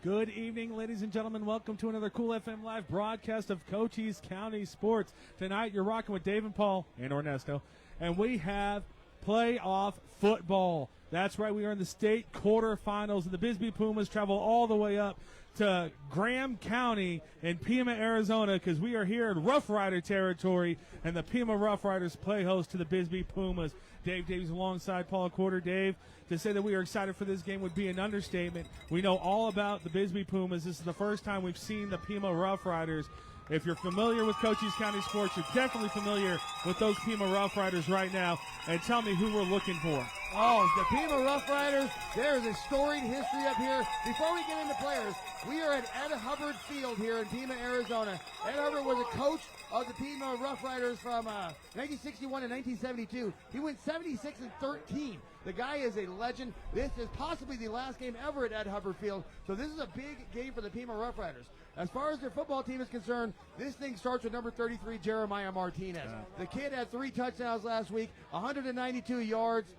Good evening, ladies and gentlemen. Welcome to another Cool FM Live broadcast of Cochise County Sports. Tonight, you're rocking with Dave and Paul and Ernesto, and we have playoff football. That's right, we are in the state quarterfinals, and the BISBEE Pumas travel all the way up to Graham County in Pima, Arizona, because we are here in Rough Rider territory, and the Pima Rough Riders play host to the BISBEE Pumas. Dave Davies alongside Paul Quarter. Dave, to say that we are excited for this game would be an understatement. We know all about the BISBEE Pumas. This is the first time we've seen the Pima Rough Riders. If you're familiar with Cochise County sports, you're definitely familiar with those Pima Rough Riders right now. And tell me who we're looking for. Oh, the Pima Rough Riders, there is a storied history up here. Before we get into players, we are at Ed Hubbard Field here in Pima, Arizona. Ed Hubbard was a coach of the Pima Rough Riders from 1961 to 1972. He went 76-13. The guy is a legend. This is possibly the last game ever at Ed Hubbard Field, so this is a big game for the Pima Rough Riders. As far as their football team is concerned, this thing starts with number 33, Jeremiah Martinez. The kid had 3 touchdowns last week, 192 yards.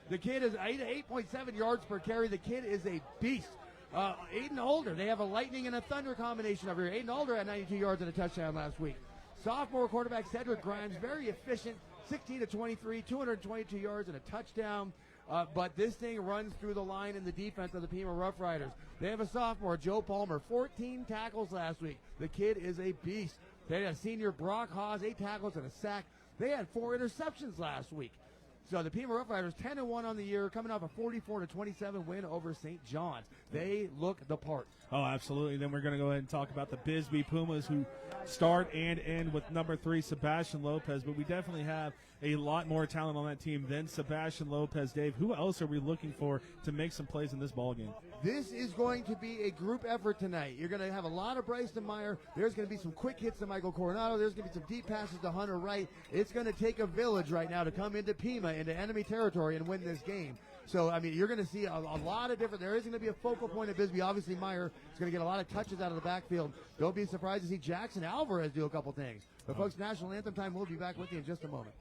The kid is 8.7 yards per carry. The kid is a beast. Aiden Older, they have a lightning and a thunder combination over here. Aiden Older had 92 yards and a touchdown last week. Sophomore quarterback Cedric Grimes, very efficient, 16-23, 222 yards and a touchdown. But this thing runs through the line in the defense of the Pima Rough Riders. They have a sophomore, Joe Palmer, 14 tackles last week. The kid is a beast. They had a senior, Brock Haas, 8 tackles and a sack. They had 4 interceptions last week. So the Pima Rough Riders 10-1 on the year, coming off a 44-27 win over St. John's. They look the part. Oh, absolutely. Then we're going to go ahead and talk about the BISBEE Pumas, who start and end with number 3, Sebastian Lopez. But we definitely have a lot more talent on that team than Sebastian Lopez. Dave, who else are we looking for to make some plays in this ballgame? This is going to be a group effort tonight. You're going to have a lot of Bryson Meyer. There's going to be some quick hits to Michael Coronado. There's going to be some deep passes to Hunter Wright. It's going to take a village right now to come into Pima, into enemy territory, and win this game. So, I mean, you're going to see a lot of different. There is going to be a focal point of BISBEE. Obviously, Meyer is going to get a lot of touches out of the backfield. Don't be surprised to see Jackson Alvarez do a couple things. But, folks, National Anthem time. We'll be back with you in just a moment.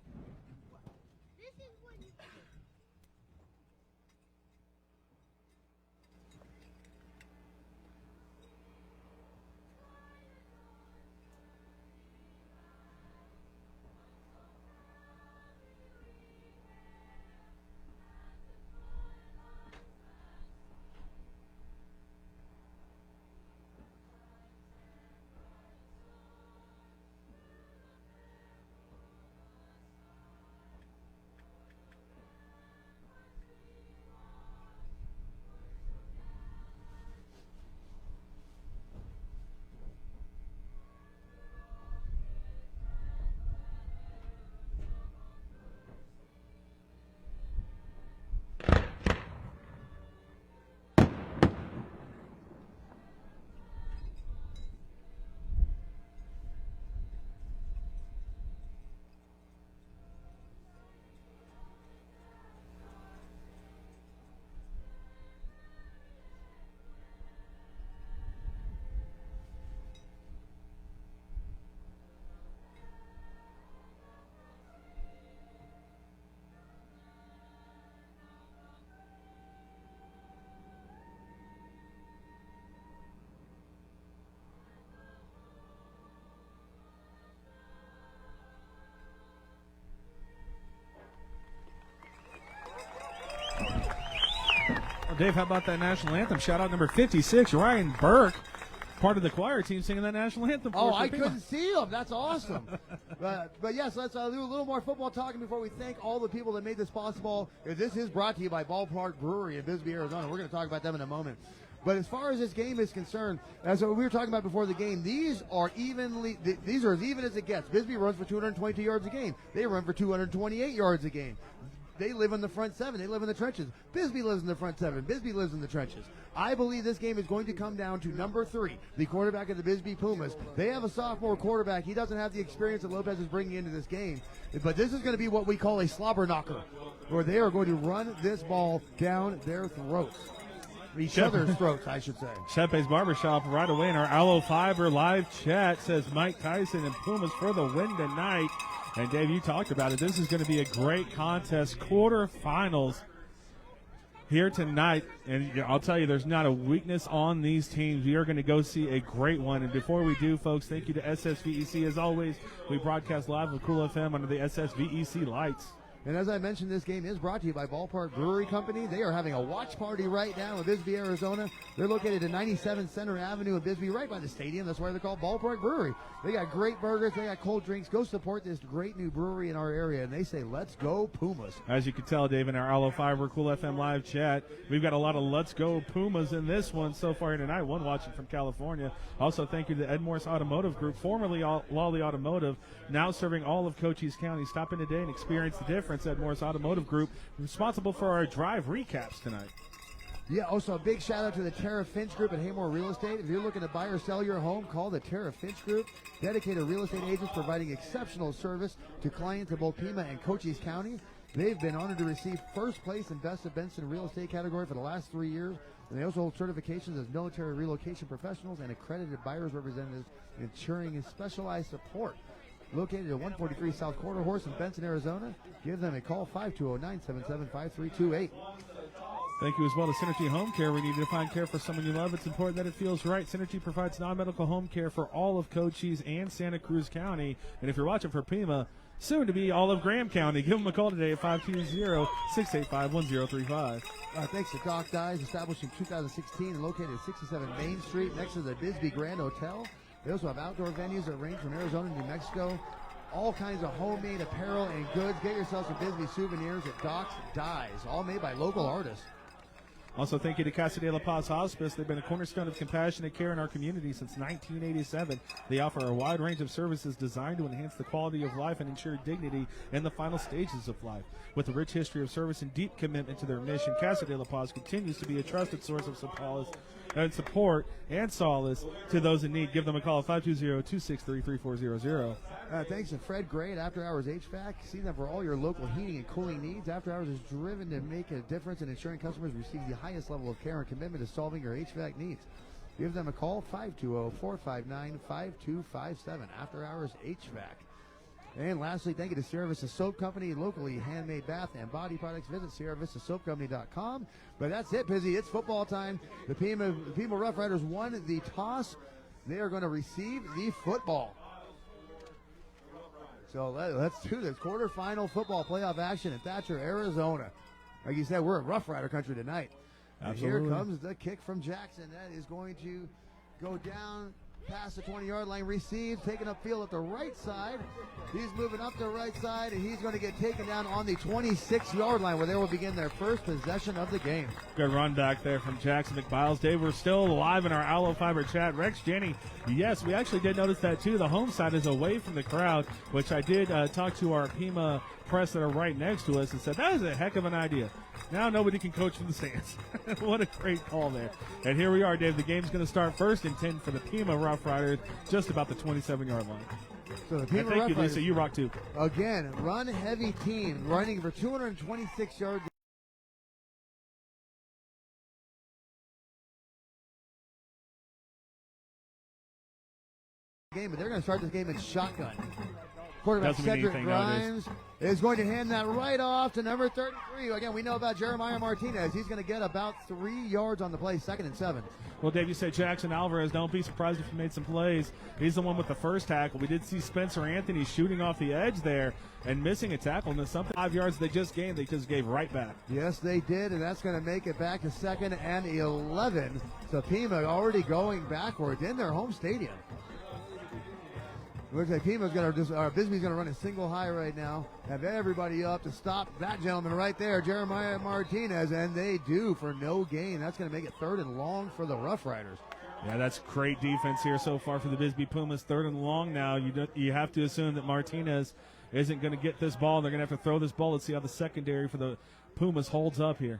Dave, how about that national anthem? Shout out number 56, Ryan Burke, part of the choir team singing that national anthem. Oh, I couldn't see him. That's awesome. But yes, let's do a little more football talking before we thank all the people that made this possible. This is brought to you by Ballpark Brewery in BISBEE, Arizona. We're going to talk about them in a moment. But as far as this game is concerned, as we were talking about before the game, these are as even as it gets. BISBEE runs for 222 yards a game. They run for 228 yards a game. They live in the front 7. They live in the trenches. BISBEE lives in the front 7. BISBEE lives in the trenches. I believe this game is going to come down to number 3, the quarterback of the BISBEE Pumas. They have a sophomore quarterback. He doesn't have the experience that Lopez is bringing into this game. But this is going to be what we call a slobber knocker, where they are going to run this ball down their throats. Each other's throats, I should say. Chepe's Barbershop right away in our ALLO Fiber live chat says Mike Tyson and Pumas for the win tonight. And, Dave, you talked about it. This is going to be a great contest. Quarterfinals. here tonight, and I'll tell you, there's not a weakness on these teams. We are going to go see a great one. And before we do, folks, thank you to SSVEC. As always, we broadcast live with Cool FM under the SSVEC lights. And as I mentioned, this game is brought to you by Ballpark Brewery Company. They are having a watch party right now in BISBEE, Arizona. They're located at 97 Center Avenue in BISBEE, right by the stadium. That's why they're called Ballpark Brewery. They got great burgers. They got cold drinks. Go support this great new brewery in our area. And they say, let's go Pumas. As you can tell, Dave, in our ALLO Fiber Cool FM live chat, we've got a lot of let's go Pumas in this one so far tonight. One watching from California. Also, thank you to the Morse Automotive Group, formerly Lawely Automotive, now serving all of Cochise County. Stop in today and experience the difference at Morse Automotive Group, responsible for our drive recaps tonight. Yeah, also a big shout out to the Tara Finch Group at Haymore Real Estate. If you're looking to buy or sell your home, call the Tara Finch Group. Dedicated real estate agents providing exceptional service to clients in both Pima and Cochise County. They've been honored to receive first place in Best of Benson real estate category for the last 3 years. And they also hold certifications as military relocation professionals and accredited buyers representatives, ensuring specialized support. Located at 143 South Quarter Horse in Benson, Arizona. Give them a call, 520-977-5328. Thank you as well to Synergy Home Care. We need to find care for someone you love. It's important that it feels right. Synergy provides non-medical home care for all of Cochise and Santa Cruz County. And if you're watching for Pima, soon to be all of Graham County, give them a call today at 520-685-1035. Thanks to Doc Dyes, established in 2016 and located at 67 Main Street next to the BISBEE Grand Hotel. They also have outdoor venues that range from Arizona to New Mexico. All kinds of homemade apparel and goods. Get yourself some BISBEE souvenirs at Doc's Dyes, all made by local artists. Also, thank you to Casa de la Paz Hospice. They've been a cornerstone of compassionate care in our community since 1987. They offer a wide range of services designed to enhance the quality of life and ensure dignity in the final stages of life. With a rich history of service and deep commitment to their mission, Casa de la Paz continues to be a trusted source of support and solace to those in need. Give them a call at 520-263-3400. Thanks to Fred Gray at After Hours HVAC. See them for all your local heating and cooling needs. After Hours is driven to make a difference in ensuring customers receive the highest level of care and commitment to solving your HVAC needs. Give them a call, 520-459-5257. After Hours HVAC. And lastly, thank you to Sierra Vista Soap Company, locally handmade bath and body products. Visit SierraVistaSoapCompany.com. But that's it, Pizzy. It's football time. The Pima Rough Riders won the toss. They are going to receive the football. So let's do this quarterfinal football playoff action in Thatcher, Arizona. Like you said, we're in Rough Rider country tonight. Absolutely. And here comes the kick from Jackson. That is going to go down past the 20-yard line, received, taken upfield at the right side. He's moving up the right side, and he's going to get taken down on the 26-yard line, where they will begin their first possession of the game. Good run back there from Jackson McBiles. Dave, we're still live in our ALLO Fiber chat. Rex Jenny, yes, we actually did notice that too. The home side is away from the crowd, which I did talk to our Pima press that are right next to us and said, that is a heck of an idea. Now nobody can coach from the stands. What a great call there. And here we are, Dave. The game's going to start first and 10 for the Pima Rough Riders, just about the 27-yard line. So the Pima thank Rough you, Riders, Lisa. You rock too. Again, run-heavy team, running for 226 yards. Game, but they're going to start this game in shotgun. Quarterback Cedric Grimes is going to hand that right off to number 33. Again, we know about Jeremiah Martinez. He's going to get about 3 yards on the play, 2nd and 7. Well, Dave, you said Jackson Alvarez. Don't be surprised if he made some plays. He's the one with the first tackle. We did see Spencer Anthony shooting off the edge there and missing a tackle. And then something 5 yards they just gained, they just gave right back. Yes, they did, and that's going to make it back to 2nd and 11. So Pima already going backwards in their home stadium. Looks like Pima's going to BISBEE's going to run a single high right now. Have everybody up to stop that gentleman right there, Jeremiah Martinez, and they do for no gain. That's going to make it 3rd and long for the Rough Riders. Yeah, that's great defense here so far for the BISBEE Pumas. 3rd and long now. You have to assume that Martinez isn't going to get this ball. They're going to have to throw this ball. Let's see how the secondary for the Pumas holds up here.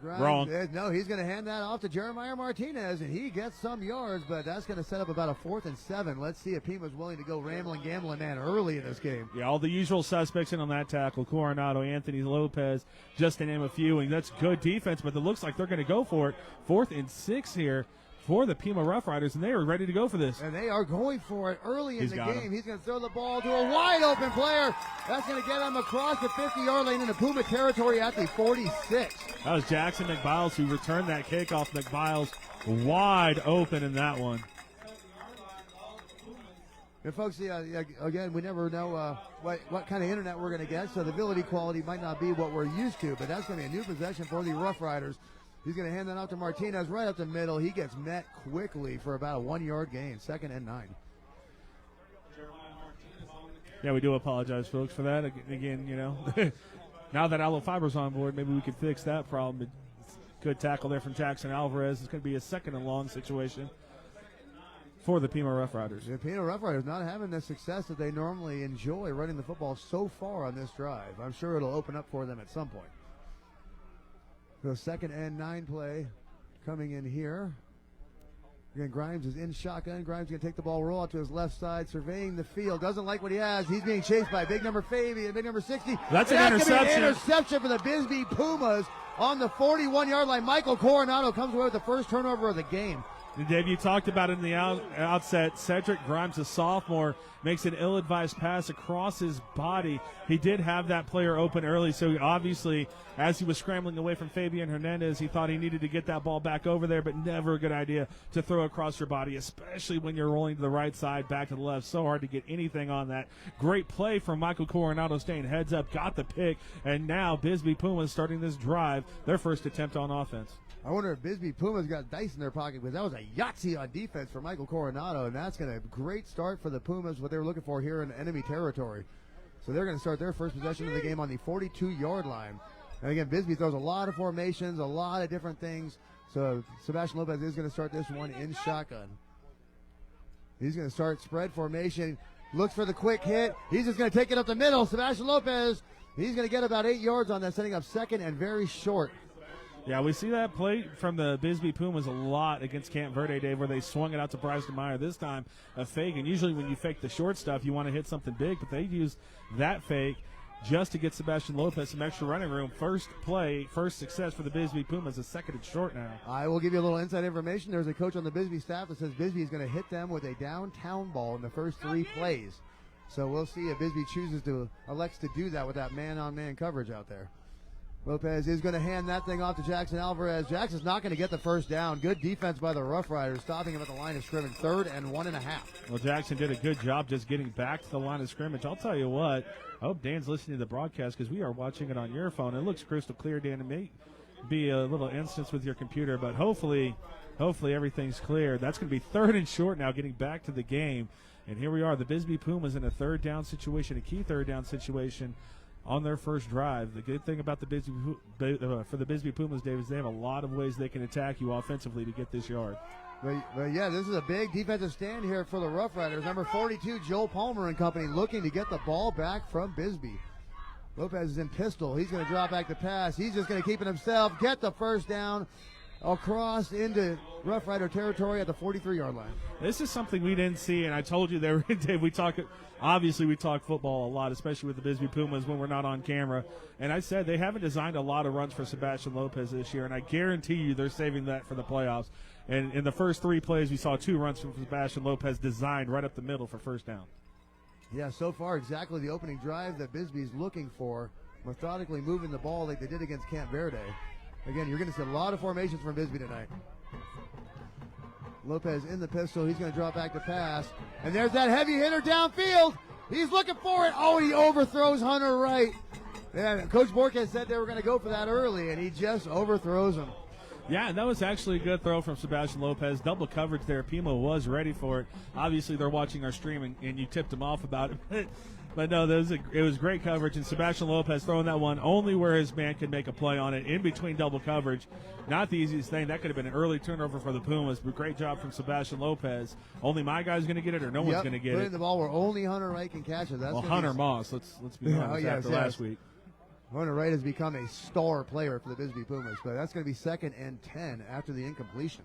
Grimes, wrong. No, he's going to hand that off to Jeremiah Martinez, and he gets some yards, but that's going to set up about a 4th and 7. Let's see if Pima's willing to go rambling, gambling man early in this game. Yeah, all the usual suspects in on that tackle. Coronado, Anthony Lopez, just to name a few, and that's good defense, but it looks like they're going to go for it. 4th and 6 here for the Pima Roughriders, and they are ready to go for this. And they are going for it early in the got game. him. He's going to throw the ball to a wide-open player. That's going to get him across the 50-yard lane into Puma territory at the 46. That was Jackson McBiles who returned that kickoff. McBiles wide open in that one. And folks, again, we never know what kind of internet we're going to get, so the ability quality might not be what we're used to, but that's going to be a new possession for the Rough Riders. He's going to hand that off to Martinez right up the middle. He gets met quickly for about a 1-yard gain, 2nd and 9. Yeah, we do apologize, folks, for that. Again, you know, now that ALLO Fiber's on board, maybe we can fix that problem. Good tackle there from Jackson Alvarez. It's going to be a 2nd and long situation for the Pima Rough Riders. The Pima Rough Riders not having the success that they normally enjoy running the football so far on this drive. I'm sure it'll open up for them at some point. The 2nd and 9 play coming in here. Again, Grimes is in shotgun. Grimes going to take the ball, roll out to his left side, surveying the field. Doesn't like what he has. He's being chased by big number Favy and big number 60. That's an interception. An interception for the BISBEE Pumas on the 41-yard line. Michael Coronado comes away with the first turnover of the game. And Dave, you talked about it in the outset. Cedric Grimes, a sophomore, makes an ill-advised pass across his body. He did have that player open early, so obviously, as he was scrambling away from Fabian Hernandez, he thought he needed to get that ball back over there, but never a good idea to throw across your body, especially when you're rolling to the right side, back to the left. So hard to get anything on that. Great play from Michael Coronado, staying heads up, got the pick, and now BISBEE Pumas starting this drive, their first attempt on offense. I wonder if BISBEE Pumas got dice in their pocket, because that was a Yahtzee on defense for Michael Coronado, and that's going to be a great start for the Pumas, what they were looking for here in enemy territory. So they're going to start their first possession of the game on the 42-yard line. And again, BISBEE throws a lot of formations, a lot of different things. So Sebastian Lopez is going to start this one in shotgun. He's going to start spread formation, looks for the quick hit. He's just going to take it up the middle. Sebastian Lopez, he's going to get about 8 yards on that, setting up 2nd and very short. Yeah, we see that play from the BISBEE Pumas a lot against Camp Verde, Dave, where they swung it out to Bryson Meyer. This time, a fake. And usually when you fake the short stuff, you want to hit something big, but they used that fake just to get Sebastian Lopez some extra running room. First play, first success for the BISBEE Pumas, a 2nd and short now. I will give you a little inside information. There's a coach on the BISBEE staff that says BISBEE is going to hit them with a downtown ball in the first 3 plays. So we'll see if BISBEE elects to do that with that man-on-man coverage out there. Lopez is going to hand that thing off to Jackson Alvarez. Jackson's not going to get the first down. Good defense by the Rough Riders, stopping him at the line of scrimmage, 3rd and 1.5. Well, Jackson did a good job just getting back to the line of scrimmage. I'll tell you what, I hope Dan's listening to the broadcast because we are watching it on your phone. It looks crystal clear, Dan. It may be a little instance with your computer, but hopefully everything's clear. That's going to be 3rd and short now, getting back to the game. And here we are, the BISBEE Pumas in a 3rd down situation, a key 3rd down situation on their first drive. The good thing about the BISBEE Pumas, Dave, is they have a lot of ways they can attack you offensively to get this yard. But yeah, this is a big defensive stand here for the Rough Riders. Number 42, Joel Palmer and company, looking to get the ball back from BISBEE. Lopez is in pistol. He's going to drop back the pass. He's just going to keep it himself, get the first down across into Rough Rider territory at the 43-yard line. This is something we didn't see, and I told you there, Dave, we talk football a lot, especially with the BISBEE Pumas when we're not on camera. And I said they haven't designed a lot of runs for Sebastian Lopez this year, and I guarantee you they're saving that for the playoffs. And in the first 3 plays, we saw 2 runs from Sebastian Lopez designed right up the middle for first down. Yeah, so far exactly the opening drive that BISBEE's looking for, methodically moving the ball like they did against Camp Verde. Again, you're going to see a lot of formations from BISBEE tonight. Lopez in the pistol. He's going to drop back to pass. And there's that heavy hitter downfield. He's looking for it. Oh, he overthrows Hunter Wright. Yeah, Coach Borges said they were going to go for that early, and he just overthrows him. Yeah, and that was actually a good throw from Sebastian Lopez. Double coverage there. Pima was ready for it. Obviously, they're watching our stream, and you tipped them off about it. But no, it was great coverage, and Sebastian Lopez throwing that one only where his man could make a play on it, in between double coverage. Not the easiest thing. That could have been an early turnover for the Pumas, but great job from Sebastian Lopez. Only my guy's going to get it, or no one's going to get it. Putting the ball where only Hunter Wright can catch it. That's Hunter Moss, let's be honest, after last week. Hunter Wright has become a star player for the BISBEE Pumas, but that's going to be 2nd and 10 after the incompletion.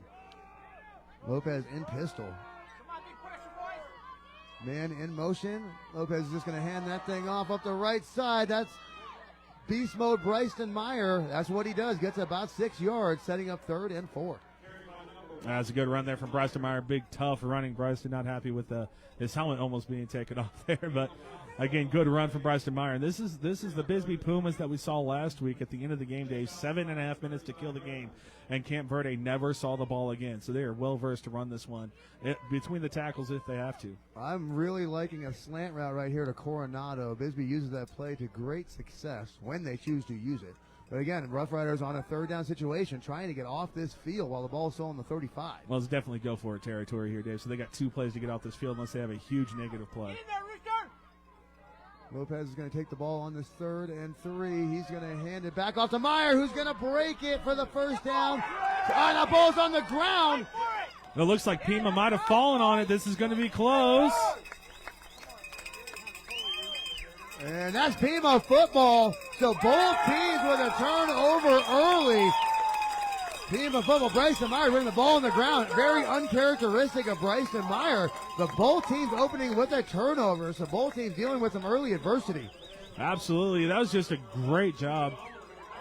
Lopez in pistol. Man in motion. Lopez is just going to hand that thing off up the right side. That's beast mode Bryson Meyer. That's what he does. Gets about 6 yards, setting up 3rd and 4. That's a good run there from Bryson Meyer. Big, tough running. Bryson not happy with his helmet almost being taken off there. But, again, good run from Bryson Meyer. And this is the BISBEE Pumas that we saw last week at the end of the game day. 7.5 minutes to kill the game. And Camp Verde never saw the ball again. So they are well-versed to run this one between the tackles if they have to. I'm really liking a slant route right here to Coronado. BISBEE uses that play to great success when they choose to use it. But again, Rough Riders on a third down situation, trying to get off this field while the ball is still on the 35. Well, it's definitely go for it territory here, Dave. So they got 2 plays to get off this field unless they have a huge negative play. Lopez is going to take the ball on this 3rd and 3. He's going to hand it back off to Meyer, who's going to break it for the first down. The ball's on the ground. It looks like Pima might have fallen on it. This is going to be close. And that's Pima football. So both teams with a turnover early. Pima football. Bryson Meyer bringing the ball on the ground. Very uncharacteristic of Bryson Meyer. But both teams opening with a turnover. So both teams dealing with some early adversity. Absolutely. That was just a great job.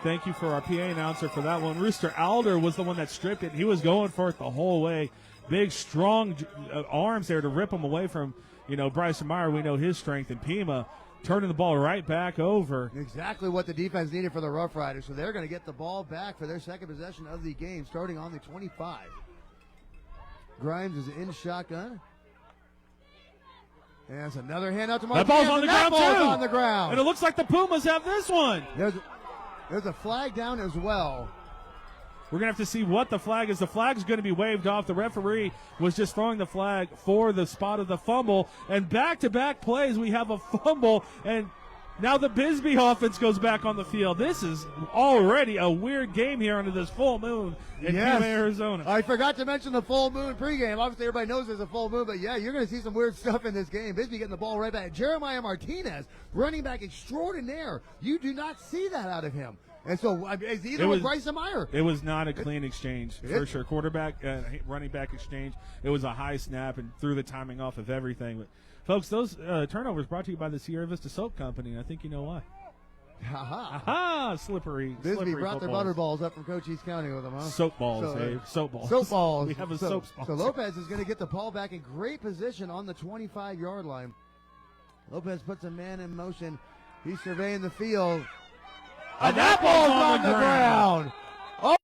Thank you for our PA announcer for that one. Rooster Alder was the one that stripped it. He was going for it the whole way. Big, strong arms there to rip him away from, Bryson Meyer. We know his strength. And Pima turning the ball right back over. Exactly what the defense needed for the Rough Riders. So they're going to get the ball back for their second possession of the game, starting on the 25. Grimes is in shotgun. And that's another handout to Martinez. That ball's on the ground, too. On the ground. And it looks like the Pumas have this one. There's a flag down as well. We're going to have to see what the flag is. The flag is going to be waved off. The referee was just throwing the flag for the spot of the fumble. And back-to-back plays, we have a fumble. And now the BISBEE offense goes back on the field. This is already a weird game here under this full moon in Pima, Arizona. I forgot to mention the full moon pregame. Obviously, everybody knows there's a full moon, but yeah, you're going to see some weird stuff in this game. BISBEE getting the ball right back. Jeremiah Martinez, running back extraordinaire. You do not see that out of him. And so it's either with Bryson Meyer. It was not a clean exchange, for sure. Quarterback, running back exchange. It was a high snap and threw the timing off of everything. But, folks, those turnovers brought to you by the Sierra Vista Soap Company, and I think you know why. Ha-ha. Slippery. BISBEE brought their butter balls up from Cochise County with them, huh? Soap balls, Dave. Soap balls. Soap balls. We have a soap ball. So Lopez is going to get the ball back in great position on the 25-yard line. Lopez puts a man in motion. He's surveying the field. And that ball's on the ground. Oh.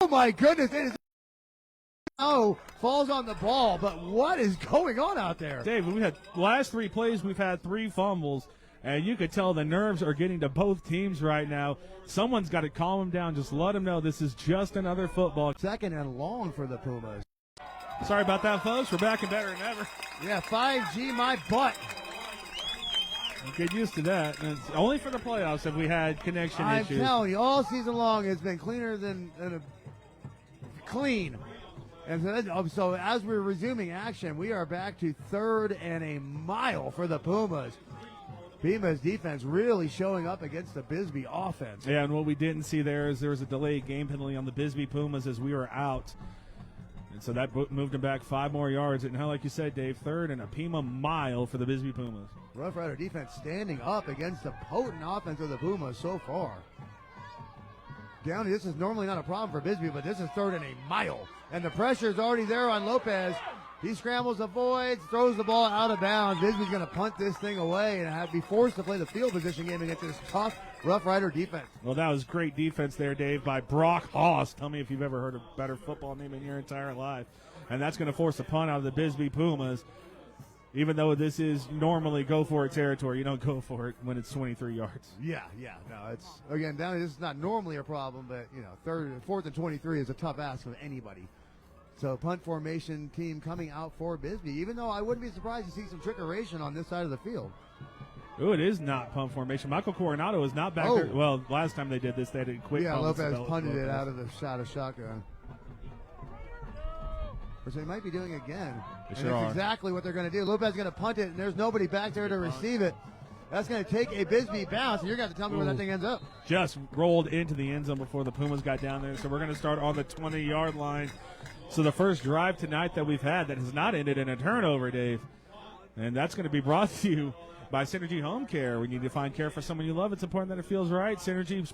Oh my goodness, it is falls on the ball, but what is going on out there? Dave, we had last 3 plays, we've had 3 fumbles, and you could tell the nerves are getting to both teams right now. Someone's got to calm them down. Just let them know this is just another football. Second and long for the Pumas. Sorry about that, folks. We're back and better than ever. Yeah, 5G my butt. Get used to that. And it's only for the playoffs have we had connection issues. I'm telling you, all season long it's been cleaner than clean. And so as we're resuming action, we are back to 3rd and a mile for the Pumas. Pima's defense really showing up against the BISBEE offense. Yeah, and what we didn't see there is there was a delayed game penalty on the BISBEE Pumas as we were out. And so that moved them back 5 more yards. And like you said, Dave, 3rd and a Pima mile for the BISBEE Pumas. Rough Rider defense standing up against the potent offense of the Pumas so far. Downey, this is normally not a problem for BISBEE, but this is 3rd and a mile. And the pressure is already there on Lopez. He scrambles, avoids, throws the ball out of bounds. BISBEE's going to punt this thing away and be forced to play the field position game against this tough Rough Rider defense. Well, that was great defense there, Dave, by Brock Haas. Tell me if you've ever heard a better football name in your entire life. And that's going to force a punt out of the BISBEE Pumas. Even though this is normally go-for-it territory, you don't go for it when it's 23 yards. Yeah. No, it's, again, this is not normally a problem, but, fourth and 23 is a tough ask of anybody. So punt formation team coming out for BISBEE, even though I wouldn't be surprised to see some trickeration on this side of the field. Oh, it is not punt formation. Michael Coronado is not back there. Well, last time they did this, they did quick. Yeah, Lopez punted it out of the shot of shotgun. Which they might be doing again. They sure are. That's exactly what they're going to do. Lopez is going to punt it, and there's nobody back there to receive it. That's going to take a BISBEE bounce, and you're going to have to tell me where that thing ends up. Just rolled into the end zone before the Pumas got down there. So we're going to start on the 20-yard line. So the first drive tonight that we've had that has not ended in a turnover, Dave. And that's going to be brought to you by Synergy Home Care. We need to find care for someone you love. It's important that it feels right. Synergy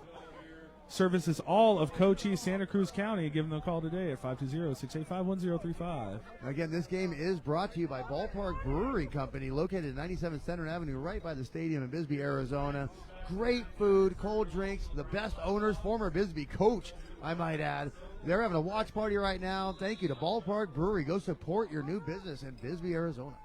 services all of Cochise, Santa Cruz County. Give them a call today at 520-685-1035. Again, this game is brought to you by Ballpark Brewery Company, located at 97 Center Avenue, right by the stadium in BISBEE, Arizona. Great food, cold drinks, the best owners, former BISBEE coach, I might add. They're having a watch party right now. Thank you to Ballpark Brewery. Go support your new business in BISBEE, Arizona.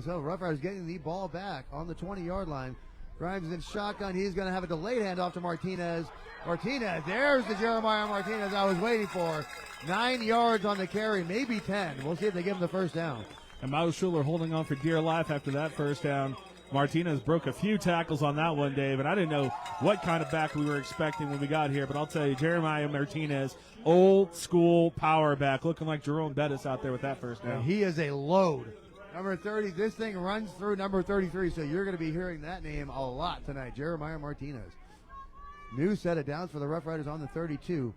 So Rough Riders getting the ball back on the 20-yard line. Grimes is in shotgun. He's going to have a delayed handoff to Martinez. There's the Jeremiah Martinez I was waiting for. 9 yards on the carry, maybe 10. We'll see if they give him the first down. And Miles Schuler holding on for dear life after that first down. Martinez broke a few tackles on that one, Dave, and I didn't know what kind of back we were expecting when we got here, but I'll tell you, Jeremiah Martinez, old school power back, looking like Jerome Bettis out there with that first down. And he is a load. Number 30, this thing runs through number 33, so you're going to be hearing that name a lot tonight, Jeremiah Martinez. New set of downs for the Rough Riders on the 32.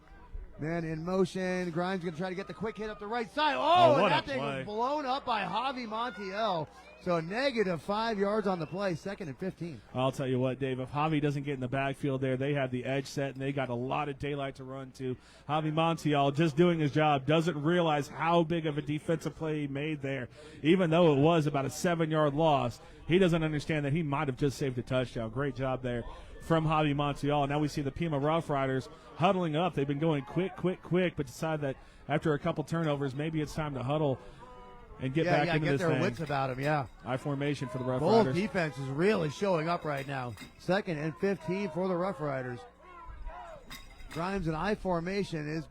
Man in motion. Grimes going to try to get the quick hit up the right side. And that thing was blown up by Javi Montiel. So negative 5 yards on the play, 2nd and 15. I'll tell you what, Dave, if Javi doesn't get in the backfield there, they have the edge set, and they got a lot of daylight to run to. Javi Montiel, just doing his job, doesn't realize how big of a defensive play he made there. Even though it was about a 7-yard loss, he doesn't understand that he might have just saved a touchdown. Great job there from Javi Montiel. Now we see the Pima Rough Riders huddling up. They've been going quick, but decide that after a couple turnovers, maybe it's time to huddle and get back into this thing. Get their wits about them, I formation for the Rough Riders. Both defense is really showing up right now. 2nd and 15 for the Rough Riders. Grimes in I formation is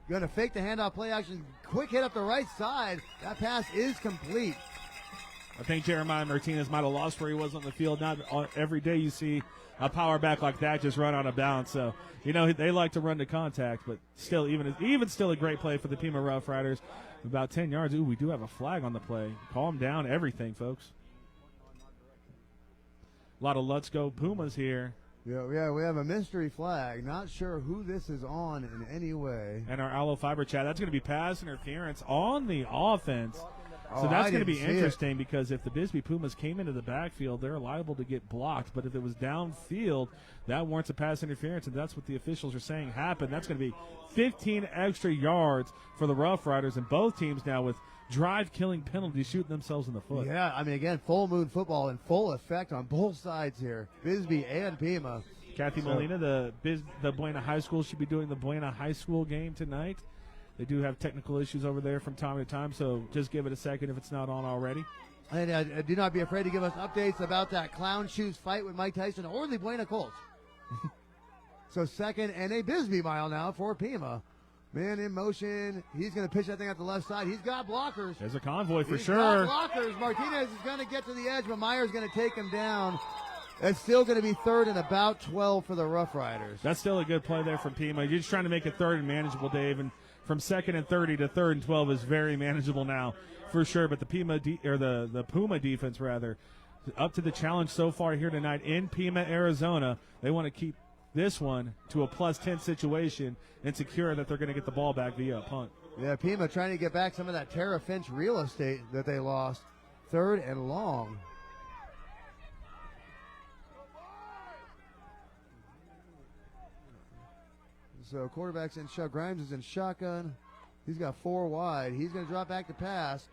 going to fake the handoff play action. Quick hit up the right side. That pass is complete. I think Jeremiah Martinez might have lost where he was on the field. Not every day you see a power back like that just run out of bounds. So, they like to run to contact, but still, even still a great play for the Pima Rough Riders. About 10 yards. Ooh, we do have a flag on the play. Calm down everything, folks. A lot of let's go Pumas here. Yeah, we have a mystery flag. Not sure who this is on in any way. And our ALLO Fiber chat, that's going to be pass interference on the offense. So that's going to be interesting because if the BISBEE Pumas came into the backfield, they're liable to get blocked. But if it was downfield, that warrants a pass interference, and that's what the officials are saying happened. That's going to be 15 extra yards for the Rough Riders, and both teams now with drive-killing penalties shooting themselves in the foot. Yeah, again, full moon football in full effect on both sides here, BISBEE and Pima. Kathy Molina, the Buena High School, should be doing the Buena High School game tonight. They do have technical issues over there from time to time, so just give it a second if it's not on already. And do not be afraid to give us updates about that clown shoes fight with Mike Tyson or the Buena Colts. So 2nd and a BISBEE mile now for Pima. Man in motion. He's going to pitch that thing at the left side. He's got blockers. There's a convoy for He's sure. Got blockers. Martinez is going to get to the edge, but Meyer's going to take him down. It's still going to be 3rd and about 12 for the Rough Riders. That's still a good play there from Pima. You're just trying to make it 3rd and manageable, Dave, and from 2nd and 30 to 3rd and 12 is very manageable now for sure. But the Puma the Puma defense rather up to the challenge so far here tonight in Pima, Arizona. They want to keep this one to a +10 situation and secure that they're going to get the ball back via a punt. Yeah, Pima trying to get back some of that Terra Finch real estate that they lost. 3rd and long. So quarterback's in shot. Grimes is in shotgun. He's got 4 wide. He's going to drop back to pass.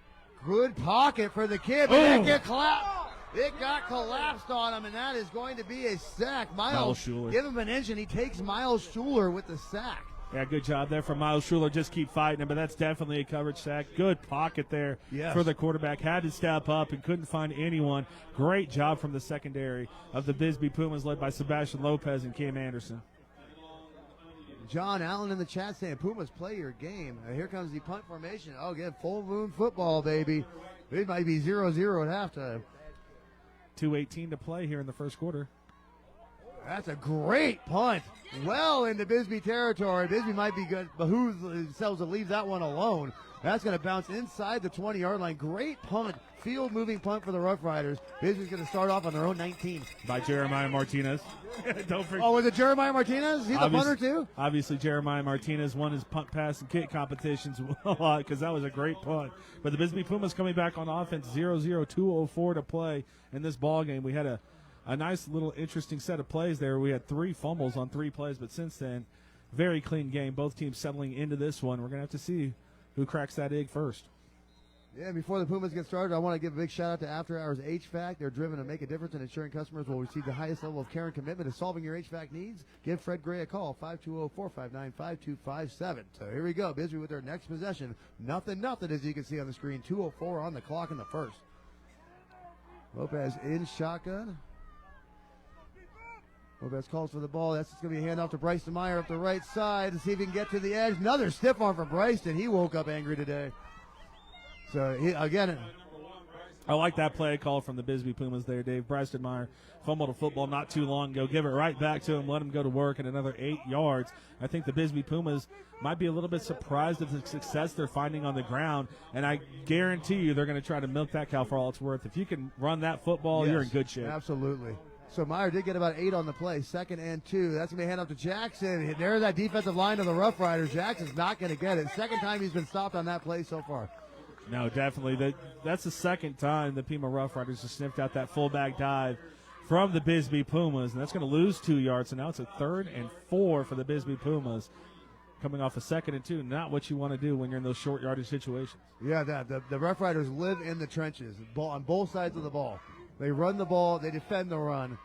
Good pocket for the kid, but that gets clapped. It got collapsed on him, and that is going to be a sack. Miles Schuler. Give him an inch, and he takes Miles Schuler with the sack. Yeah, good job there from Miles Schuler. Just keep fighting him, but that's definitely a coverage sack. Good pocket there for the quarterback. Had to step up and couldn't find anyone. Great job from the secondary of the BISBEE Pumas, led by Sebastian Lopez and Cam Anderson. John Allen in the chat saying, Pumas, play your game. Here comes the punt formation. Oh, get full moon football, baby. It might be 0-0 at halftime. 2:18 to play here in the first quarter. That's a great punt. Well into BISBEE territory. BISBEE might be good. Behooves themselves to leave that one alone. That's going to bounce inside the 20-yard line. Great punt. Field-moving punt for the Rough Riders. BISBEE's going to start off on their own 19. By Jeremiah Martinez. Don't forget. Oh, was it Jeremiah Martinez? He's a punter too? Obviously, Jeremiah Martinez won his punt, pass, and kick competitions a lot because that was a great punt. But the BISBEE Pumas coming back on offense, 0-0, 2:04 to play in this ball game. We had a nice little interesting set of plays there. We had 3 fumbles on 3 plays, but since then, very clean game. Both teams settling into this one. We're going to have to see who cracks that egg first. Yeah, before the Pumas get started, I want to give a big shout out to After Hours HVAC. They're driven to make a difference in ensuring customers will receive the highest level of care and commitment to solving your HVAC needs. Give Fred Gray a call, 520-459-5257. So here we go. BISBEE with their next possession. Nothing, as you can see on the screen. 2:04 on the clock in the first. Lopez in shotgun. Lopez calls for the ball. That's going to be a handoff to Bryson Meyer up the right side to see if he can get to the edge. Another stiff arm from Bryson. He woke up angry today. So, again, I like that play call from the BISBEE Pumas there, Dave. Bryson Meyer fumbled a football not too long ago. Give it right back to him. Let him go to work at another 8 yards. I think the BISBEE Pumas might be a little bit surprised at the success they're finding on the ground, and I guarantee you they're going to try to milk that cow for all it's worth. If you can run that football, you're in good shape. Absolutely. So Meyer did get about 8 on the play, 2nd and 2. That's going to be a hand off to Jackson. There's that defensive line of the Rough Riders. Jackson's not going to get it. Second time he's been stopped on that play so far. No, definitely. That's the second time the Pima Rough Riders have sniffed out that fullback dive from the BISBEE Pumas, and that's going to lose 2 yards. So now it's a 3rd and 4 for the BISBEE Pumas. Coming off a 2nd and 2, not what you want to do when you're in those short yardage situations. Yeah, the Rough Riders live in the trenches on both sides of the ball. They run the ball, they defend the run.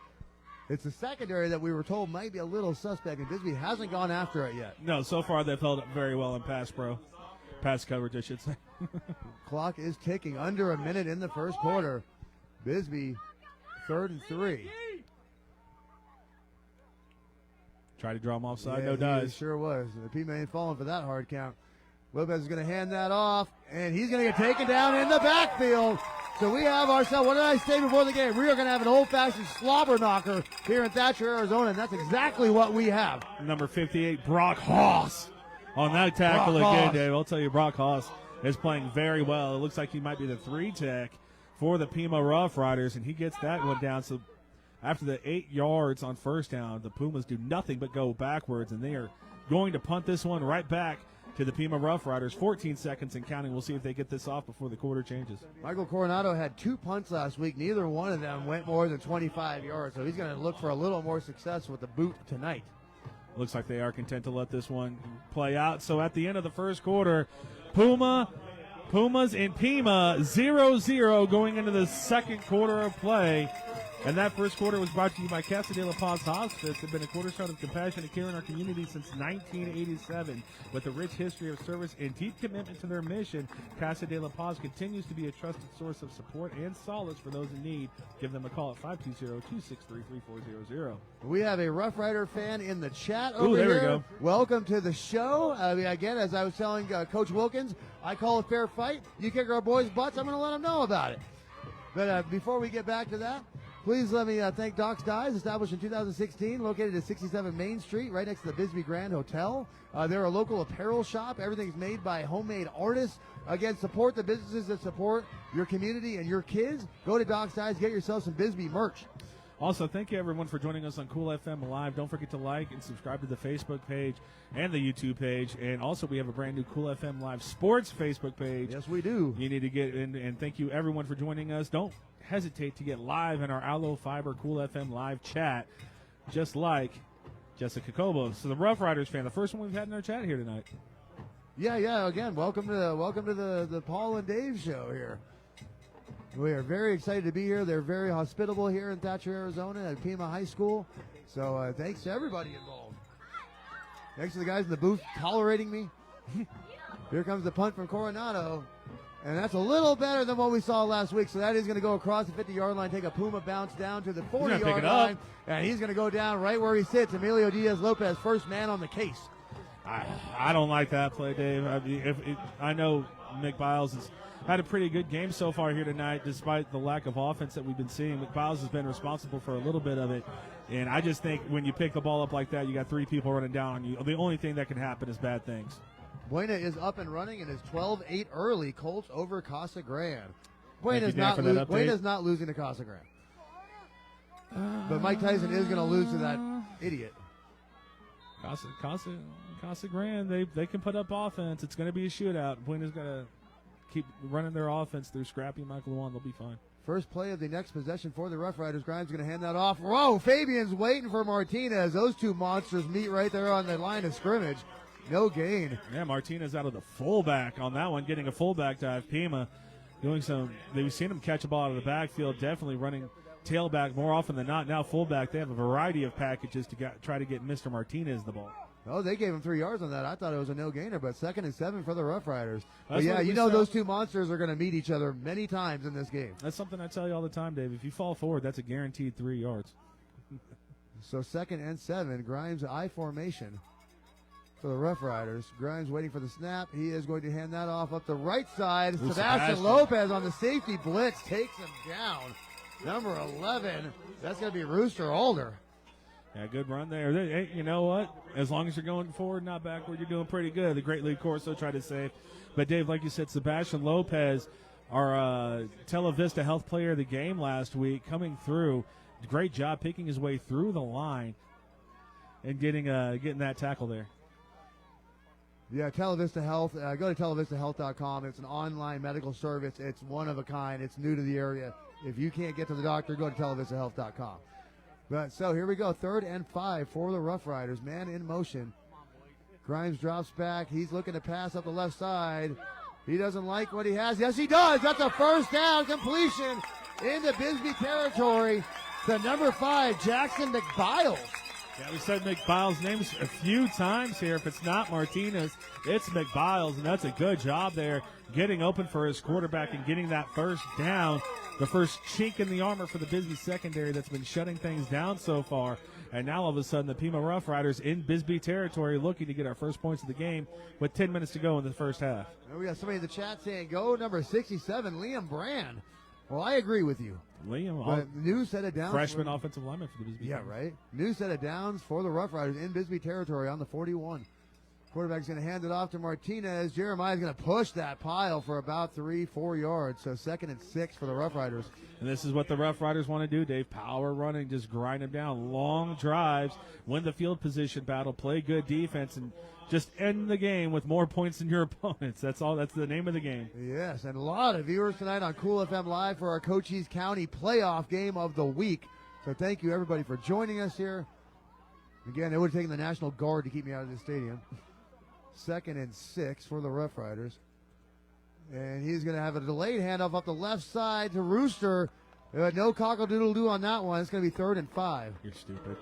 It's the secondary that we were told might be a little suspect, and BISBEE hasn't gone after it yet. No, so far they've held up very well in pass coverage, I should say. Clock is ticking. Under a minute in the first quarter. BISBEE, 3rd and 3. Try to draw him offside, yeah, no dice. Sure was. The Pima ain't falling for that hard count. Lopez is going to hand that off, and he's going to get taken down in the backfield. So we have ourselves, what did I say before the game? We are going to have an old-fashioned slobber knocker here in Thatcher, Arizona, and that's exactly what we have. Number 58, Brock Haas. On that tackle again, Dave, I'll tell you, Brock Haas is playing very well. It looks like he might be the 3 tech for the Pima Rough Riders, and he gets that one down. So after the 8 yards on first down, the Pumas do nothing but go backwards, and they are going to punt this one right back to the Pima Rough Riders. 14 seconds and counting. We'll see if they get this off before the quarter changes. Michael Coronado had 2 punts last week. Neither one of them went more than 25 yards, so he's going to look for a little more success with the boot tonight. Looks like they are content to let this one play out. So at the end of the first quarter, Pumas and Pima 0-0 going into the second quarter of play. And that first quarter was brought to you by Casa de la Paz Hospice. They've been a cornerstone of compassionate care in our community since 1987. With a rich history of service and deep commitment to their mission, Casa de la Paz continues to be a trusted source of support and solace for those in need. Give them a call at 520-263-3400. We have a Rough Rider fan in the chat over there here. We go. Welcome to the show. Again, as I was telling Coach Wilkins, I call a fair fight. You kick our boys' butts, I'm going to let them know about it. But before we get back to that, please let me thank Doc's Dyes, established in 2016, located at 67 Main Street, right next to the BISBEE Grand Hotel. They're a local apparel shop. Everything's made by homemade artists. Again, support the businesses that support your community and your kids. Go to Doc's Dyes, get yourself some BISBEE merch. Also, thank you, everyone, for joining us on Cool FM Live. Don't forget to like and subscribe to the Facebook page and the YouTube page. And also, we have a brand new Cool FM Live Sports Facebook page. Yes, we do. You need to get in, and thank you, everyone, for joining us. Don't hesitate to get live in our ALLO Fiber Cool FM Live chat, just like Jessica Cobo. So the Rough Riders fan, the first one we've had in our chat here tonight. Yeah. Again, welcome to the Paul and Dave show here. We are very excited to be here. They're very hospitable here in Thatcher, Arizona at Pima High School. So thanks to everybody involved. Thanks to the guys in the booth tolerating me. Here comes the punt from Coronado. And that's a little better than what we saw last week. So that is going to go across the 50-yard line, take a Puma bounce down to the 40-yard line. And he's going to go down right where he sits. Emilio Diaz-Lopez, first man on the case. I don't like that play, Dave. I know Mick Biles has had a pretty good game so far here tonight, despite the lack of offense that we've been seeing. Mick Biles has been responsible for a little bit of it. And I just think when you pick the ball up like that, you got 3 people running down on you. The only thing that can happen is bad things. Buena is up and running and is 12-8 early. Colts over Casa Grande. Buena's not losing to Casa Grande. But Mike Tyson is going to lose to that idiot. Casa Grande, they can put up offense. It's going to be a shootout. Buena's going to keep running their offense through Scrappy and Michael Luan. They'll be fine. First play of the next possession for the Rough Riders. Grimes going to hand that off. Whoa, Fabian's waiting for Martinez. Those two monsters meet right there on the line of scrimmage. No gain. Yeah, Martinez out of the fullback on that one, getting a fullback dive. Pima doing we've seen him catch a ball out of the backfield, definitely running tailback more often than not. Now fullback, they have a variety of packages to try to get Mr. Martinez the ball. Oh, they gave him 3 yards on that. I thought it was a no-gainer, but 2nd and 7 for the Rough Riders. But yeah, you know those two monsters are going to meet each other many times in this game. That's something I tell you all the time, Dave. If you fall forward, that's a guaranteed 3 yards. So 2nd and 7, Grimes I formation for the Rough Riders. Grimes waiting for the snap. He is going to hand that off up the right side. Sebastian Lopez on the safety blitz takes him down. Number 11, that's going to be Rooster Alder. Yeah, good run there. Hey, you know what? As long as you're going forward, not backward, you're doing pretty good. The Great League Corso tried to save. But, Dave, like you said, Sebastian Lopez, our Tela Vista Health Player of the Game last week, coming through. Great job picking his way through the line and getting that tackle there. Yeah, Tela Vista Health. Go to telavistahealth.com. It's an online medical service. It's one of a kind. It's new to the area. If you can't get to the doctor, go to telavistahealth.com. But so here we go, 3rd and 5 for the Rough Riders. Man in motion. Grimes drops back. He's looking to pass up the left side. He doesn't like what he has. Yes, he does. That's a first down completion into Bisbee territory. The number 5, Jackson McBiles. Yeah, we said McBiles' name a few times here. If it's not Martinez, it's McBiles, and that's a good job there, getting open for his quarterback and getting that first down. The first chink in the armor for the Bisbee secondary that's been shutting things down so far. And now all of a sudden the Pima Rough Riders in Bisbee territory looking to get our first points of the game with 10 minutes to go in the first half. And we got somebody in the chat saying, go number 67, Liam Brand. Well, I agree with you. Liam, new set of downs. Freshman offensive lineman for the Bisbee. Yeah, right. New set of downs for the Rough Riders in Bisbee territory on the 41. Quarterback's going to hand it off to Martinez. Jeremiah's going to push that pile for about 3-4 yards. So 2nd and 6 for the Rough Riders. And this is what the Rough Riders want to do, Dave. Power running, just grind them down. Long drives, win the field position battle, play good defense, and just end the game with more points than your opponents. That's all. That's the name of the game. Yes, and a lot of viewers tonight on Cool FM Live for our Cochise County playoff game of the week. So thank you, everybody, for joining us here. Again, it would have taken the National Guard to keep me out of this stadium. 2nd and 6 for the Rough Riders. And he's going to have a delayed handoff up the left side to Rooster. No cockle-doodle-doo on that one. It's going to be 3rd and 5. You're stupid.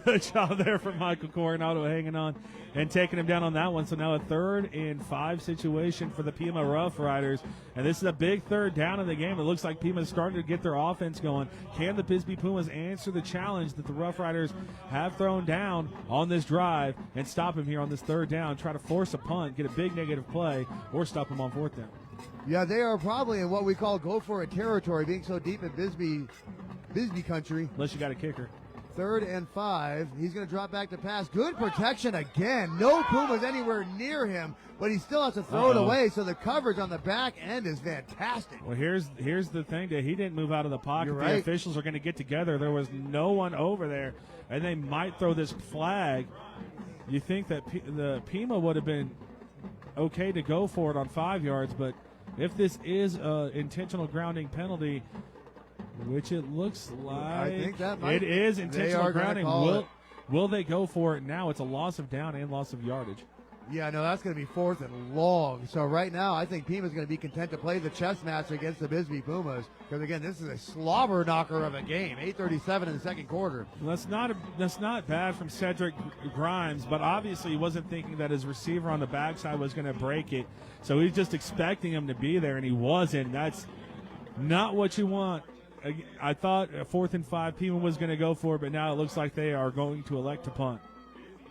Good job there from Michael Coronado hanging on and taking him down on that one. So now a 3rd and 5 situation for the Pima Rough Riders. And this is a big 3rd down in the game. It looks like Pima's starting to get their offense going. Can the Bisbee Pumas answer the challenge that the Rough Riders have thrown down on this drive and stop him here on this 3rd down, try to force a punt, get a big negative play, or stop him on 4th down? Yeah, they are probably in what we call go for it territory, being so deep in Bisbee country. Unless you got a kicker. 3rd and 5. He's going to drop back to pass. Good protection again. No Pumas anywhere near him, but he still has to throw it away, so the coverage on the back end is fantastic. Well, here's the thing, that he didn't move out of the pocket. You're the right. Officials are going to get together. There was no one over there, and they might throw this flag. You think that the Pima would have been okay to go for it on 5 yards, but if this is an intentional grounding penalty, which it looks like I think that might, it is intentional grounding. Will Will they go for it now? It's a loss of down and loss of yardage. Yeah, no, that's going to be 4th and long. So right now, I think Pima's going to be content to play the chess match against the BISBEE Pumas. Because, again, this is a slobber knocker of a game. 8:37 in the second quarter. Well, that's not bad from Cedric Grimes, but obviously he wasn't thinking that his receiver on the backside was going to break it. So he's just expecting him to be there, and he wasn't. That's not what you want. I thought 4th and 5 Pima was going to go for it, but now it looks like they are going to elect to punt.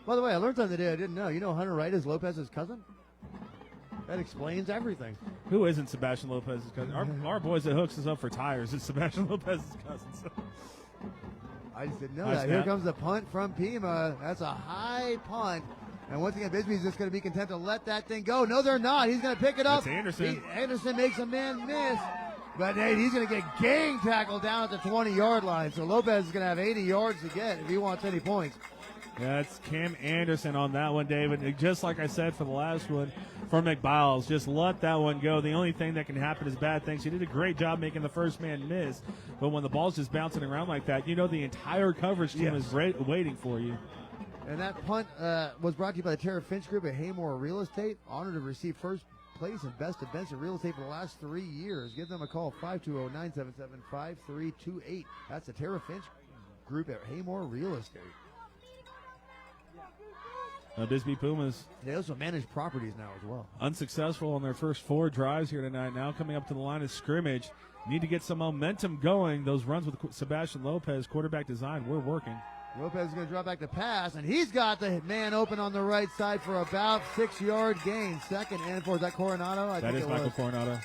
By the way, I learned something today I didn't know. You know Hunter Wright is Lopez's cousin? That explains everything. Who isn't Sebastian Lopez's cousin? Our boys that hooks us up for tires is Sebastian Lopez's cousin. So. I just didn't know that. Here comes the punt from Pima. That's a high punt. And once again, BISBEE's just going to be content to let that thing go. No, they're not. He's going to pick it up. It's Anderson. Anderson makes a man miss. But hey, he's going to get gang tackled down at the 20-yard line. So Lopez is going to have 80 yards to get if he wants any points. Yeah, it's Cam Anderson on that one, David. And just like I said for the last one, for McBiles, just let that one go. The only thing that can happen is bad things. He did a great job making the first man miss, but when the ball's just bouncing around like that, you know the entire coverage team is waiting for you. And that punt was brought to you by the Tara Finch Group at Haymore Real Estate. Honored to receive first place and best events in real estate for the last 3 years. Give them a call, 520-977-5328. That's the Tara Finch Group at Haymore Real Estate. BISBEE Pumas. They also manage properties now as well. Unsuccessful on their first 4 drives here tonight. Now coming up to the line of scrimmage. Need to get some momentum going. Those runs with Sebastian Lopez, quarterback design, we're working. Lopez is going to drop back to pass, and he's got the man open on the right side for about 6-yard gain. 2nd and 4. Is that Coronado? That is Michael Coronado.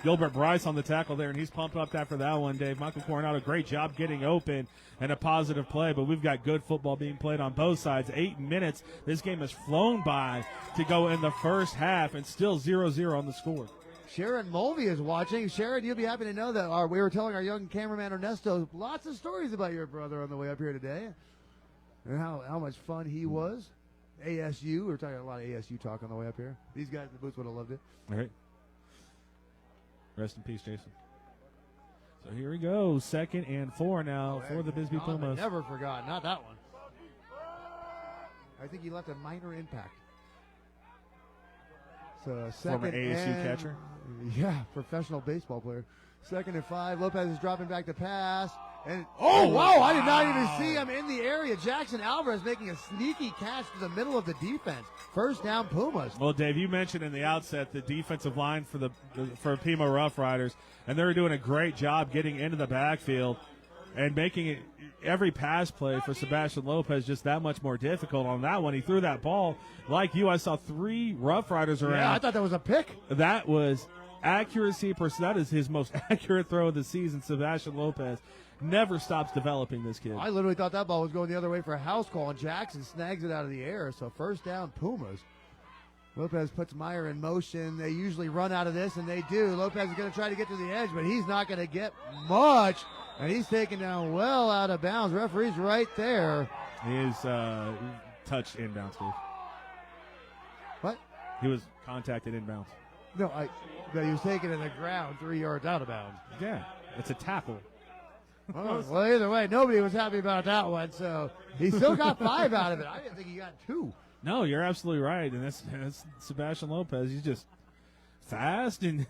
Gilbert Bryce on the tackle there, and he's pumped up after that one, Dave. Michael Coronado, great job getting open and a positive play, but we've got good football being played on both sides. 8 minutes. This game has flown by to go in the first half, and still 0-0 on the score. Sharon Mulvey is watching. Sharon, you'll be happy to know that we were telling our young cameraman Ernesto lots of stories about your brother on the way up here today, and how much fun he was. ASU, we're talking a lot of ASU talk on the way up here. These guys in the booth would have loved it. All right. Rest in peace, Jason. So here we go. 2nd and 4 now for the BISBEE Pumas. Never forgot. Not that one. I think he left a minor impact. So 2nd former ASU catcher. Yeah, professional baseball player. 2nd and 5. Lopez is dropping back to pass. And wow, I did not even see him in the area. Jackson Alvarez making a sneaky catch to the middle of the defense. First down, Pumas. Well, Dave, you mentioned in the outset the defensive line for Pima Roughriders, and they're doing a great job getting into the backfield and making it every pass play for Sebastian Lopez just that much more difficult. On that one, he threw that ball like you. I saw 3 Roughriders around. Yeah, I thought that was a pick. That was accuracy. That is his most accurate throw of the season, Sebastian Lopez. Never stops developing this kid. I literally thought that ball was going the other way for a house call, and Jackson snags it out of the air. So first down, Pumas. Lopez puts Meyer in motion. They usually run out of this, and they do. Lopez is going to try to get to the edge, but he's not going to get much. And he's taken down well out of bounds. Referee's right there. He is touched inbounds, Steve. What? He was contacted inbounds. No, he was taken to the ground 3 yards out of bounds. Yeah, it's a tackle. Well, either way, nobody was happy about that one, so he still got 5 out of it. I didn't think he got 2. No, you're absolutely right, and that's Sebastian Lopez. He's just fast, and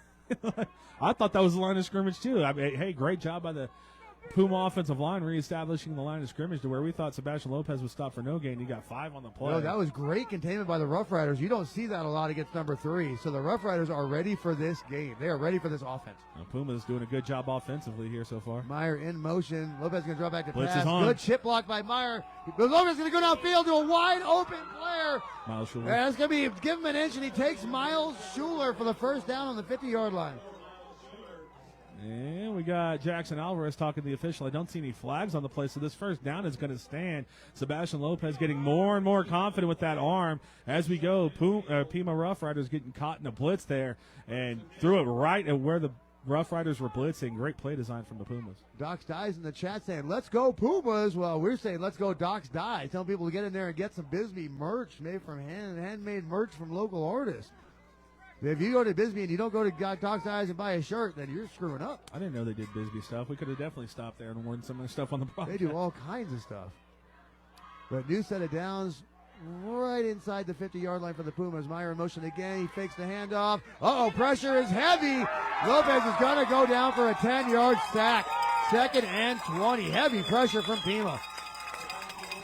I thought that was the line of scrimmage too. I mean, hey, great job by the Puma offensive line reestablishing the line of scrimmage to where we thought Sebastian Lopez would stop for no gain. He got 5 on the play. No, that was great containment by the Rough Riders. You don't see that a lot against number 3. So the Rough Riders are ready for this game. They are ready for this offense. Now, Puma's doing a good job offensively here so far. Meyer in motion. Lopez going to drop back to Blitz pass. is on. Good chip block by Meyer. Lopez going to go downfield to a wide open player. Miles Schuler. That's going to be, give him an inch, and he takes Miles Schuler for the first down on the 50-yard line. And we got Jackson Alvarez talking to the official. I don't see any flags on the play, so this first down is going to stand. Sebastian Lopez getting more and more confident with that arm as we go. Pima Rough Riders getting caught in a blitz there and threw it right at where the Rough Riders were blitzing. Great play design from the Pumas. Doc's Dies in the chat saying, let's go Pumas. Well, we're saying, let's go Doc's Dies. Telling people to get in there and get some BISBEE merch made from handmade merch from local artists. If you go to BISBEE and you don't go to Doc's Dies and buy a shirt, then you're screwing up. I didn't know they did BISBEE stuff. We could have definitely stopped there and worn some of their stuff on the broadcast. They do all kinds of stuff. But new set of downs right inside the 50-yard line for the Pumas. Meyer in motion again. He fakes the handoff. Uh-oh, pressure is heavy. Lopez is going to go down for a 10-yard sack. 2nd and 20. Heavy pressure from Pima.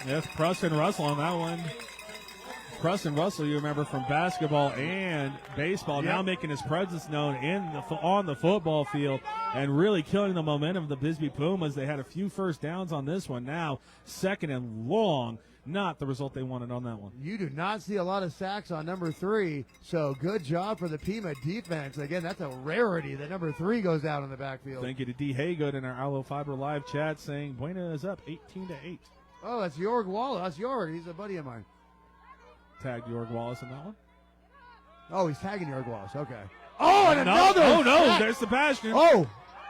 Yes, Preston Russell on that one. Preston Russell, you remember from basketball and baseball, now making his presence known on the football field and really killing the momentum of the BISBEE Pumas. They had a few first downs on this one. Now 2nd and long, not the result they wanted on that one. You do not see a lot of sacks on number 3, so good job for the Pima defense. Again, that's a rarity that number 3 goes down in the backfield. Thank you to D. Haygood in our ALLO Fiber live chat saying Buena is up 18-8. Oh, that's Jorg Wallace. That's Jorg. He's a buddy of mine. Tagged Jorg Wallace in that one. Oh, he's tagging Jorg Wallace. Okay. Oh, and another. Oh, no. Sack. There's Sebastian. Oh,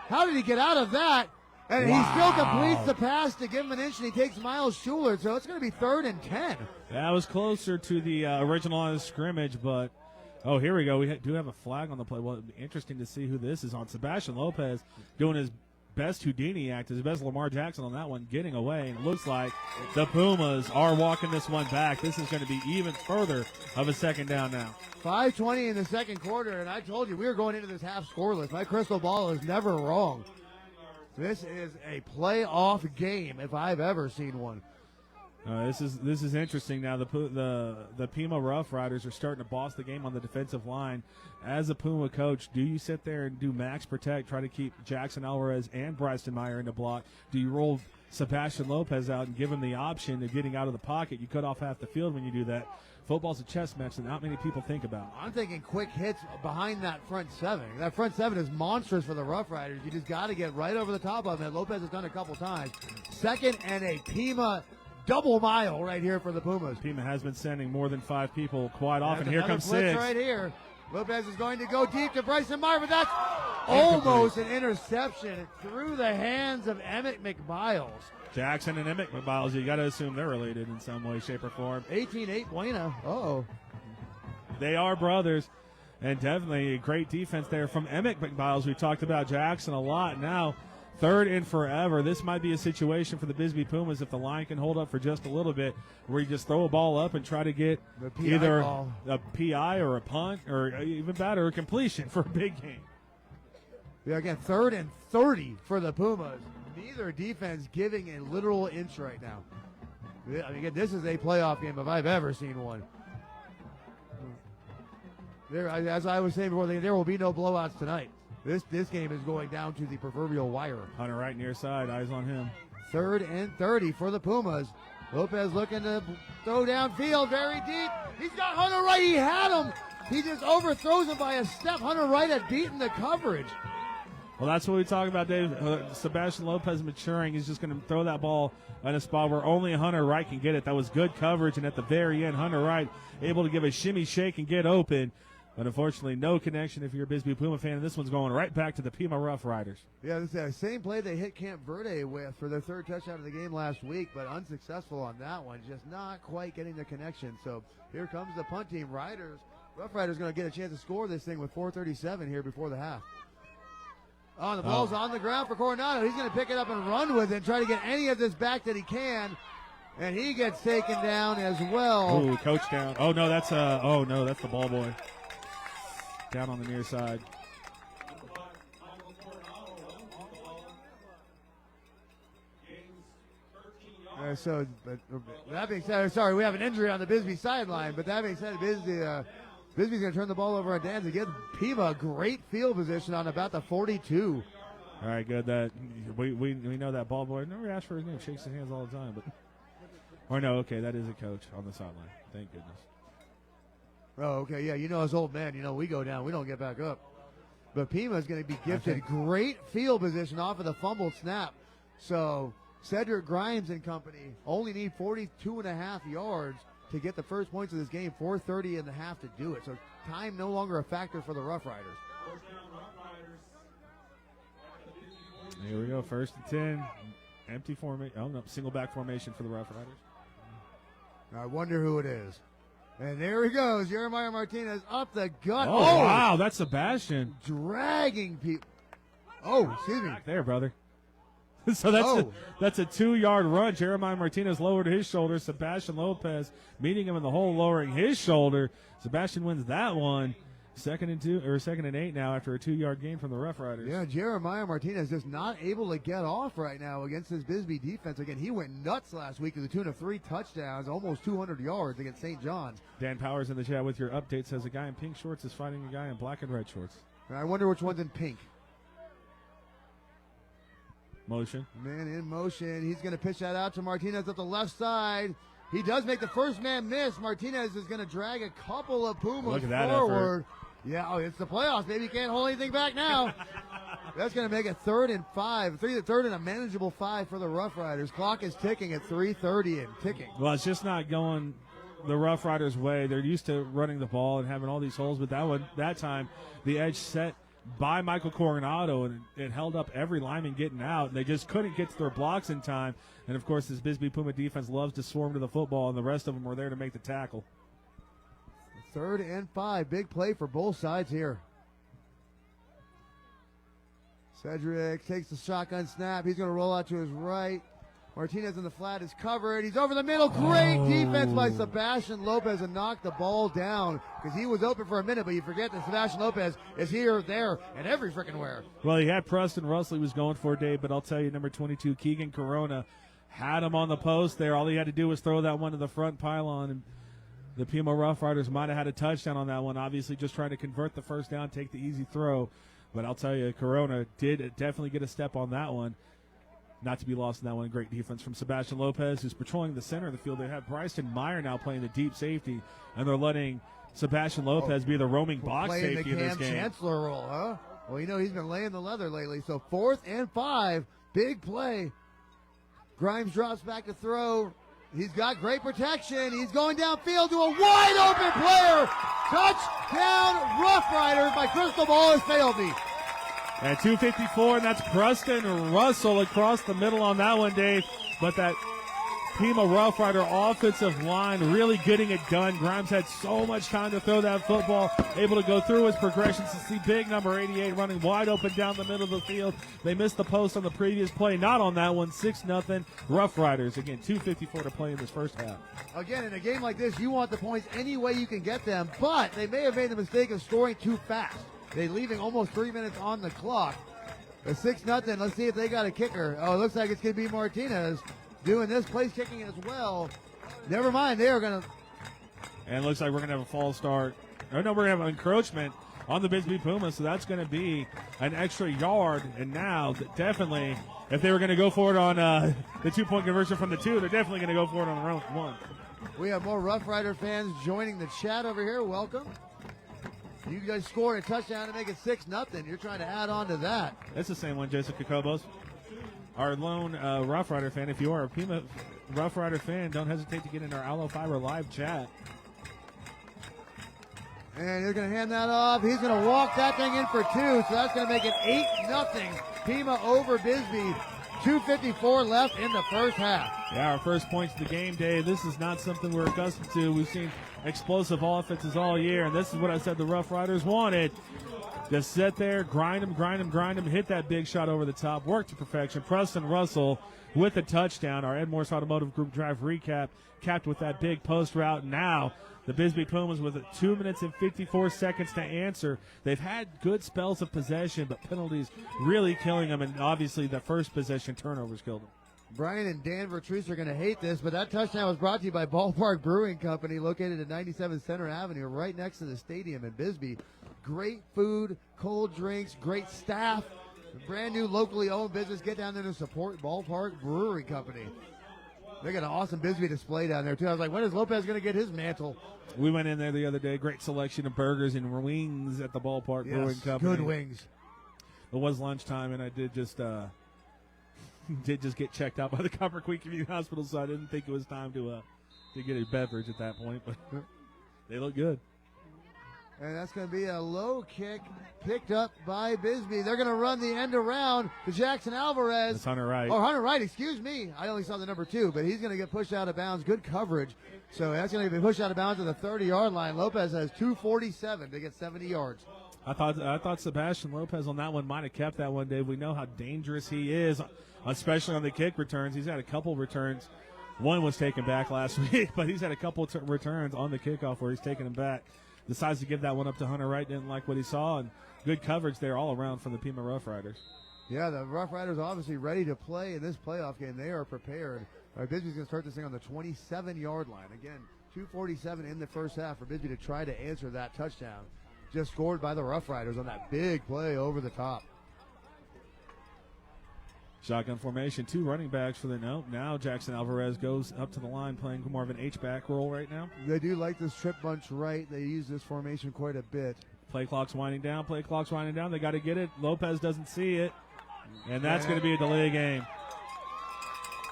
how did he get out of that? And he still completes the pass to give him an inch, and he takes Miles Schuler, so it's going to be 3rd and 10. That was closer to the original line of scrimmage, but, oh, here we go. We do have a flag on the play. Well, it'd be interesting to see who this is on. Sebastian Lopez doing his best Houdini act, his best Lamar Jackson on that one, getting away. And it looks like the Pumas are walking this one back. This is going to be even further of a 2nd down now. 5:20 in the 2nd quarter, and I told you we were going into this half scoreless. My crystal ball is never wrong. This is a playoff game if I've ever seen one. This is interesting now. The Pima Rough Riders are starting to boss the game on the defensive line. As a Puma coach, do you sit there and do max protect, try to keep Jackson Alvarez and Bryson Meyer in the block? Do you roll Sebastian Lopez out and give him the option of getting out of the pocket? You cut off half the field when you do that. Football's a chess match that not many people think about. I'm thinking quick hits behind that front 7. That front 7 is monstrous for the Rough Riders. You just got to get right over the top of it. Lopez has done a couple times. 2nd and a Pima double mile right here for the Pumas. Pima has been sending more than 5 people quite often. Here comes blitz 6. right here. Lopez is going to go deep to Bryson Meyer, but that's almost an interception through the hands of Emmett McBiles. Jackson and Emmett McBiles, you got to assume they're related in some way, shape, or form. 18-8 Buena. Uh-oh. They are brothers, and definitely a great defense there from Emmett McBiles. We talked about Jackson a lot. Now, 3rd and forever. This might be a situation for the BISBEE Pumas if the line can hold up for just a little bit, where you just throw a ball up and try to get either a PI or a punt, or even better, a completion for a big game. Yeah, again, 3rd and 30 for the Pumas. Neither defense giving a literal inch right now. I mean, again, this is a playoff game if I've ever seen one. As I was saying before, there will be no blowouts tonight. This game is going down to the proverbial wire. Hunter right near side, eyes on him. 3rd and 30 for the Pumas. Lopez looking to throw downfield very deep. He's got Hunter Wright. He had him. He just overthrows him by a step. Hunter Wright had beaten the coverage. Well, that's what we talk about, Dave. Sebastian Lopez maturing. He's just going to throw that ball in a spot where only Hunter Wright can get it. That was good coverage, and at the very end, Hunter Wright able to give a shimmy shake and get open. But unfortunately, no connection if you're a BISBEE Puma fan. And this one's going right back to the Pima Rough Riders. Yeah, this is the same play they hit Camp Verde with for their 3rd touchdown of the game last week, but unsuccessful on that one. Just not quite getting the connection. So here comes the punt team. Rough Riders going to get a chance to score this thing with 4:37 here before the half. Oh, the ball's on the ground for Coronado. He's going to pick it up and run with it and try to get any of this back that he can. And he gets taken down as well. Ooh, coach down. Oh, no, that's the ball boy. Down on the near side. But that being said, sorry, we have an injury on the BISBEE sideline. But that being said, BISBEE's going to turn the ball over on Danzig. Give Pima great field position on about the 42. All right, good. That we know that ball boy. Never asked for his name. Shakes his hands all the time. Or no, okay, that is a coach on the sideline. Thank goodness. Oh, okay, yeah, you know us old men. You know we go down, we don't get back up. But Pima is going to be gifted great field position off of the fumbled snap. So Cedric Grimes and company only need 42.5 yards to get the first points of this game. 4:30 in the half to do it. So time no longer a factor for the Rough Riders. Here we go, 1st and 10. Empty formation. Oh, no, single back formation for the Rough Riders. I wonder who it is. And there he goes, Jeremiah Martinez up the gut. Oh, wow, that's Sebastian. Dragging people. Oh, excuse me. Back there, brother. So that's a 2-yard run. Jeremiah Martinez lowered his shoulder. Sebastian Lopez meeting him in the hole, lowering his shoulder. Sebastian wins that one. 2nd and 8 now after a 2-yard gain from the Rough Riders. Yeah, Jeremiah Martinez just not able to get off right now against this BISBEE defense. Again, he went nuts last week to the tune of 3 touchdowns, almost 200 yards against St. John's. Dan Powers in the chat with your update says a guy in pink shorts is fighting a guy in black and red shorts. I wonder which one's in pink. Motion. Man in motion. He's going to pitch that out to Martinez up the left side. He does make the first man miss. Martinez is going to drag a couple of Pumas forward. Yeah, it's the playoffs, baby. You can't hold anything back now. That's going to make it 3rd and 5. 3rd and a manageable 5 for the Rough Riders. Clock is ticking at 3:30 and ticking. Well, it's just not going the Rough Riders' way. They're used to running the ball and having all these holes, but that time the edge set by Michael Coronado, and it held up every lineman getting out. And they just couldn't get to their blocks in time. And, of course, this BISBEE Puma defense loves to swarm to the football, and the rest of them were there to make the tackle. 3rd and 5. Big play for both sides here. Cedric takes the shotgun snap. He's going to roll out to his right. Martinez in the flat is covered. He's over the middle. Great defense by Sebastian Lopez and knocked the ball down because he was open for a minute, but you forget that Sebastian Lopez is here, there, and every freaking where. Well, he had Preston Russell he was going for, Dave, but I'll tell you, number 22, Keegan Corona, had him on the post there. All he had to do was throw that one to the front pylon, and the Pima Rough Riders might have had a touchdown on that one, obviously just trying to convert the first down, take the easy throw. But I'll tell you, Corona did definitely get a step on that one. Not to be lost in that one. Great defense from Sebastian Lopez, who's patrolling the center of the field. They have Bryson Meyer now playing the deep safety, and they're letting Sebastian Lopez be the roaming box safety in this game. Chancellor role, huh? Well, he's been laying the leather lately. So 4th and 5, big play. Grimes drops back to throw. He's got great protection. He's going downfield to a wide open player. Touchdown Rough Riders. My crystal ball has failed me. At 2:54, and that's Preston Russell across the middle on that one, Dave. But that Pima Rough Rider offensive line really getting it done. Grimes had so much time to throw that football, able to go through his progressions to see big number 88 running wide open down the middle of the field. They missed the post on the previous play, not on that one. 6-0 Rough Riders. Again, 2:54 to play in this first half. Again, in a game like this, you want the points any way you can get them, but they may have made the mistake of scoring too fast. They're leaving almost 3 minutes on the clock. A 6-0. Let's see if they got a kicker. Oh, it looks like it's going to be Martinez doing this, place kicking as well. Never mind, they are going to. And it looks like we're going to have a false start. Oh, no, we're going to have an encroachment on the BISBEE Pumas, so that's going to be an extra yard. And now, definitely, if they were going to go for it on the 2-point conversion from the 2, they're definitely going to go for it on the 1. We have more Rough Rider fans joining the chat over here. Welcome. You guys scored a touchdown to make it 6-0. You're trying to add on to that. That's the same one, Jason Kokobos. Our lone Rough Rider fan. If you are a Pima Rough Rider fan, don't hesitate to get in our ALLO Fiber live chat. And they're going to hand that off. He's going to walk that thing in for 2, so that's going to make it 8-0. Pima over BISBEE. 2:54 left in the first half. Yeah, our first points of the game, Dave. This is not something we're accustomed to. We've seen explosive offenses all year, and this is what I said the Rough Riders wanted. Just sit there, grind them, hit that big shot over the top, work to perfection. Preston Russell with a touchdown. Our Ed Morse Automotive Group drive recap, capped with that big post route. Now, the BISBEE Pumas with 2 minutes and 54 seconds to answer. They've had good spells of possession, but penalties really killing them, and obviously the first possession turnovers killed them. Brian and Dan Vertreese are going to hate this, but that touchdown was brought to you by Ballpark Brewing Company, located at 97 Center Avenue, right next to the stadium in BISBEE. Great food, cold drinks, great staff, brand new locally owned business. Get down there to support Ballpark Brewing Company. They got an awesome BISBEE display down there, too. I was like, when is Lopez going to get his mantle? We went in there the other day. Great selection of burgers and wings at the Ballpark Brewing Company. Good wings. It was lunchtime, and I did just get checked out by the Copper Creek Community Hospital, so I didn't think it was time to get a beverage at that point. But they look good. And that's going to be a low kick picked up by BISBEE. They're going to run the end around to Jackson Alvarez. That's Hunter Wright. Oh, Hunter Wright, excuse me. I only saw the number 2, but he's going to get pushed out of bounds. Good coverage. So that's going to be pushed out of bounds at the 30-yard line. Lopez has 2:47 to get 70 yards. I thought Sebastian Lopez on that one might have kept that one, Dave. We know how dangerous he is, especially on the kick returns. He's had a couple returns. One was taken back last week, but he's had a couple returns on the kickoff where he's taken him back. Decides to give that one up to Hunter Wright. Didn't like what he saw, and good coverage there all around from the Pima Roughriders. Yeah, the Roughriders obviously ready to play in this playoff game. They are prepared. All right, Bisbee's going to start this thing on the 27-yard line. Again, 2:47 in the first half for Bisbee to try to answer that touchdown. Just scored by the Roughriders on that big play over the top. Shotgun formation, 2 running backs for the note. Now Jackson Alvarez goes up to the line playing more of an H-back role right now. They do like this trip bunch right. They use this formation quite a bit. Play clock's winding down. They got to get it. Lopez doesn't see it, and that's going to be a delay game.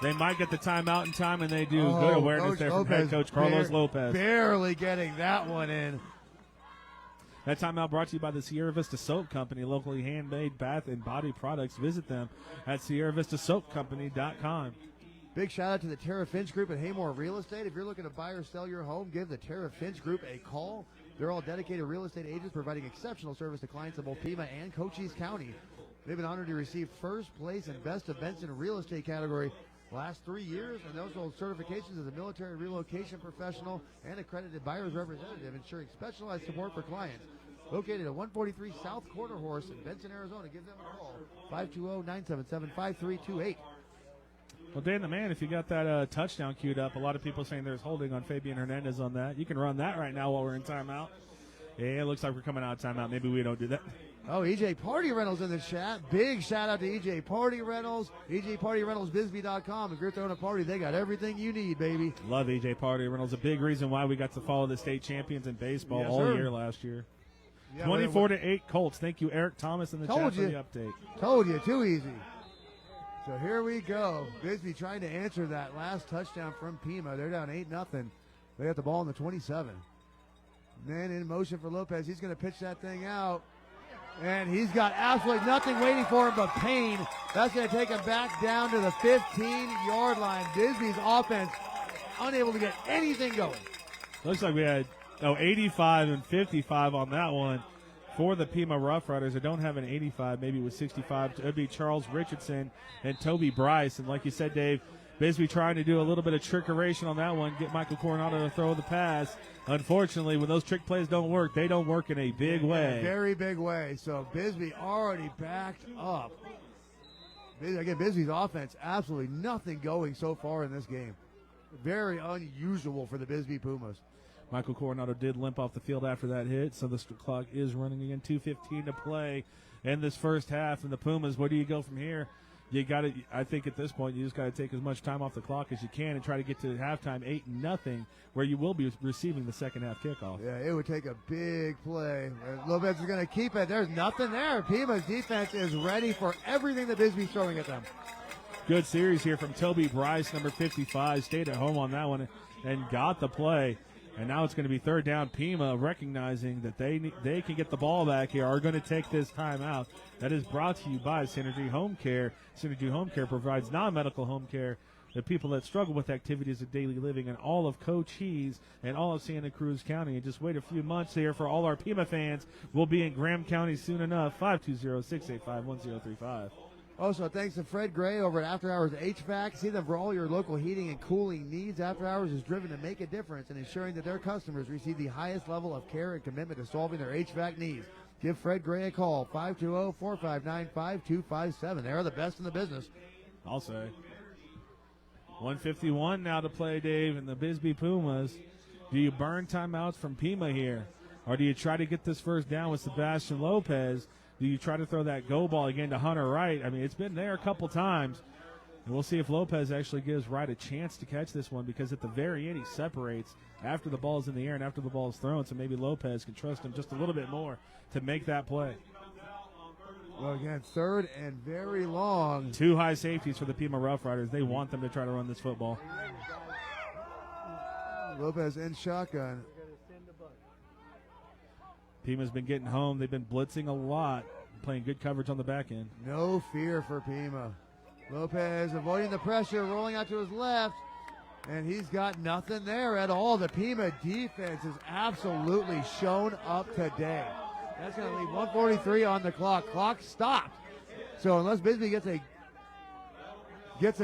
They might get the timeout in time, and they do. Good awareness there from head coach Carlos Lopez. Barely getting that one in. That timeout brought to you by the Sierra Vista Soap Company, locally handmade bath and body products. Visit them at SierraVistaSoapCompany.com. Big shout out to the Tara Finch Group at Haymore Real Estate. If you're looking to buy or sell your home, give the Tara Finch Group a call. They're all dedicated real estate agents providing exceptional service to clients in both Pima and Cochise County. They've been honored to receive first place in Best Events in Real Estate category last 3 years, and those hold certifications as a military relocation professional and accredited buyer's representative, ensuring specialized support for clients. Located at 143 South Quarter Horse in Benson, Arizona. Give them a call, 520-977-5328. Well, Dan the man, if you got that touchdown queued up, a lot of people saying there's holding on Fabian Hernandez on that. You can run that right now while we're in timeout. Yeah, it looks like we're coming out of timeout. Maybe we don't do that. Oh, EJ Party Rentals in the chat. Big shout out to EJ Party Rentals. EJ Party Rentals, BISBEE.com. If you're throwing a party, they got everything you need, baby. Love EJ Party Rentals. A big reason why we got to follow the state champions in baseball all year last year. Yeah, 24-8 Colts. Thank you, Eric Thomas, in the chat for the update. Told you, too easy. So here we go. Bisbee trying to answer that last touchdown from Pima. They're down 8-0. They got the ball on the 27. Man in motion for Lopez. He's going to pitch that thing out. And he's got absolutely nothing waiting for him but pain. That's going to take him back down to the 15-yard line. Bisbee's offense unable to get anything going. Looks like we had 85 and 55 on that one for the Pima Roughriders. I don't have an 85. Maybe it was 65. It would be Charles Richardson and Toby Bryce. And like you said, Dave, Bisbee trying to do a little bit of trickeration on that one, get Michael Coronado to throw the pass. Unfortunately, when those trick plays don't work, they don't work in a big way. Very big way. So Bisbee already backed up. Again, Bisbee's offense, absolutely nothing going so far in this game. Very unusual for the Bisbee Pumas. Michael Coronado did limp off the field after that hit, so the clock is running again. 2:15 to play in this first half. And the Pumas, where do you go from here? You got to. I think at this point you just got to take as much time off the clock as you can and try to get to halftime 8-0, where you will be receiving the second half kickoff. Yeah, it would take a big play. Lopez is going to keep it. There's nothing there. Pima's defense is ready for everything that Bisbee's throwing at them. Good series here from Toby Bryce, number 55. Stayed at home on that one and got the play. And now it's going to be third down. Pima, recognizing that they can get the ball back here, are going to take this time out. That is brought to you by Synergy Home Care. Synergy Home Care provides non-medical home care to people that struggle with activities of daily living in all of Cochise and all of Santa Cruz County. And just wait a few months here for all our Pima fans. We'll be in Graham County soon enough. 520-685-1035. Also, thanks to Fred Gray over at After Hours HVAC. See them for all your local heating and cooling needs. After Hours is driven to make a difference in ensuring that their customers receive the highest level of care and commitment to solving their HVAC needs. Give Fred Gray a call, 520-459-5257. They are the best in the business. I'll say. 1:51 now to play, Dave, and the Bisbee Pumas. Do you burn timeouts from Pima here? Or do you try to get this first down with Sebastian Lopez? Do you try to throw that go ball again to Hunter Wright? I mean, it's been there a couple times. And we'll see if Lopez actually gives Wright a chance to catch this one, because at the very end he separates after the ball's in the air and after the ball's thrown, so maybe Lopez can trust him just a little bit more to make that play. Well, again, third and very long. 2 high safeties for the Pima Roughriders. They want them to try to run this football. Lopez in shotgun. Pima's been getting home. They've been blitzing a lot, playing good coverage on the back end. No fear for Pima. Lopez avoiding the pressure, rolling out to his left, and he's got nothing there at all. The Pima defense has absolutely shown up today. That's going to leave 1:43 on the clock. Clock stopped. So unless Bisbee gets a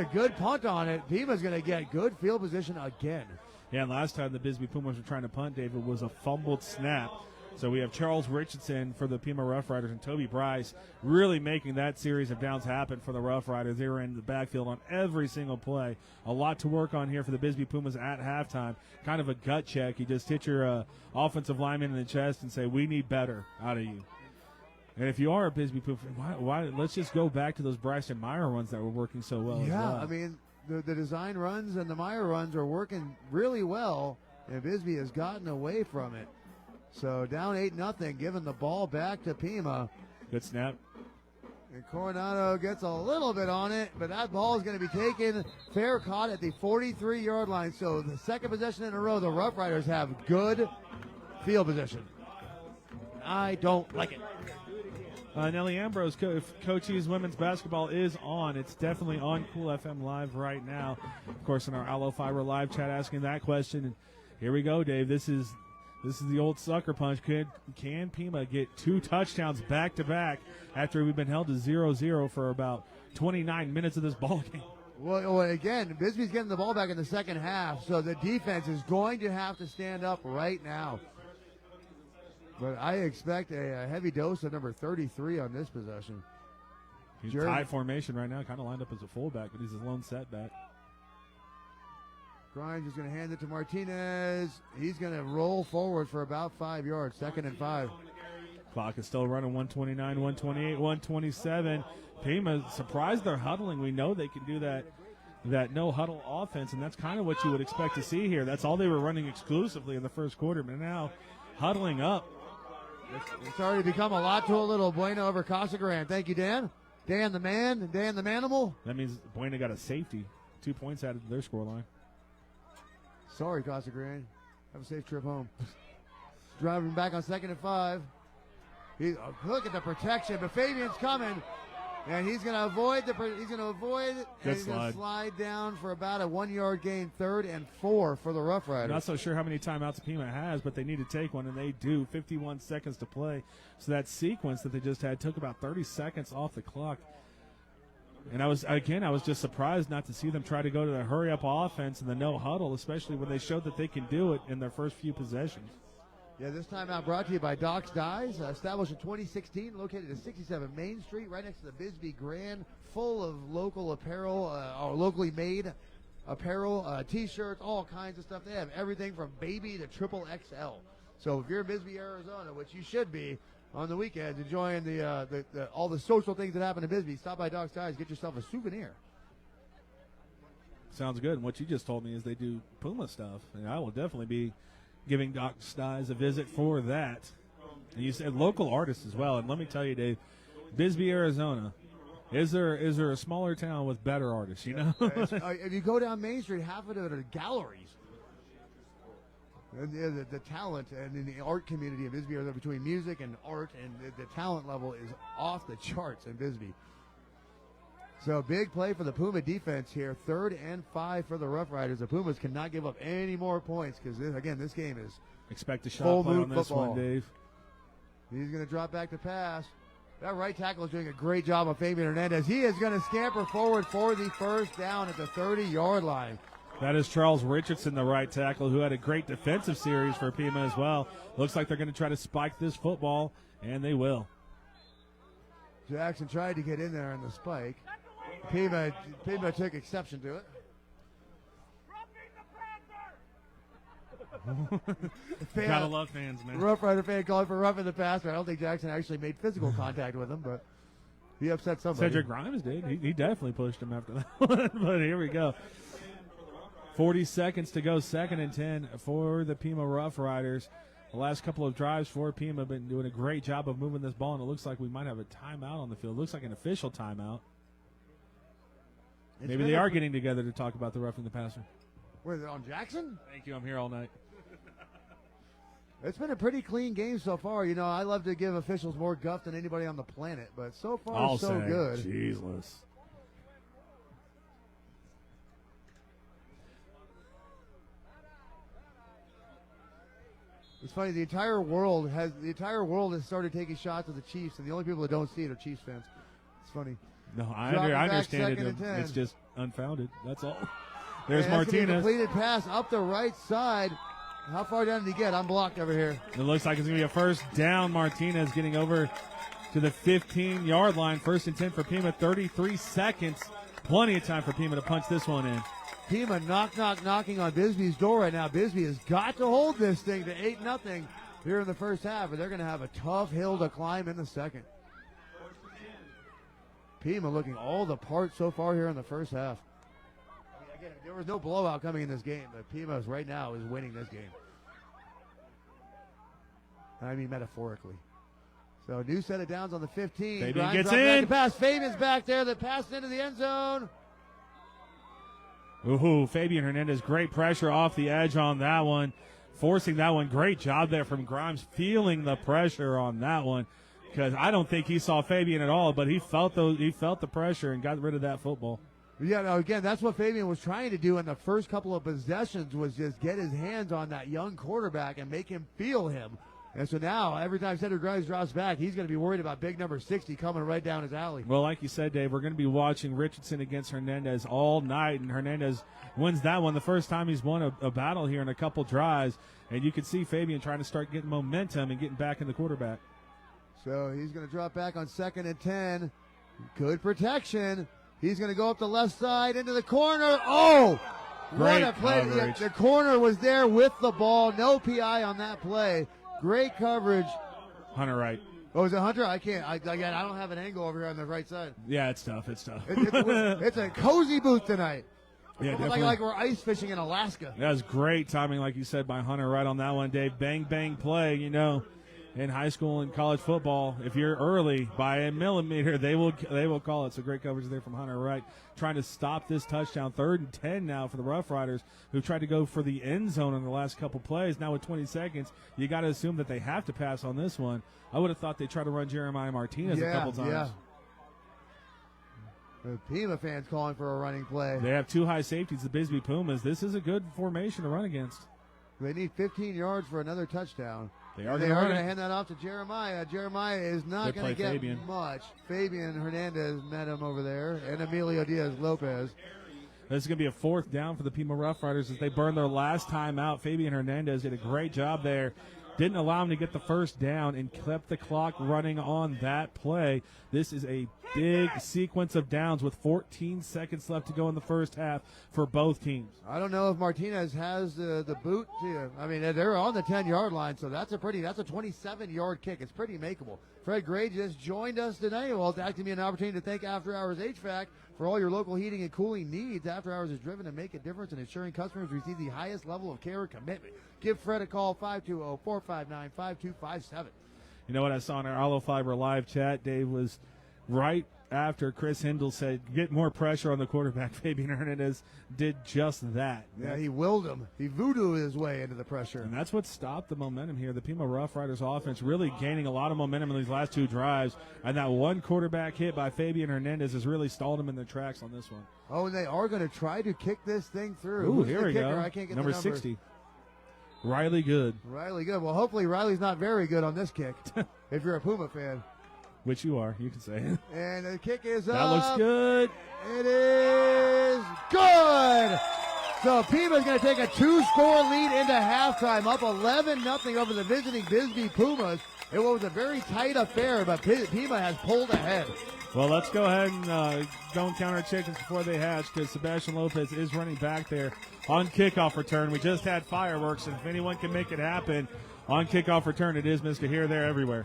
good punt on it, Pima's going to get good field position again. Yeah, and last time the Bisbee Pumas were trying to punt, David, was a fumbled snap. So we have Charles Richardson for the Pima Rough Riders and Toby Bryce really making that series of downs happen for the Rough Riders. They were in the backfield on every single play. A lot to work on here for the Bisbee Pumas at halftime. Kind of a gut check. You just hit your offensive lineman in the chest and say, we need better out of you. And if you are a Bisbee Puma, why let's just go back to those Bryson Meyer runs that were working so well. Yeah, as well. I mean, the design runs and the Meyer runs are working really well, and Bisbee has gotten away from it. So down 8-0, giving the ball back to Pima. Good snap. And Coronado gets a little bit on it, but that ball is going to be taken fair caught at the 43-yard line. So the second possession in a row, the Rough Riders have good field position. I don't like it. Nellie Ambrose, Cochise women's basketball is on. It's definitely on Cool FM Live right now. Of course, in our ALLO Fiber live chat asking that question. And here we go, Dave. This is the old sucker punch. Can Pima get 2 touchdowns back-to-back after we've been held to 0-0 for about 29 minutes of this ball game? Well, again, Bisbee's getting the ball back in the second half, so the defense is going to have to stand up right now. But I expect a heavy dose of number 33 on this possession. He's tight formation right now, kind of lined up as a fullback, but he's his lone setback. Grimes is going to hand it to Martinez. He's going to roll forward for about 5 yards, 2nd and 5. Clock is still running, 129, 128, 127. Pima surprised they're huddling. We know they can do that no-huddle offense, and that's kind of what you would expect to see here. That's all they were running exclusively in the first quarter, but now huddling up. It's already become a lot to a little. Bueno over Casagran. Thank you, Dan. Dan the man, and Dan the manimal. That means Bueno got a safety. 2 points added to their scoreline. Sorry, Casagran. Have a safe trip home. Driving back on 2nd and 5. Look at the protection, but Fabian's coming, and he's going to avoid and he's going to slide down for about a 1-yard gain, 3rd and 4 for the Rough Riders. Not so sure how many timeouts Pima has, but they need to take one, and they do. 51 seconds to play. So that sequence that they just had took about 30 seconds off the clock. And I was just surprised not to see them try to go to the hurry-up offense and the no-huddle, especially when they showed that they can do it in their first few possessions. Yeah, this timeout brought to you by Doc's Dyes, established in 2016, located at 67 Main Street, right next to the Bisbee Grand, full of local apparel, or locally made apparel, T-shirts, all kinds of stuff. They have everything from baby to triple XL. So if you're in Bisbee, Arizona, which you should be, on the weekends, enjoying all the social things that happen in Bisbee, stop by Doc's Dyes, get yourself a souvenir. Sounds good. And what you just told me is they do Puma stuff, and I will definitely be giving Doc's Dyes a visit for that. And you said local artists as well. And let me tell you, Dave, Bisbee, Arizona, is there a smaller town with better artists? You know, if you go down Main Street, half of it are galleries. And the talent and in the art community of Bisbee, between music and art, and the talent level is off the charts in Bisbee. So big play for the Puma defense here. 3rd and 5 for the Rough Riders. The Pumas cannot give up any more points because, again, this game is expect a shot play on this football. one, Dave. He's going to drop back to pass. That right tackle is doing a great job of Fabian Hernandez. He is going to scamper forward for the first down at the 30-yard line. That is Charles Richardson, the right tackle, who had a great defensive series for Pima as well. Looks like they're going to try to spike this football, and they will. Jackson tried to get in there on the spike. Pima took exception to it. Gotta love fans, man. Rough Rider fan calling for roughing the passer. I don't think Jackson actually made physical contact with him, but he upset somebody. Cedric Grimes did. He definitely pushed him after that one. But here we go. 40 seconds to go, 2nd and 10 for the Pima Rough Riders. The last couple of drives for Pima have been doing a great job of moving this ball, and it looks like we might have a timeout on the field. It looks like an official timeout. Maybe they are getting together to talk about the roughing the passer. Where is it, on Jackson? Thank you. I'm here all night. It's been a pretty clean game so far. You know, I love to give officials more guff than anybody on the planet, but so far so good. Jesus. It's funny. The entire world has started taking shots at the Chiefs, and the only people that don't see it are Chiefs fans. It's funny. No, I Dropping back, understand second and it. 10. It's just unfounded. That's all. There's And that's gonna be a Martinez. completed pass up the right side. How far down did he get? I'm blocked over here. It looks like it's going to be a first down. Martinez getting over to the 15-yard line. 1st and 10 for Pima. 33 seconds. Plenty of time for Pima to punch this one in. Pima knocking on Bisbee's door right now. Bisbee has got to hold this thing to 8-0 here in the first half, or they're going to have a tough hill to climb in the second. Pima looking all the parts so far here in the first half. I mean, again, there was no blowout coming in this game, but Pima right now is winning this game. I mean metaphorically. So new set of downs on the 15. Fabian Grimes gets dropping back in. to pass. Fabian's back there. The pass into the end zone. Ooh, Fabian Hernandez, great pressure off the edge on that one. Forcing that one. Great job there from Grimes, feeling the pressure on that one. Because I don't think he saw Fabian at all, but he felt the pressure and got rid of that football. Yeah, no, again, that's what Fabian was trying to do in the first couple of possessions, was just get his hands on that young quarterback and make him feel him. And so now, every time Cedric Grimes drops back, he's going to be worried about big number 60 coming right down his alley. Well, like you said, Dave, we're going to be watching Richardson against Hernandez all night, and Hernandez wins that one. The first time he's won a battle here in a couple drives, and you can see Fabian trying to start getting momentum and getting back in the quarterback. So he's going to drop back on 2nd and 10. Good protection. He's going to go up the left side into the corner. Oh! Great what a play. coverage. The corner was there with the ball. No PI on that play. Great coverage. Hunter Wright. Oh, is it Hunter? I can't. I don't have an angle over here on the right side. Yeah, it's tough. It's tough. It's a cozy booth tonight. Yeah, It's definitely. like we're ice fishing in Alaska. That was great timing, like you said, by Hunter Wright on that one, Dave. Bang, bang play, you know. In high school and college football, if you're early by a millimeter, they will call it. So great coverage there from Hunter Wright, trying to stop this touchdown. 3rd and 10 now for the Rough Riders, who tried to go for the end zone in the last couple plays. Now with 20 seconds, you got to assume that they have to pass on this one. I would have thought they'd try to run Jeremiah Martinez a couple times. Yeah. The Pima fans calling for a running play. They have 2 high safeties, the BISBEE Pumas. This is a good formation to run against. They need 15 yards for another touchdown. They are going going to to hand that off to Jeremiah. Jeremiah is not going to get Fabian. much. Fabian Hernandez met him over there, and Emilio Diaz-Lopez. This is going to be a 4th down for the Pima Rough Riders as they burn their last time out. Fabian Hernandez did a great job there. Didn't allow him to get the first down and kept the clock running on that play. This is a big sequence of downs with 14 seconds left to go in the first half for both teams. I don't know if Martinez has the boot to. I mean, they're on the 10-yard line, so that's a 27-yard kick. It's pretty makeable. Fred Gray just joined us tonight. Well, it's actually me an opportunity to thank After Hours HVAC for all your local heating and cooling needs. After Hours is driven to make a difference in ensuring customers receive the highest level of care and commitment. Give Fred a call, 520-459-5257. You know what I saw in our ALLO Fiber live chat, Dave, was right after Chris Hindle said, get more pressure on the quarterback. Fabian Hernandez did just that. Yeah, he willed him. He voodooed his way into the pressure. And that's what stopped the momentum here. The Pima Rough Riders offense really gaining a lot of momentum in these last 2 drives. And that one quarterback hit by Fabian Hernandez has really stalled them in their tracks on this one. Oh, and they are going to try to kick this thing through. Ooh, Who's here the we kicker? go. I can't get Number the number. 60. Riley Good. Riley Good. Well, hopefully Riley's not very good on this kick, if you're a Puma fan. Which you are, you can say. And the kick is That up. looks good. It is good. So Pima's going to take a 2-score lead into halftime, up 11-0 over the visiting BISBEE Pumas. It was a very tight affair, but Pima has pulled ahead. Well, let's go ahead and don't count our chickens before they hatch, because Sebastian Lopez is running back there on kickoff return. We just had fireworks, and if anyone can make it happen on kickoff return, it is Mr. Here, There, Everywhere.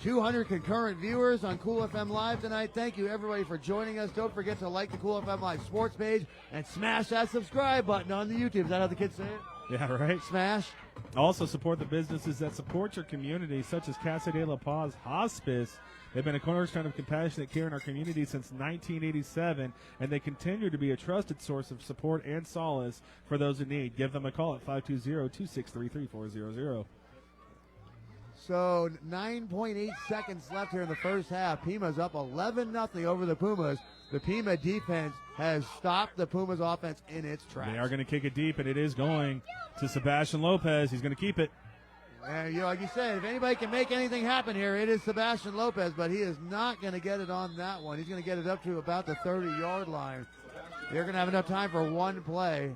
200 concurrent viewers on Cool FM Live tonight. Thank you, everybody, for joining us. Don't forget to like the Cool FM Live sports page and smash that subscribe button on the YouTube. Is that how the kids say it? Yeah, right? Smash. Also support the businesses that support your community, such as Casa de la Paz Hospice. They've been a cornerstone of compassionate care in our community since 1987, and they continue to be a trusted source of support and solace for those in need. Give them a call at 520-263-3400. So 9.8 seconds left here in the first half. Pima's up 11-0 over the Pumas. The Pima defense has stopped the Pumas offense in its tracks. They are going to kick it deep, and it is going to Sebastian Lopez. He's going to keep it. And, like you said, if anybody can make anything happen here, it is Sebastian Lopez, but he is not going to get it on that one. He's going to get it up to about the 30-yard line. They're going to have enough time for one play.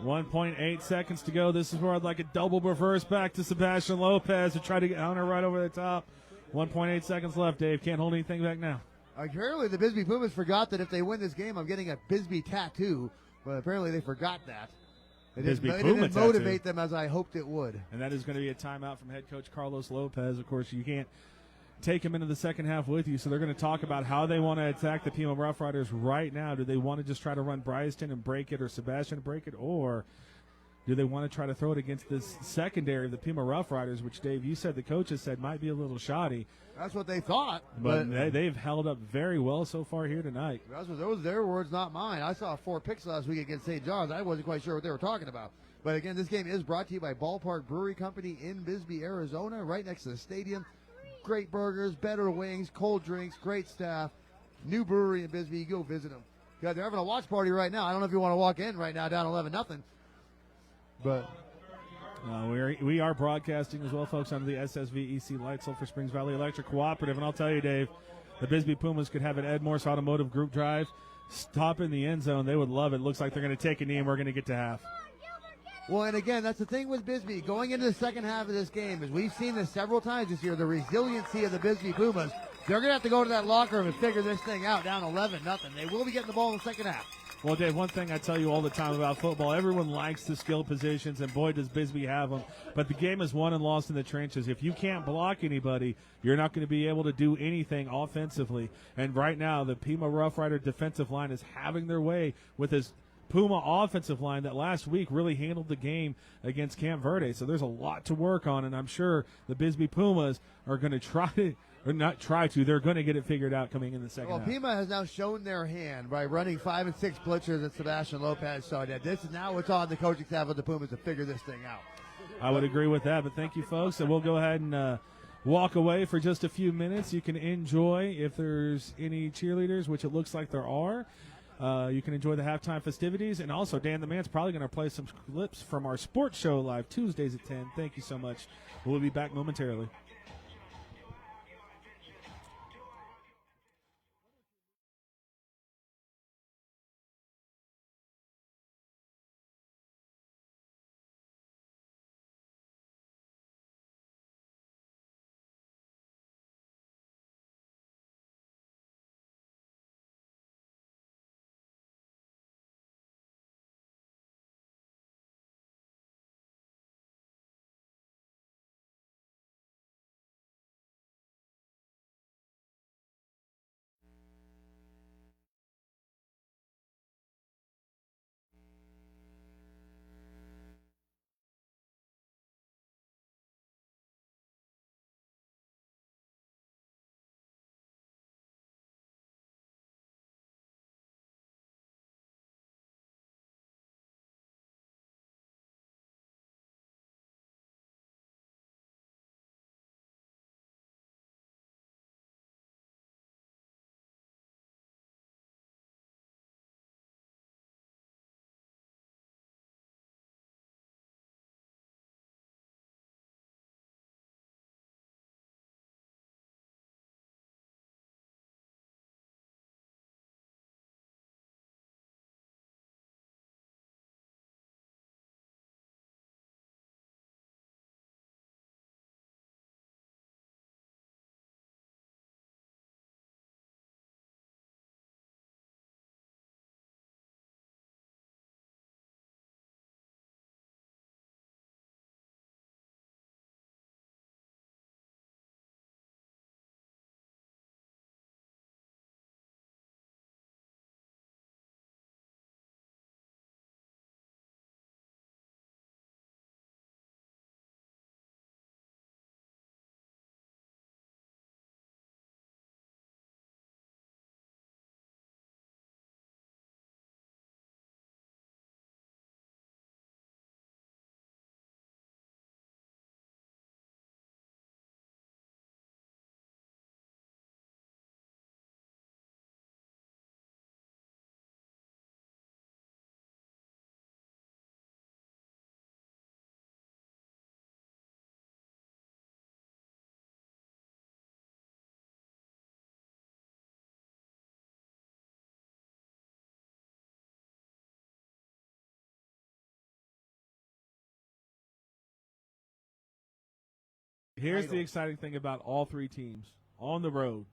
1.8 seconds to go. This is where I'd like a double reverse back to Sebastian Lopez to try to get Hunter right over the top. 1.8 seconds left, Dave. Can't hold anything back now. Apparently, the BISBEE Pumas forgot that if they win this game, I'm getting a BISBEE tattoo, but apparently they forgot that. It didn't motivate them as I hoped it would. And that is going to be a timeout from head coach Carlos Lopez. Of course, you can't take him into the second half with you, so they're going to talk about how they want to attack the Pima Rough Riders right now. Do they want to just try to run Bryston and break it, or Sebastian break it, or do they want to try to throw it against this secondary of the Pima Rough Riders, which, Dave, you said the coaches said might be a little shoddy. That's what they thought. But they've held up very well so far here tonight. Those are their words, not mine. I saw 4 picks last week against St. John's. I wasn't quite sure what they were talking about. But, again, this game is brought to you by Ballpark Brewery Company in BISBEE, Arizona, right next to the stadium. Great burgers, better wings, cold drinks, great staff. New brewery in BISBEE. You go visit them. Yeah, they're having a watch party right now. I don't know if you want to walk in right now down 11-0. But we are broadcasting as well, folks, under the SSVEC Light Sulphur Springs Valley Electric Cooperative. And I'll tell you, Dave, the BISBEE Pumas could have an Ed Morse Automotive group drive. Stop in the end zone. They would love it. Looks like they're going to take a knee, and we're going to get to half. Well, and again, that's the thing with BISBEE. Going into the second half of this game, is we've seen this several times this year, the resiliency of the BISBEE Pumas. They're going to have to go to that locker room and figure this thing out down 11-0. They will be getting the ball in the second half. Well, Dave, one thing I tell you all the time about football, everyone likes the skill positions, and boy, does BISBEE have them. But the game is won and lost in the trenches. If you can't block anybody, you're not going to be able to do anything offensively. And right now, the Pima Rough Rider defensive line is having their way with this Puma offensive line that last week really handled the game against Camp Verde. So there's a lot to work on, and I'm sure the BISBEE Pumas are going to try to, or not try to, they're going to get it figured out coming in the second half. Pima has now shown their hand by running 5 and 6 blitzers that Sebastian Lopez saw that. This is now it's on the coaching staff of the Pumas to figure this thing out. I would agree with that, but thank you, folks. And we'll go ahead and walk away for just a few minutes. You can enjoy, if there's any cheerleaders, which it looks like there are, you can enjoy the halftime festivities. And also, Dan the Man's probably going to play some clips from our sports show live Tuesdays at 10. Thank you so much. We'll be back momentarily. Here's the exciting thing about all three teams on the road.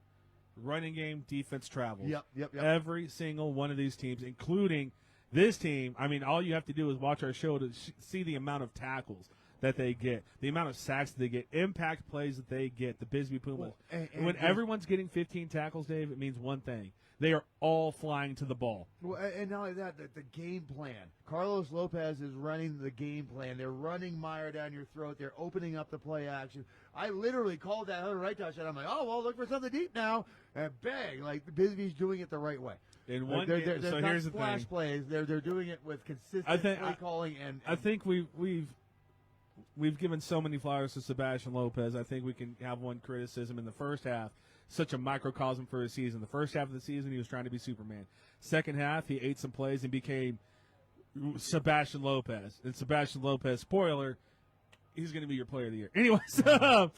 Running game, defense travels. Yep. Every single one of these teams, including this team, I mean, all you have to do is watch our show to see the amount of tackles that they get, the amount of sacks that they get, impact plays that they get, the BISBEE Pumas. Well, and when everyone's getting 15 tackles, Dave, it means one thing. They are all flying to the ball. Well, and not only that, the game plan. Carlos Lopez is running the game plan. They're running Meyer down your throat. They're opening up the play action. I literally called that other right touchdown. I'm like, oh, well, look for something deep now. And bang, like BISBEE's doing it the right way. In one they're game, not here's the splash thing. plays. They're doing it with consistent play calling. And I think we've given so many flowers to Sebastian Lopez. I think we can have one criticism in the first half. Such a microcosm for his season. The first half of the season, he was trying to be Superman. Second half, he ate some plays and became Sebastian Lopez. And Sebastian Lopez, spoiler, he's going to be your player of the year. Anyways, what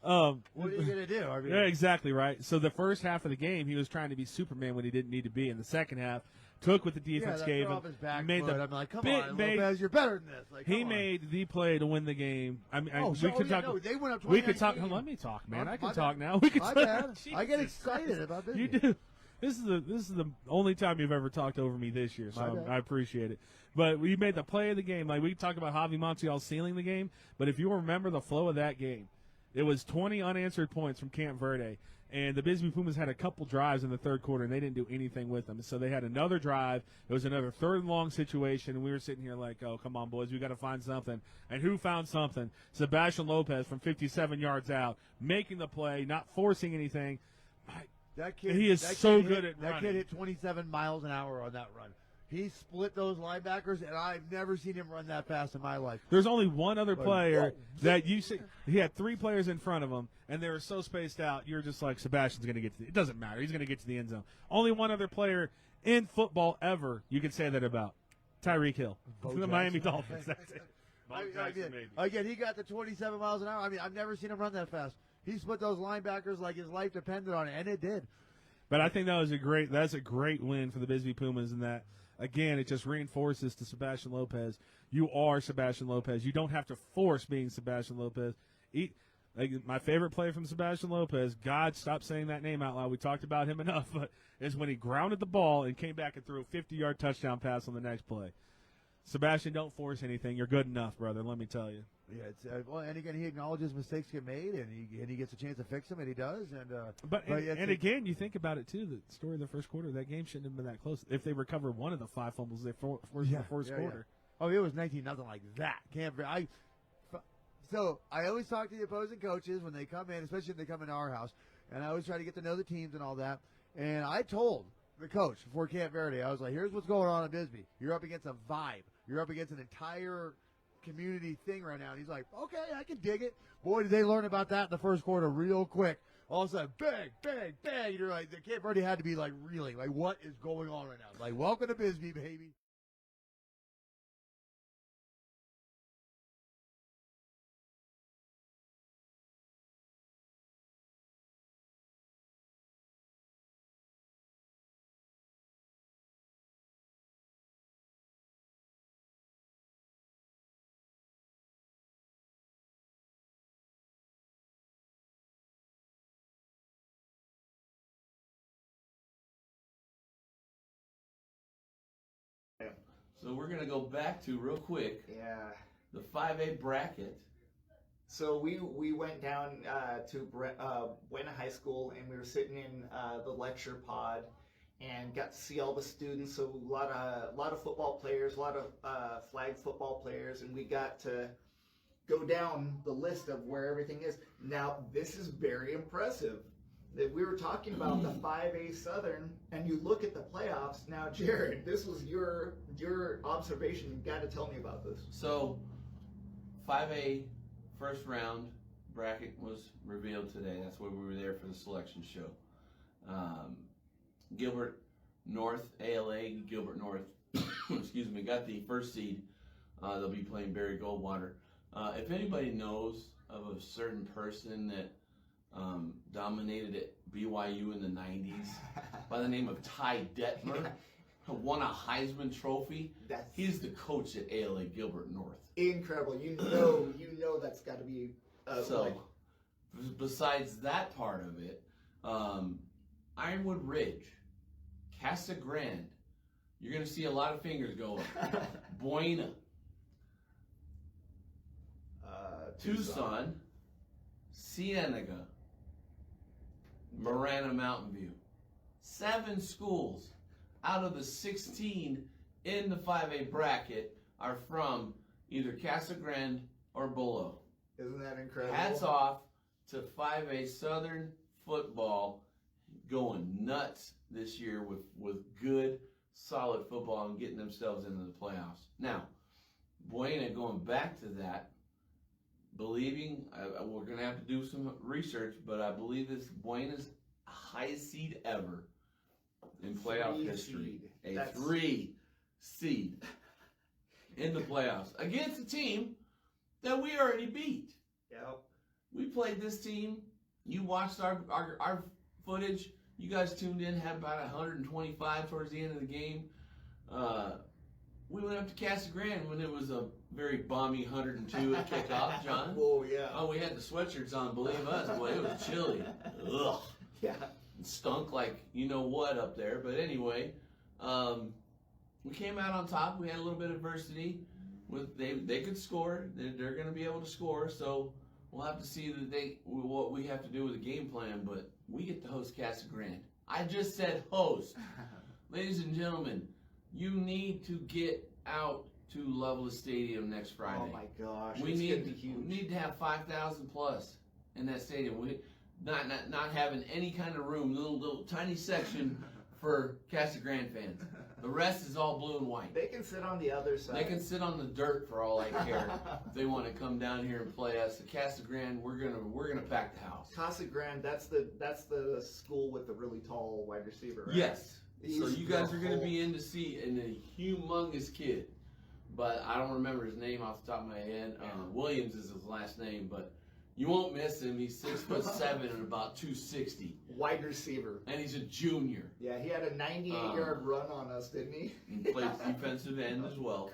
are you going to do? I mean, yeah, exactly right. So the first half of the game, he was trying to be Superman when he didn't need to be. In the second half, took what the defense gave him. Made the I'm like, come on, Lopez, you're better than this. Like, he made the play to win the game. I mean, we could talk. No, they went up we could talk. Let me talk, man. I can talk now. We could. My bad. I get excited about this. You do. This is the only time you've ever talked over me this year, so I appreciate it. But we made the play of the game. Like we talked about Javi Montiel sealing the game, but if you remember the flow of that game, it was 20 unanswered points from Camp Verde. And the BISBEE Pumas had a couple drives in the third quarter, and they didn't do anything with them. So they had another drive. It was another third and long situation, and we were sitting here like, oh, come on, boys, we got to find something. And who found something? Sebastian Lopez from 57 yards out, making the play, not forcing anything. That kid, he is so good at running. That kid hit 27 miles an hour on that run. He split those linebackers, and I've never seen him run that fast in my life. There's only one other player that you see. He had three players in front of him, and they were so spaced out, you're just like, Sebastian's going to get to it doesn't matter. He's going to get to the end zone. Only one other player in football ever you can say that about. Tyreek Hill. The Miami Dolphins. That's it. Again, he got to 27 miles an hour. I mean, I've never seen him run that fast. He split those linebackers like his life depended on it, and it did. But I think that's a great win for the BISBEE Pumas in that. Again, it just reinforces to Sebastian Lopez, you are Sebastian Lopez. You don't have to force being Sebastian Lopez. My favorite play from Sebastian Lopez, God, stop saying that name out loud. We talked about him enough, but is when he grounded the ball and came back and threw a 50-yard touchdown pass on the next play. Sebastian, don't force anything. You're good enough, brother, let me tell you. Yeah, and again, he acknowledges mistakes get made, and he gets a chance to fix them, and he does. And again, you think about it too. The story of the first quarter, that game shouldn't have been that close. If they recover one of the 5 fumbles they forced in the first quarter. Oh, it was 19-0 like that. So I always talk to the opposing coaches when they come in, especially if they come into our house, and I always try to get to know the teams and all that. And I told the coach before Camp Verde, I was like, "Here's what's going on in BISBEE. You're up against a vibe. You're up against an entire community thing right now." And he's like, okay, I can dig it. Boy, did they learn about that in the first quarter real quick. All of a sudden, bang, bang, bang. You're like, the Camp Verde had to be like reeling. Like, what is going on right now? Like, welcome to BISBEE, baby. So we're going to go back to real quick. Yeah. The 5A bracket. So we went down to Buena High School, and we were sitting in the lecture pod and got to see all the students. So a lot of football players, a lot of flag football players, and we got to go down the list of where everything is. Now, this is very impressive. That we were talking about the 5A Southern, and you look at the playoffs. Now, Jared, this was your observation. You got to tell me about this. So, 5A first round bracket was revealed today. That's why we were there for the selection show. Gilbert North, ALA, Gilbert North, excuse me, got the first seed. They'll be playing Barry Goldwater. If anybody knows of a certain person that dominated at BYU in the 90s by the name of Ty Detmer, won a Heisman Trophy. He's the coach at ALA Gilbert North. Incredible. You know that's got to be besides that part of it, Ironwood Ridge, Casa Grande, you're going to see a lot of fingers go up. Buena, Tucson, Cienega, Marana Mountain View. 7 schools out of the 16 in the 5A bracket are from either Casa Grande or below. Isn't that incredible? Hats off to 5A Southern football going nuts this year with good, solid football and getting themselves into the playoffs. Now, Buena, going back to that, believing, we're going to have to do some research, but I believe this Buena's highest seed ever in playoff history. A 3 seed in the playoffs against a team that we already beat. Yep. We played this team. You watched our footage. You guys tuned in, had about 125 towards the end of the game. We went up to Casa Grande when it was a very balmy 102 at kickoff, John. Oh, yeah. Oh, we had the sweatshirts on, believe us. Boy, it was chilly. Ugh. Yeah. It stunk like you know what up there. But anyway, we came out on top. We had a little bit of adversity. They could score. They're going to be able to score. So we'll have to see what we have to do with the game plan. But we get to host Casa Grande. I just said host. Ladies and gentlemen, you need to get out to Loveless Stadium next Friday. Oh my gosh, we it's need gonna be huge. We need to have 5,000 plus in that stadium. We not having any kind of room, little tiny section for Casa Grande fans. The rest is all blue and white. They can sit on the other side. They can sit on the dirt for all I care. If they want to come down here and play us. The Casa Grande, we're gonna pack the house. Casa Grande, that's the school with the really tall wide receiver, right? Yes. So He's you guys the are going to whole- be in to see a humongous kid, but I don't remember his name off the top of my head. Williams is his last name, but you won't miss him. He's 6'7" and about 260, wide receiver. and he's a junior. Yeah, he had a 98-yard run on us, didn't he? He plays defensive end as well.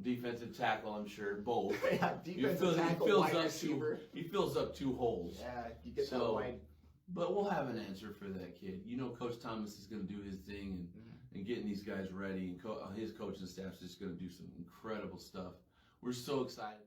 Defensive tackle, I'm sure, both. Yeah, defensive tackle, wide receiver. He fills up 2 holes. Yeah, you get that So, wide. But we'll have an answer for that kid. You know, Coach Thomas is going to do his thing and getting these guys ready, and his coaching staff is just going to do some incredible stuff. We're so excited.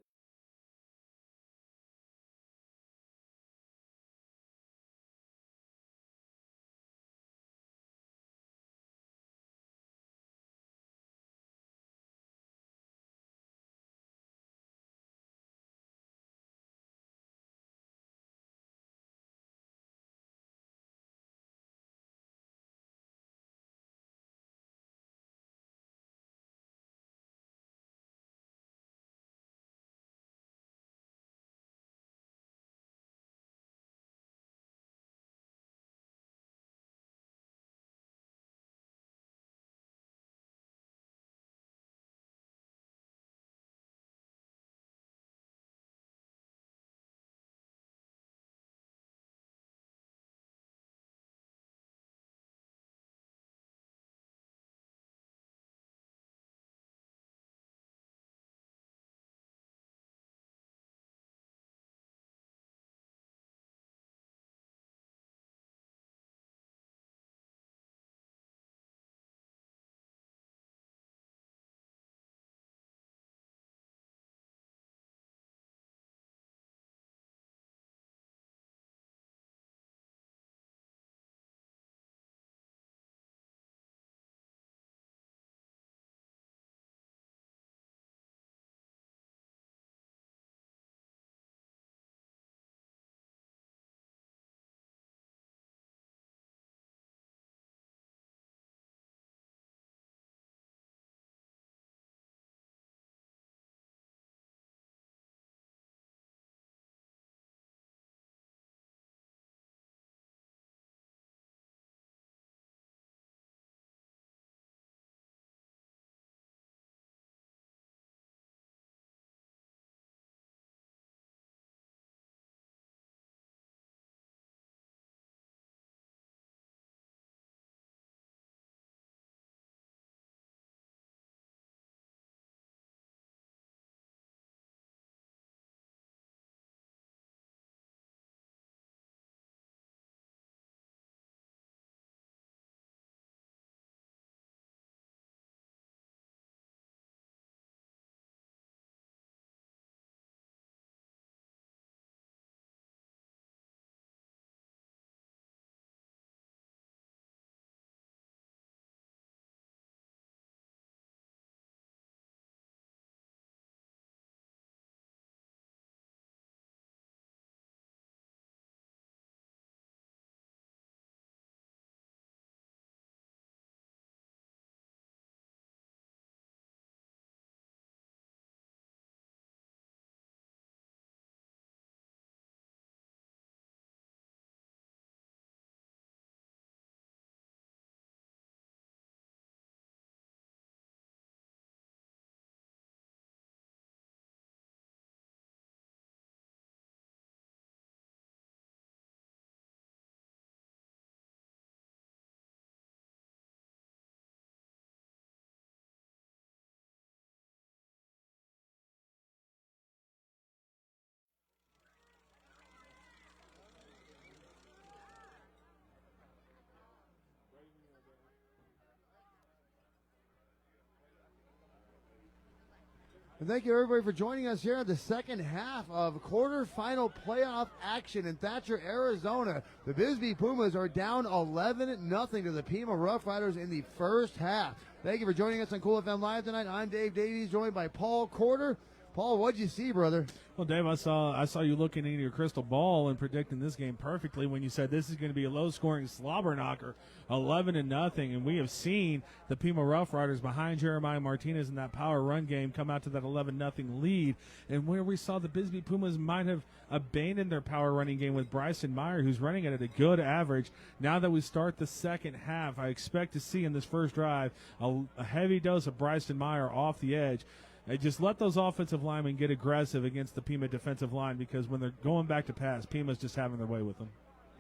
And thank you, everybody, for joining us here in the second half of quarterfinal playoff action in Thatcher, Arizona. The BISBEE Pumas are down 11-0 to the Pima Roughriders in the first half. Thank you for joining us on Cool FM Live tonight. I'm Dave Davies, joined by Paul Corder. Paul, what'd you see, brother? Well, Dave, I saw you looking into your crystal ball and predicting this game perfectly when you said this is going to be a low-scoring slobber knocker, 11-0, and we have seen the Pima Roughriders behind Jeremiah Martinez in that power run game come out to that 11-0 lead, and where we saw the BISBEE Pumas might have abandoned their power running game with Bryson Meyer, who's running it at a good average. Now that we start the second half, I expect to see in this first drive a heavy dose of Bryson Meyer off the edge. They just let those offensive linemen get aggressive against the Pima defensive line, because when they're going back to pass, Pima's just having their way with them.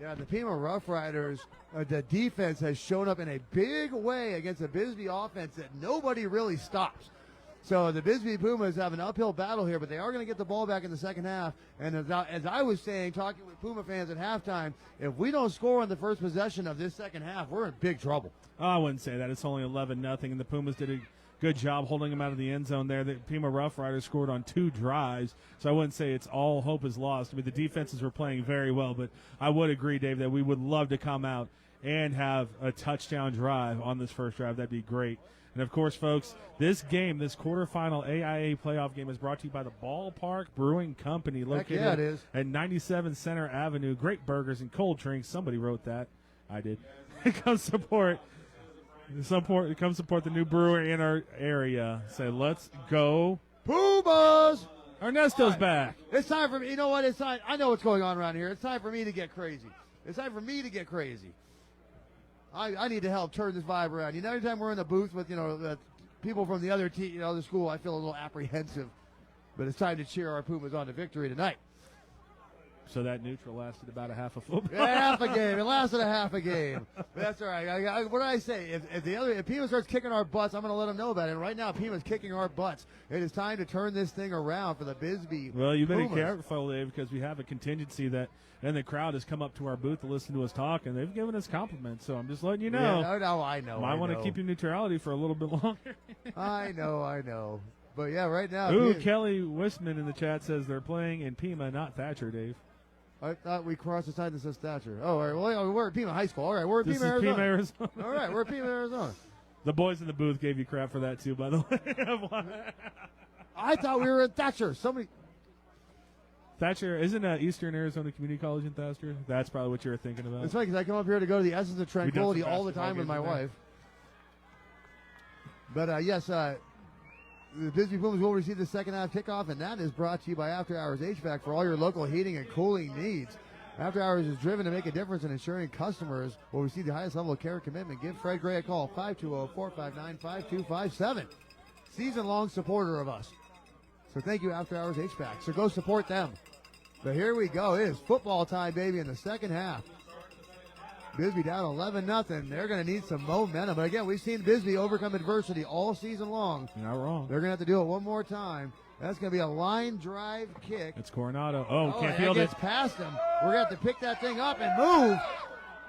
Yeah, the Pima Roughriders, the defense has shown up in a big way against the BISBEE offense that nobody really stops. So the BISBEE Pumas have an uphill battle here, but they are going to get the ball back in the second half. And as I was saying, talking with Puma fans at halftime, if we don't score on the first possession of this second half, we're in big trouble. Oh, I wouldn't say that. It's only 11-0, and the Pumas did a good job holding them out of the end zone there. The Pima Roughriders scored on 2 drives, so I wouldn't say it's all hope is lost. I mean, the defenses were playing very well, but I would agree, Dave, that we would love to come out and have a touchdown drive on this first drive. That'd be great. And, of course, folks, this game, this quarterfinal AIA playoff game, is brought to you by the Ballpark Brewing Company, located at 97 Center Avenue. Great burgers and cold drinks. Somebody wrote that. I did. Come support the new brewery in our area. Say, let's go Pumas! Ernesto's back. It's time for me. You know what? It's time. I know what's going on around here. It's time for me to get crazy. It's time for me to get crazy. I need to help turn this vibe around. You know, every time we're in the booth with, people from the other team, the school, I feel a little apprehensive. But it's time to cheer our Pumas on to victory tonight. So that neutral lasted about a half a football. Half a game. It lasted a half a game. But that's all right. What did I say? If Pima starts kicking our butts, I'm going to let them know about it. And right now, Pima's kicking our butts. It is time to turn this thing around for the BISBEE. Well, you better be Pumas. careful, Dave, because we have a contingency that, and the crowd has come up to our booth to listen to us talk, and they've given us compliments. So I'm just letting you know. Yeah, I know. Might want to keep your neutrality for a little bit longer. I know. But yeah, right now. Ooh, Kelly Wisman in the chat says they're playing in Pima, not Thatcher, Dave. I thought we crossed the side that says Thatcher. Oh, all right. Well, we're at Pima High School. All right, we're at Pima, Arizona. All right, we're at Pima, Arizona. The boys in the booth gave you crap for that, too, by the way. I thought we were at Thatcher. Thatcher, isn't Eastern Arizona Community College in Thatcher? That's probably what you were thinking about. It's funny because I come up here to go to the Essence of Tranquility all the time with my wife. But, yes, the BISBEE Pumas will receive the second half kickoff, and that is brought to you by After Hours HVAC for all your local heating and cooling needs. After Hours is driven to make a difference in ensuring customers will receive the highest level of care and commitment. Give Fred Gray a call, 520-459-5257. Season-long supporter of us. So thank you, After Hours HVAC. So go support them. But here we go. It is football time, baby, in the second half. BISBEE down 11-0. They're going to need some momentum. But again, we've seen BISBEE overcome adversity all season long. You're not wrong. They're going to have to do it one more time. That's going to be a line drive kick. It's Coronado. Can't field it. Gets past him. We're going to have to pick that thing up and move.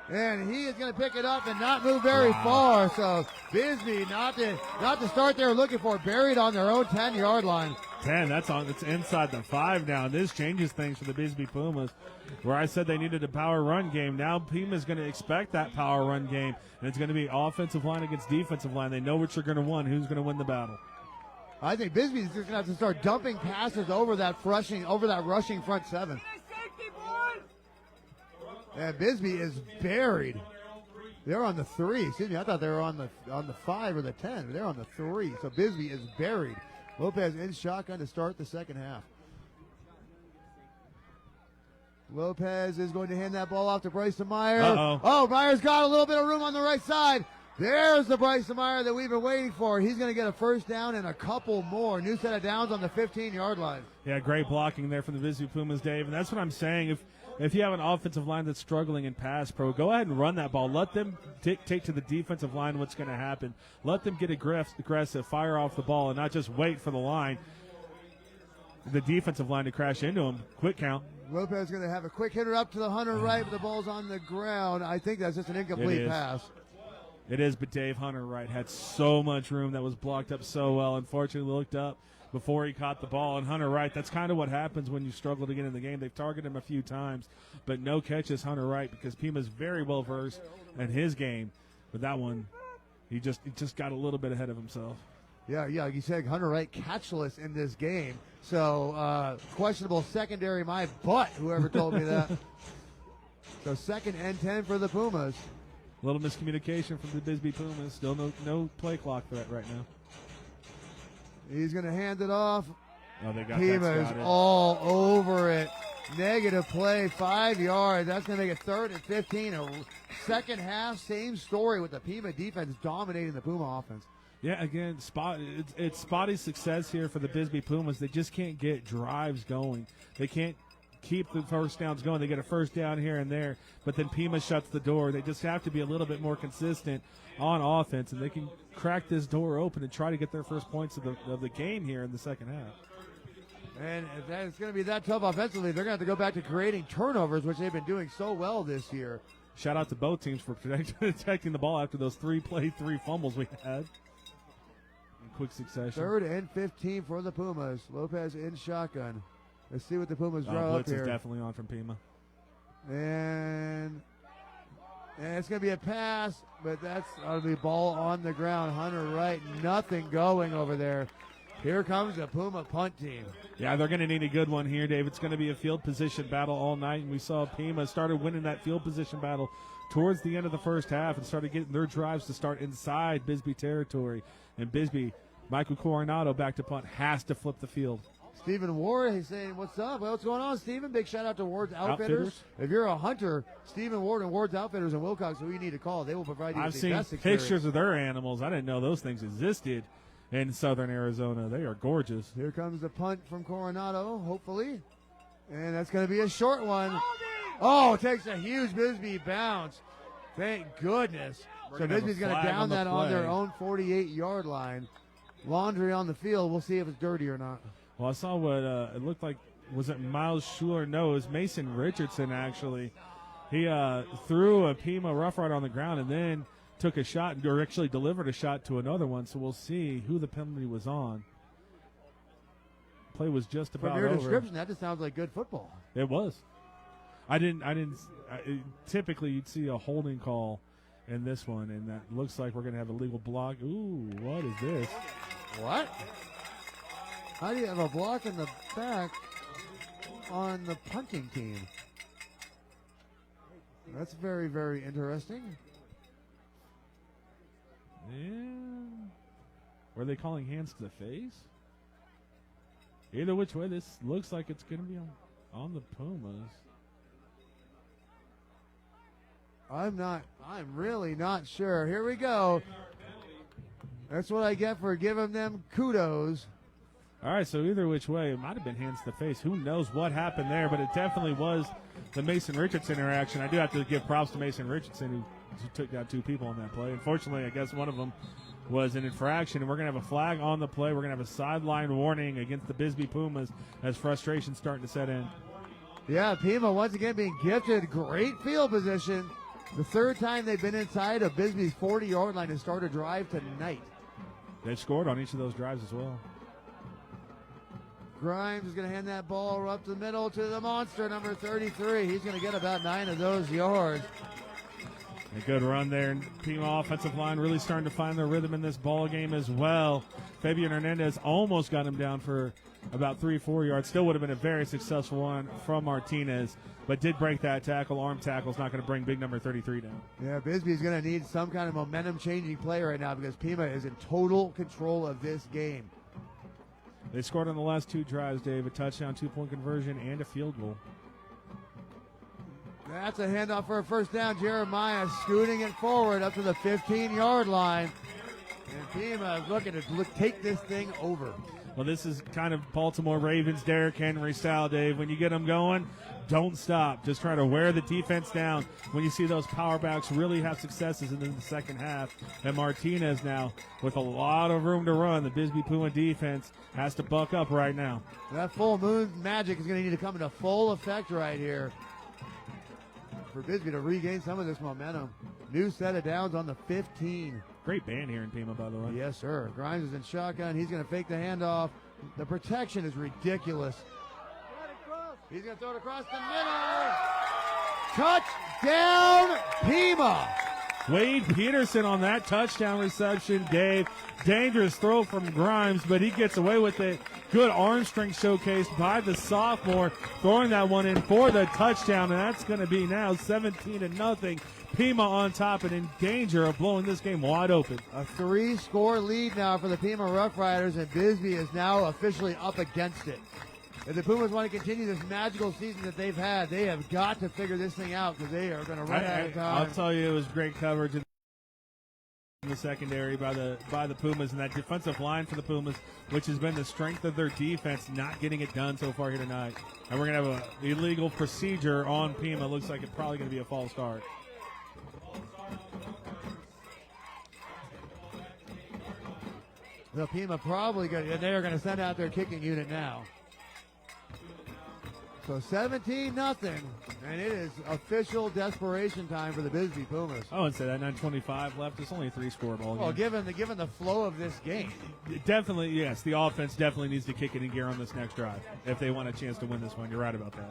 And he is going to pick it up and not move very far. So BISBEE not to start there looking for, buried on their own 10-yard line. 10, it's inside the 5 now. This changes things for the BISBEE Pumas. Where I said they needed a power run game, now Pima's going to expect that power run game, and it's going to be offensive line against defensive line. They know what you're going to win, who's going to win the battle. I think BISBEE is just going to have to start dumping passes over that rushing front 7. And BISBEE is buried. They're on the 3. Excuse me, I thought they were on the 5 or the 10. They're on the 3. So BISBEE is buried. Lopez in shotgun to start the second half. Lopez is going to hand that ball off to Bryson Meyer. Oh, Meyer's got a little bit of room on the right side. There's the Bryson Meyer that we've been waiting for. He's going to get a first down and a couple more. New set of downs on the 15-yard line. Yeah, great blocking there from the BISBEE Pumas, Dave. And that's what I'm saying. If you have an offensive line that's struggling in pass pro, go ahead and run that ball. Let them dictate to the defensive line what's going to happen. Let them get aggressive, fire off the ball, and not just wait for the defensive line to crash into them. Quick count. Lopez is going to have a quick hitter up to the 100 right, but the ball's on the ground. I think that's just an incomplete pass. It is, but Dave Hunter Wright had so much room that was blocked up so well. Unfortunately, looked up before he caught the ball. And Hunter Wright, that's kind of what happens when you struggle to get in the game. They've targeted him a few times, but no catches Hunter Wright because Pima's very well versed in his game. But that one, he just got a little bit ahead of himself. Yeah, like you said, Hunter Wright catchless in this game. So questionable secondary, my butt, whoever told me that. So 2nd and 10 for the Pumas. A little miscommunication from the BISBEE Pumas. Still no play clock threat right now. He's going to hand it off. Oh, they got Pima's all over it. Negative play, 5 yards. That's going to make it 3rd and 15. A second half, same story with the Pima defense dominating the Puma offense. Yeah, again, it's spotty success here for the BISBEE Pumas. They just can't get drives going. They can't keep the first downs going. They get a first down here and there, but then Pima shuts the door. They just have to be a little bit more consistent on offense, and they can crack this door open and try to get their first points of the game here in the second half. And if it's going to be that tough offensively, they're going to have to go back to creating turnovers, which they've been doing so well this year. Shout out to both teams for protecting the ball after those 3 fumbles we had in quick succession. 3rd and 15 for the Pumas. Lopez in shotgun. Let's see what the Pumas draw Blitz up here. is definitely on from Pima. And it's going to be a pass, but that's going to be ball on the ground. Hunter Wright, nothing going over there. Here comes the Puma punt team. Yeah, they're going to need a good one here, Dave. It's going to be a field position battle all night, and we saw Pima started winning that field position battle towards the end of the first half and started getting their drives to start inside BISBEE territory. And BISBEE, Michael Coronado back to punt, has to flip the field. Stephen Ward, he's saying, what's up? Well, what's going on, Stephen? Big shout out to Ward's Outfitters. If you're a hunter, Stephen Ward and Ward's Outfitters in Wilcox, who you need to call. They will provide you with the best experience. I've seen pictures of their animals. I didn't know those things existed in southern Arizona. They are gorgeous. Here comes the punt from Coronado, hopefully. And that's going to be a short one. Oh, it takes a huge BISBEE bounce. Thank goodness. So BISBEE's going to down that on their own 48-yard line. Laundry on the field. We'll see if it's dirty or not. Well, I saw what it looked like. Was it Miles Schuler? No, it was Mason Richardson, actually. He threw a Pima Rough Rider on the ground and then took a shot, or actually delivered a shot to another one. So we'll see who the penalty was on. Play was just about over. From your description, that just sounds like good football. It was. Typically, you'd see a holding call in this one, and that looks like we're going to have a legal block. Ooh, what is this? What? How do you have a block in the back on the punting team? That's very, very interesting. And were they calling hands to the face? Either which way, this looks like it's going to be on the Pumas. I'm really not sure. Here we go. That's what I get for giving them kudos. All right, so either which way, it might have been hands to the face. Who knows what happened there, but it definitely was the Mason Richardson interaction. I do have to give props to Mason Richardson, who took down 2 people on that play. Unfortunately, I guess one of them was an infraction, and we're going to have a flag on the play. We're going to have a sideline warning against the BISBEE Pumas as frustration's starting to set in. Yeah, Pima once again being gifted great field position. The 3rd time they've been inside of BISBEE's 40-yard line to start a drive tonight. They've scored on each of those drives as well. Grimes is going to hand that ball up the middle to the monster, number 33. He's going to get about 9 of those yards. A good run there. Pima offensive line really starting to find their rhythm in this ball game as well. Fabian Hernandez almost got him down for about 3-4 yards. Still would have been a very successful one from Martinez, but did break that tackle. Arm tackle is not going to bring big number 33 down. Yeah, BISBEE's going to need some kind of momentum-changing play right now because Pima is in total control of this game. They scored on the last 2 drives, Dave. A touchdown, 2-point conversion, and a field goal. That's a handoff for a first down. Jeremiah scooting it forward up to the 15-yard line. And Pima is looking to take this thing over. Well, this is kind of Baltimore Ravens, Derrick Henry style, Dave. When you get them going, don't stop. Just try to wear the defense down. When you see those power backs really have successes in the second half. And Martinez now with a lot of room to run. The BISBEE Puma defense has to buck up right now. That full moon magic is going to need to come into full effect right here for BISBEE to regain some of this momentum. New set of downs on the 15. Great band here in Pima, by the way. Yes, sir. Grimes is in shotgun. He's going to fake the handoff. The protection is ridiculous. He's going to throw it across the middle. Touchdown, Pima. Wade Peterson on that touchdown reception, Dave. Dangerous throw from Grimes, but he gets away with it. Good arm strength showcased by the sophomore, throwing that one in for the touchdown, and that's going to be now 17-0. Pima on top and in danger of blowing this game wide open. A 3-score lead now for the Pima Roughriders, and Bisbee is now officially up against it. If the Pumas want to continue this magical season that they've had, they have got to figure this thing out because they are going to run out of time. I'll tell you, it was great coverage in the secondary by the Pumas, and that defensive line for the Pumas, which has been the strength of their defense, not getting it done so far here tonight. And we're going to have an illegal procedure on Pima. Looks like it's probably going to be a false start. The Pima probably going to, they are going to send out their kicking unit now. So 17-0, and it is official desperation time for the Bisbee Pumas. I wouldn't say that. 9:25 left. It's only a 3-score ball game. Well, given the flow of this game. Definitely, yes. The offense definitely needs to kick it in gear on this next drive if they want a chance to win this one. You're right about that.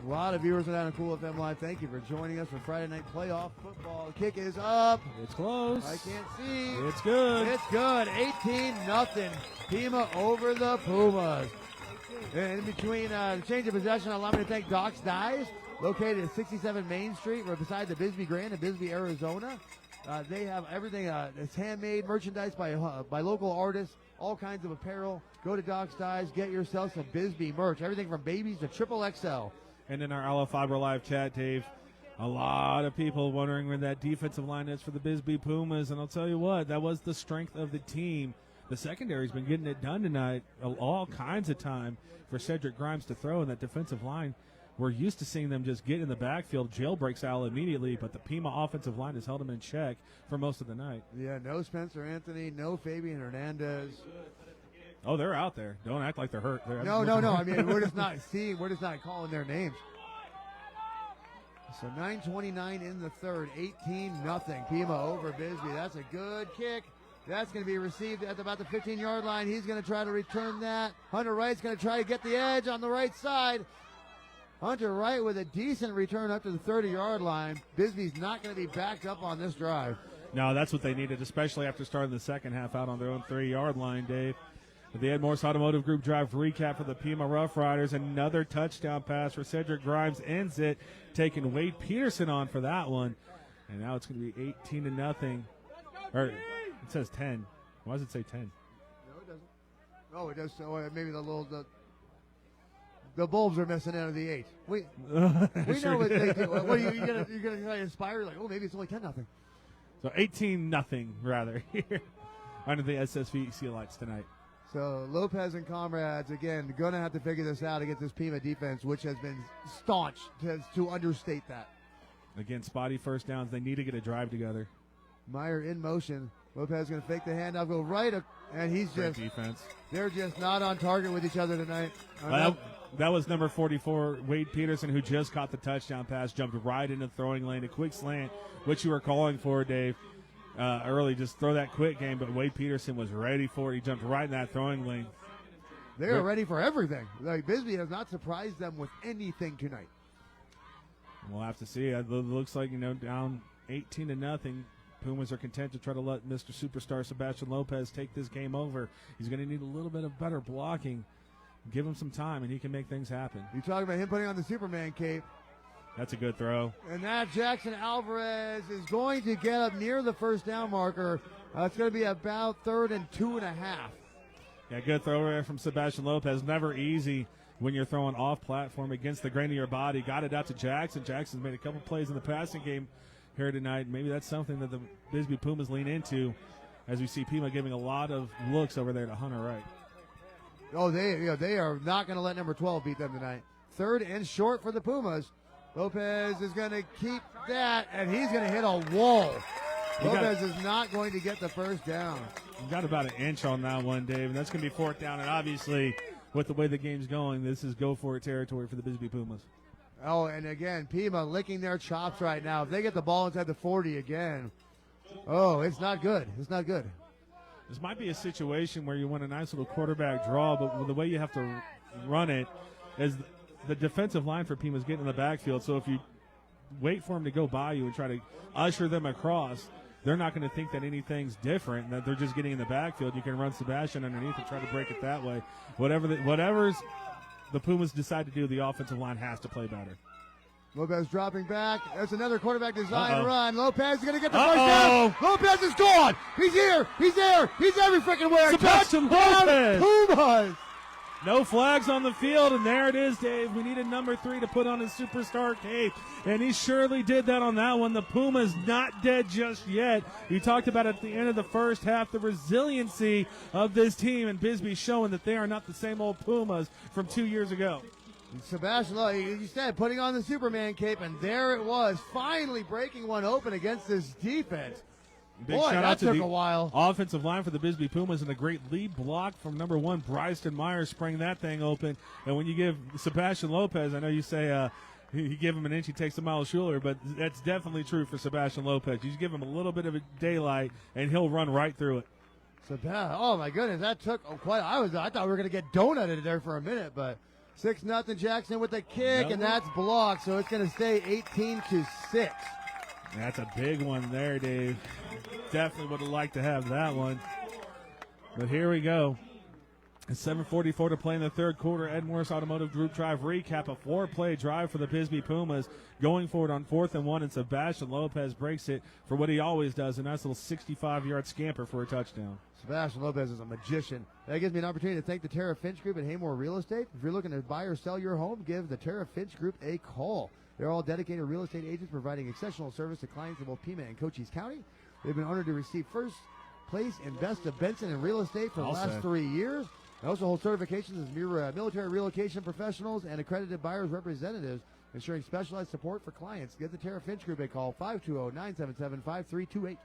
A lot of viewers are down on Cool FM Live. Thank you for joining us for Friday Night Playoff Football. The kick is up. It's close. I can't see. It's good. It's good. 18-0. Pima over the Pumas. And in between the change of possession, allow me to thank Doc's Dyes, located at 67 Main Street, right beside the Bisbee Grand in Bisbee, Arizona. They have everything. It's handmade merchandise by local artists, all kinds of apparel. Go to Doc's Dyes, get yourself some Bisbee merch. Everything from babies to XXL. And in our ALLO Fiber Live chat, Dave, a lot of people wondering where that defensive line is for the Bisbee Pumas. And I'll tell you what, that was the strength of the team. The secondary's been getting it done tonight, all kinds of time for Cedric Grimes to throw, and that defensive line, we're used to seeing them just get in the backfield, jailbreaks out immediately, but the Pima offensive line has held them in check for most of the night. Yeah, no Spencer Anthony, no Fabian Hernandez. Oh, they're out there. Don't act like they're hurt. No. I mean, we're just not calling their names. So 9:29 in the third, 18-0. Pima over Bisbee. That's a good kick. That's going to be received at about the 15-yard line. He's going to try to return that. Hunter Wright's going to try to get the edge on the right side. Hunter Wright with a decent return up to the 30-yard line. Bisbee's not going to be backed up on this drive. No, that's what they needed, especially after starting the second half out on their own 3-yard line, Dave. The Ed Morse Automotive Group drive recap for the Pima Roughriders. Another touchdown pass for Cedric Grimes ends it, taking Wade Peterson on for that one. And now it's going to be 18-0. Or it says 10. Why does it say 10? No, it doesn't. Oh, it does. So maybe the bulbs are missing out of the 8. We Sure know what they do. What are you gonna try to inspire? Like, oh, maybe it's only 10-0. So 18-0 rather here under the SSVEC lights tonight. So Lopez and comrades, again, going to have to figure this out against this Pima defense, which has been staunch, to understate that. Again, spotty first downs. They need to get a drive together. Meyer in motion. Lopez going to fake the handoff, go right, and he's Great just defense. They're just not on target with each other tonight. That was number 44, Wade Peterson, who just caught the touchdown pass, jumped right into the throwing lane, a quick slant, which you were calling for, Dave. Early, just throw that quick game, but Wade Peterson was ready for it. He jumped right in that throwing lane. They are ready for everything. Like, Bisbee has not surprised them with anything tonight. We'll have to see. It looks like, down 18-0. Pumas are content to try to let Mr. Superstar Sebastian Lopez take this game over. He's going to need a little bit of better blocking. Give him some time, and he can make things happen. You talking about him putting on the Superman cape. That's a good throw. And that Jackson Alvarez is going to get up near the first down marker. It's going to be about 3rd and 2.5. Yeah, good throw there from Sebastian Lopez. Never easy when you're throwing off platform against the grain of your body. Got it out to Jackson. Jackson's made a couple plays in the passing game here tonight. Maybe that's something that the Bisbee Pumas lean into as we see Pima giving a lot of looks over there to Hunter Wright. Oh, they are not going to let number 12 beat them tonight. 3rd and short for the Pumas. Lopez is going to keep that, and he's going to hit a wall. Lopez is not going to get the first down. You got about an inch on that one, Dave, and that's going to be 4th down. And obviously, with the way the game's going, this is go-for-it territory for the Bisbee Pumas. Oh, and again, Pima licking their chops right now. If they get the ball inside the 40 again, oh, it's not good. It's not good. This might be a situation where you want a nice little quarterback draw, but the way you have to run it is the defensive line for Pima's getting in the backfield. So if you wait for them to go by you and try to usher them across, they're not going to think that anything's different and that they're just getting in the backfield. You can run Sebastian underneath and try to break it that way. Whatever's the Pumas decide to do, the offensive line has to play better. Lopez dropping back. There's another quarterback design Uh-oh. run. Lopez is going to get the first down. Lopez is gone. He's here. He's there. He's every freaking where. Sebastian Touchdown, Lopez. Pumas. No flags on the field, and there it is, Dave. We needed number 3 to put on his superstar cape, and he surely did that on that one. The Pumas not dead just yet. We talked about at the end of the first half the resiliency of this team, and BISBEE showing that they are not the same old Pumas from 2 years ago. Sebastian, you said, putting on the Superman cape, and there it was, finally breaking one open against this defense. Big Boy, shout that out to took the a while. offensive line for the BISBEE Pumas, and a great lead block from number 1, Bryson Myers, sprang that thing open. And when you give Sebastian Lopez, I know you say you give him an inch, he takes a mile shorter, but that's definitely true for Sebastian Lopez. You just give him a little bit of a daylight, and he'll run right through it. Oh, my goodness, that took quite. I thought we were going to get donutted there for a minute, but 6-0 Jackson with the kick, Nope. and that's blocked, so it's going to stay 18-6. That's a big one there, Dave. Definitely would have liked to have that one. But here we go. It's 7:44 to play in the third quarter. Ed Morse Automotive Group Drive recap. A 4-play drive for the BISBEE Pumas going forward on 4th and 1, and Sebastian Lopez breaks it for what he always does, a nice little 65-yard scamper for a touchdown. Sebastian Lopez is a magician. That gives me an opportunity to thank the Tara Finch Group at Haymore Real Estate. If you're looking to buy or sell your home, give the Tara Finch Group a call. They're all dedicated real estate agents providing exceptional service to clients in both Pima and Cochise County. They've been honored to receive first place in Best of Benson in real estate for the last 3 years. They also hold certifications as military relocation professionals and accredited buyers representatives, ensuring specialized support for clients. Give the Tara Finch Group a call, 520-977-5328.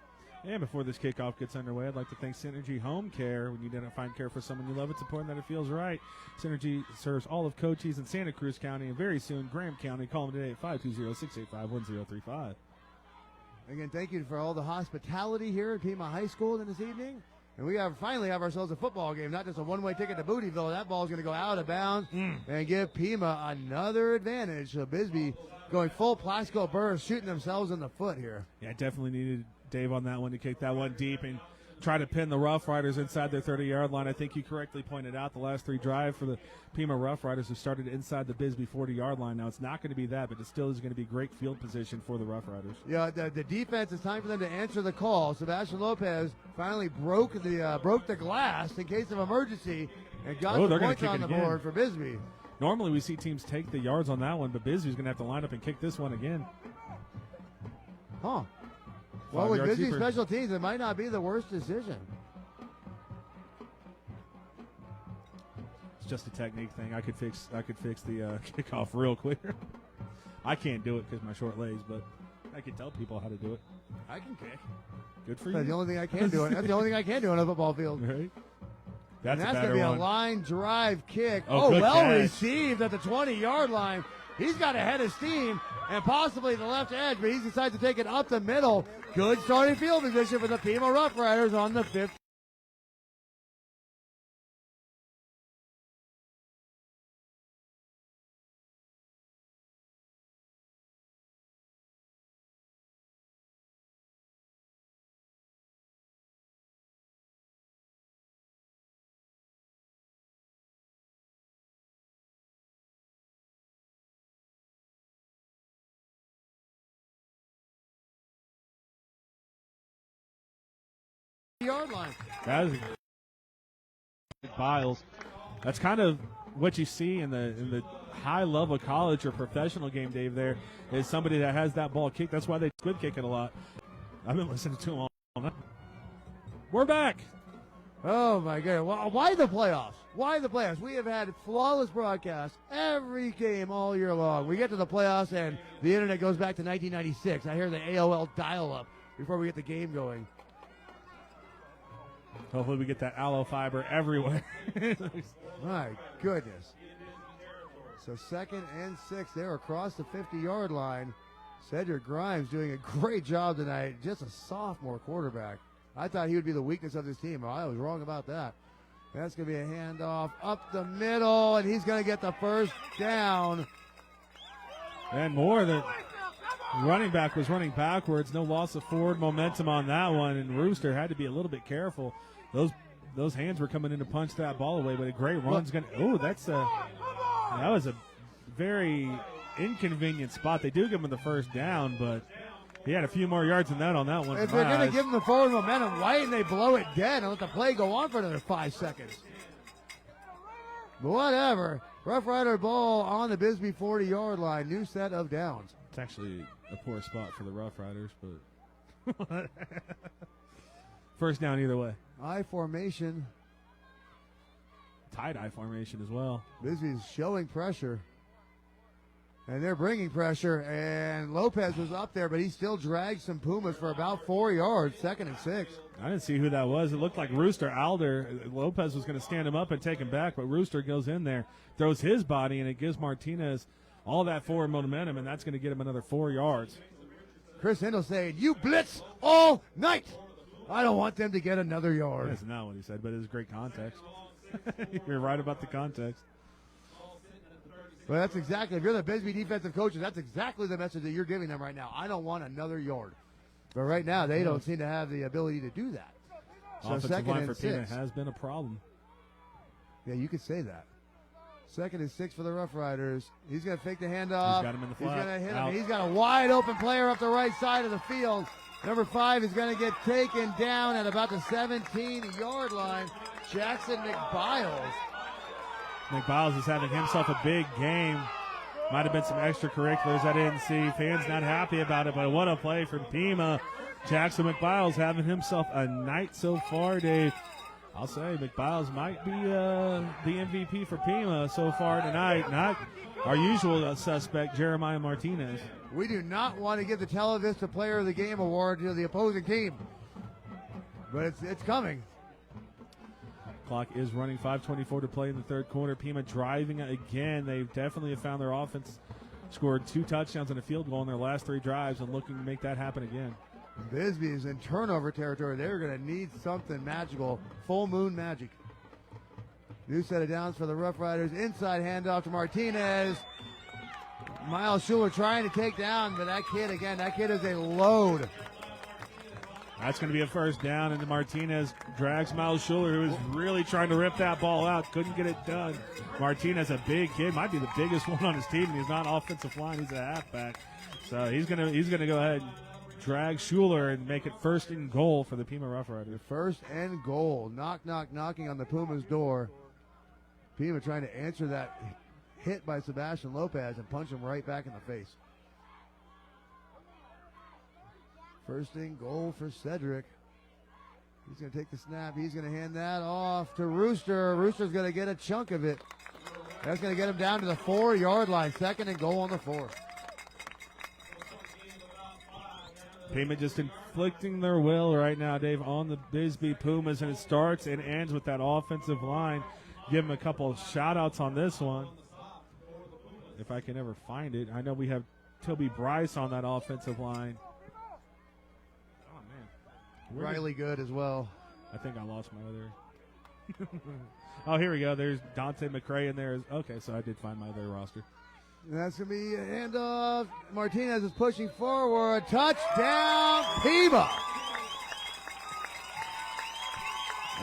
And before this kickoff gets underway, I'd like to thank Synergy HomeCare. When you didn't find care for someone you love, it's important that it feels right. Synergy serves all of Cochise and Santa Cruz County, and very soon Graham County. Call them today at 520-685-1035. Again, thank you for all the hospitality here at Pima High School this evening. And we finally have ourselves a football game, not just a one-way ticket to Bootyville. That ball's going to go out of bounds and give Pima another advantage. So BISBEE going full Plaxico burst, shooting themselves in the foot here. Yeah, definitely needed Dave on that one to kick that one deep and try to pin the Rough Riders inside their 30-yard line. I think you correctly pointed out the last 3 drives for the Pima Rough Riders who started inside the BISBEE 40-yard line. Now, it's not going to be that, but it still is going to be great field position for the Rough Riders. Yeah, the defense, it's time for them to answer the call. Sebastian Lopez finally broke the glass in case of emergency and got the points on the board for BISBEE. Normally we see teams take the yards on that one, but BISBEE's going to have to line up and kick this one again. Huh. Well, with BISBEE special teams, it might not be the worst decision. It's just a technique thing. I could fix the kickoff real quick. I can't do it because my short legs, but I can tell people how to do it. I can kick. Good for you. That's the only thing I can do. That's the only thing I can do on a football field. Right. That's going to be a line drive kick. Oh, well catch. Received at the 20-yard line. He's got a head of steam and possibly the left edge, but he decides to take it up the middle. Good starting field position for the Pima Rough Riders on the 5th. Yard line. That is Biles. That's kind of what you see in the high level college or professional game, Dave. There is somebody that has that ball kicked. That's why they squib kick it a lot. I've been listening to them all night. We're back. Oh my God! Well, why the playoffs? Why the playoffs? We have had flawless broadcasts every game all year long. We get to the playoffs and the internet goes back to 1996. I hear the AOL dial-up before we get the game going. Hopefully we get that ALLO Fiber everywhere. My goodness. So 2nd and 6 there across the 50-yard line. Cedric Grimes doing a great job tonight. Just a sophomore quarterback. I thought he would be the weakness of this team. Well, I was wrong about that. That's going to be a handoff up the middle, and he's going to get the first down. And more, the running back was running backwards. No loss of forward momentum on that one, and Rooster had to be a little bit careful. Those hands were coming in to punch that ball away, but a great run's going to – oh, that was a very inconvenient spot. They do give him the first down, but he had a few more yards than that on that one. If they're going to give him the forward momentum, why didn't they blow it dead and let the play go on for another 5 seconds? But whatever. Rough Rider ball on the BISBEE 40-yard line. New set of downs. It's actually a poor spot for the Rough Riders, but first down either way. I formation. Tie-dye formation as well. BISBEE's showing pressure. And they're bringing pressure. And Lopez was up there, but he still dragged some Pumas for about 4 yards. 2nd and 6. I didn't see who that was. It looked like Rooster Alder. Lopez was going to stand him up and take him back, but Rooster goes in there, throws his body, and it gives Martinez all that forward momentum, and that's going to get him another 4 yards. Chris Hindle saying, "You blitz all night. I don't want them to get another yard." That's not what he said, but it was great context. You're right about the context. But that's exactly, if you're the BISBEE defensive coaches, that's exactly the message that you're giving them right now. I don't want another yard. But right now, they don't seem to have the ability to do that. So Offensive line for Pima has been a problem. Yeah, you could say that. 2nd and 6 for the Rough Riders. He's going to fake the handoff. He's got him in the flat. He's going to hit Out. him. He's got a wide open player up the right side of the field. Number 5 is going to get taken down at about the 17-yard line. Jackson McBiles. McBiles is having himself a big game. Might have been some extracurriculars I didn't see. Fans not happy about it, but what a play from Pima. Jackson McBiles having himself a night so far, Dave. I'll say McBiles might be the MVP for Pima so far tonight. Not our usual suspect, Jeremiah Martinez. We do not want to give the Televista Player of the Game award to the opposing team, but it's coming. Clock is running, 5:24 to play in the third quarter. Pima driving again. They definitely have found their offense. Scored 2 touchdowns and a field goal in their last 3 drives and looking to make that happen again. BISBEE is in turnover territory. They're going to need something magical. Full moon magic. New set of downs for the Rough Riders. Inside handoff to Martinez. Miles Schuler trying to take down, but that kid is a load. That's going to be a first down, and Martinez drags Miles Schuler, who is really trying to rip that ball out. Couldn't get it done. Martinez, a big kid, might be the biggest one on his team, and he's not offensive line. He's a halfback. So he's going to go ahead and drag Schuler and make it 1st and goal for the Pima Rough Riders. 1st and goal. Knock, knock, knocking on the Pumas' door. Pima trying to answer that hit by Sebastian Lopez and punch him right back in the face. 1st and goal for Cedric. He's going to take the snap. He's going to hand that off to Rooster. Rooster's going to get a chunk of it. That's going to get him down to the 4-yard line. 2nd and goal on the 4. Pima just inflicting their will right now, Dave, on the BISBEE Pumas, and it starts and ends with that offensive line. Give them a couple of shout-outs on this one, if I can ever find it. I know we have Toby Bryce on that offensive line. Oh, man. Riley Good as well. I think I lost my other. Oh, here we go. There's Dante McCray in there. Okay, so I did find my other roster. That's going to be a handoff. Martinez is pushing forward. Touchdown, Pima.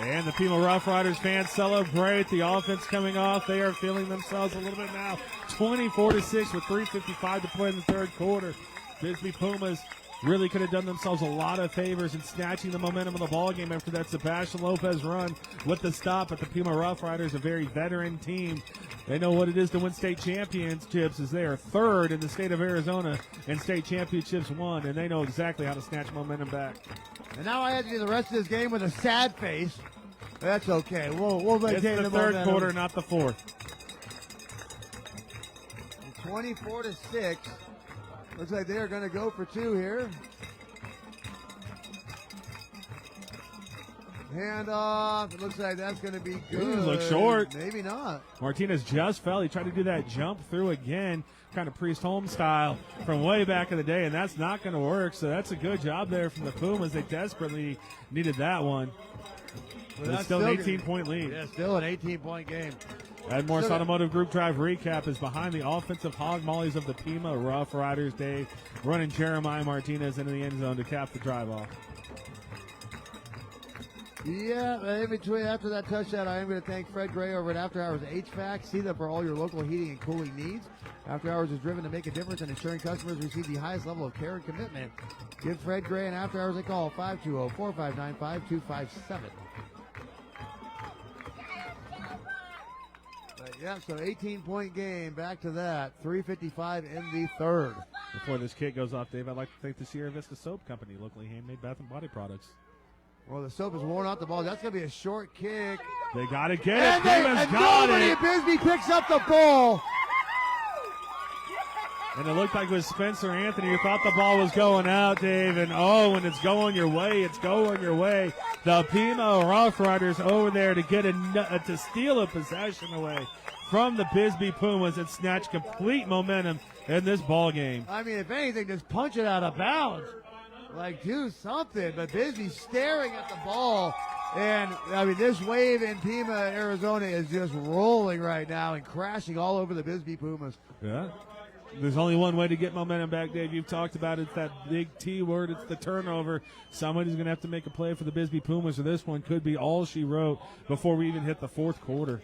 And the Pima Rough Riders fans celebrate the offense coming off. They are feeling themselves a little bit now. 24-6 with 3:55 to play in the third quarter. BISBEE Pumas really could have done themselves a lot of favors in snatching the momentum of the ballgame after that Sebastian Lopez run with the stop. But the Pima Rough Riders, a very veteran team. They know what it is to win state championships, as they are 3rd in the state of Arizona in state championships won, and they know exactly how to snatch momentum back. And now I have to do the rest of this game with a sad face. That's okay. We'll maintain it's the third quarter, not the 4th. 24-6. Looks like they are going to go for 2 here. Hand off. It looks like that's going to be good. Looks short. Maybe not. Martinez just fell. He tried to do that jump through again, kind of Priest Holmes style from way back in the day, and that's not going to work. So that's a good job there from the Pumas. They desperately needed that one. But it's still an 18-point lead. Yeah, still an 18-point game. Ed Morse Automotive Group Drive recap is behind the offensive hog mollies of the Pima Rough Riders. Dave running Jeremiah Martinez into the end zone to cap the drive off. Yeah, in between after that touchdown, I am going to thank Fred Gray over at After Hours HVAC. See them for all your local heating and cooling needs. After Hours is driven to make a difference in ensuring customers receive the highest level of care and commitment. Give Fred Gray and After Hours a call, 520-459-5257. Yeah, so 18-point game. Back to that. 3:55 in the third. Before this kick goes off, Dave, I'd like to thank the Sierra Vista Soap Company, locally handmade bath and body products. Well, the soap is worn off the ball. That's going to be a short kick. They got to get it. And nobody, Bisbee picks up the ball. And it looked like it was Spencer Anthony who thought the ball was going out, Dave. And, when it's going your way, it's going your way. The Pima Rough Riders over there to get to steal a possession away from the Bisbee Pumas and snatch complete momentum in this ball game. I mean, if anything, just punch it out of bounds. Like, do something. But Bisbee staring at the ball. And, I mean, this wave in Pima, Arizona is just rolling right now and crashing all over the Bisbee Pumas. Yeah. There's only one way to get momentum back, Dave. You've talked about it. It's that big T word. It's the turnover. Somebody's going to have to make a play for the Bisbee Pumas, or this one could be all she wrote before we even hit the fourth quarter.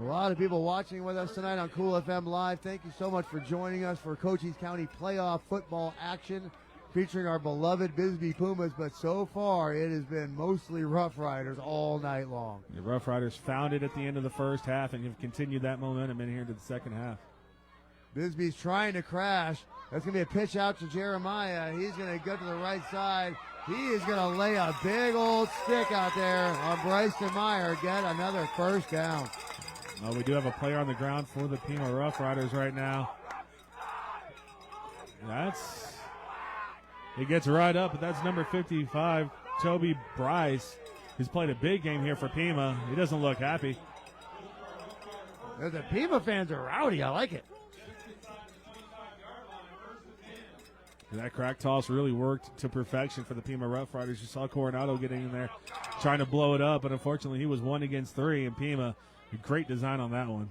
A lot of people watching with us tonight on Cool FM Live. Thank you so much for joining us for Cochise County playoff football action featuring our beloved Bisbee Pumas, but so far it has been mostly Rough Riders all night long. The Rough Riders found it at the end of the first half and have continued that momentum in here into the second half. Bisbee's trying to crash. That's going to be a pitch out to Jeremiah. He's going to go to the right side. He is going to lay a big old stick out there on Bryson Meyer. Get another first down. Well, we do have a player on the ground for the Pima Rough Riders right now. He gets right up, but that's number 55, Toby Bryce, who's played a big game here for Pima. He doesn't look happy. The Pima fans are rowdy. I like it. And that crack toss really worked to perfection for the Pima Rough Riders. You saw Coronado getting in there trying to blow it up, but unfortunately he was 1 against 3, and Pima, a great design on that one.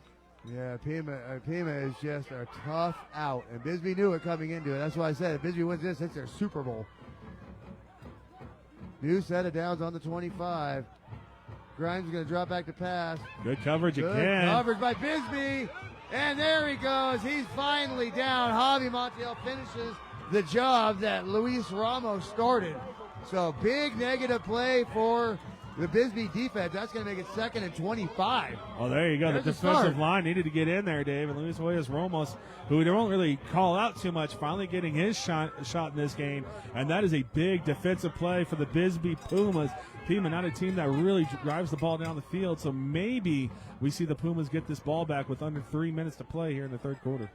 Yeah, Pima is just a tough out, and Bisbee knew it coming into it. That's why I said if Bisbee wins this, it's their Super Bowl. New set of downs on the 25. Grimes is going to drop back to pass. Good coverage Good again. coverage by Bisbee, and there he goes. He's finally down. Javi Montiel finishes the job that Luis Ramos started. So big negative play for the Bisbee defense. That's going to make it 2nd and 25. Oh, there you go. There's the defensive line needed to get in there, Dave. And Luis Hoyas Ramos, who we don't really call out too much, finally getting his shot in this game. And that is a big defensive play for the Bisbee Pumas. Pima, not a team that really drives the ball down the field. So maybe we see the Pumas get this ball back with under 3 minutes to play here in the third quarter.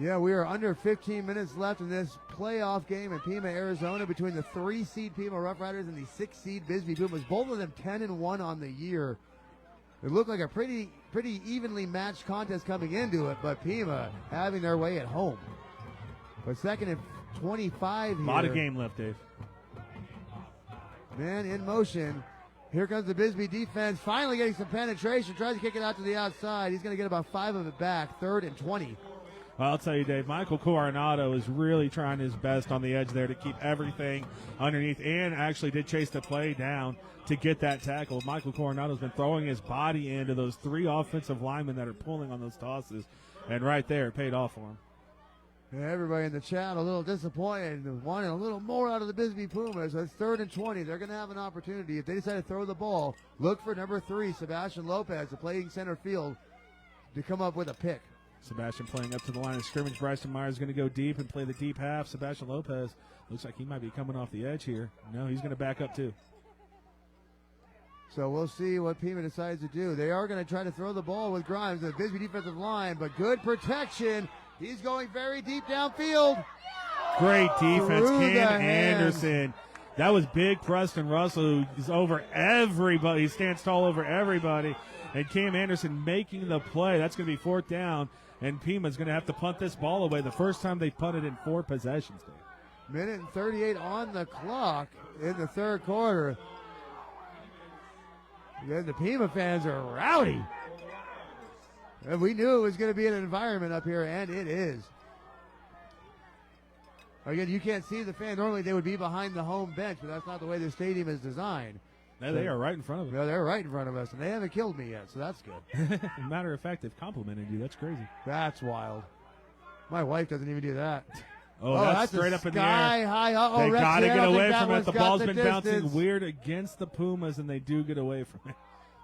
Yeah, we are under 15 minutes left in this playoff game in Pima, Arizona, between the 3-seed Pima Rough Riders and the 6-seed Bisbee Pumas. Both of them 10-1 on the year. It looked like a pretty evenly matched contest coming into it, but Pima having their way at home. But 2nd and 25 here. A lot of game left, Dave. Man in motion. Here comes the Bisbee defense, finally getting some penetration. Tries to kick it out to the outside. He's going to get about 5 of it back. 3rd and 20. Well, I'll tell you, Dave, Michael Coronado is really trying his best on the edge there to keep everything underneath, and actually did chase the play down to get that tackle. Michael Coronado's been throwing his body into those 3 offensive linemen that are pulling on those tosses, and right there it paid off for him. Yeah, everybody in the chat a little disappointed, wanting a little more out of the Bisbee Pumas. So it's 3rd and 20. They're going to have an opportunity. If they decide to throw the ball, look for number 3, Sebastian Lopez, the playing center field, to come up with a pick. Sebastian playing up to the line of scrimmage. Bryson Myers is going to go deep and play the deep half. Sebastian Lopez looks like he might be coming off the edge here. No, he's going to back up too. So we'll see what Pima decides to do. They are going to try to throw the ball with Grimes, the Bisbee defensive line, but good protection. He's going very deep downfield. Great defense. Cam Anderson That was big Preston Russell, who is over everybody. He stands tall over everybody. And Cam Anderson making the play. That's going to be 4th down, and Pima's going to have to punt this ball away. The first time they punted in 4 possessions. Minute and 38 on the clock in the third quarter. Yeah, the Pima fans are rowdy. And we knew it was going to be an environment up here, and it is. Again, you can't see the fans. Normally they would be behind the home bench, but that's not the way the stadium is designed. No, they are right in front of us. Yeah, they're right in front of us, and they haven't killed me yet, so that's good. Matter of fact, they've complimented you. That's crazy. That's wild. My wife doesn't even do that. Oh, that's straight up in the air. Sky high. They got to get away from it. The ball's been distance. bouncing weird against the Pumas, and they do get away from it.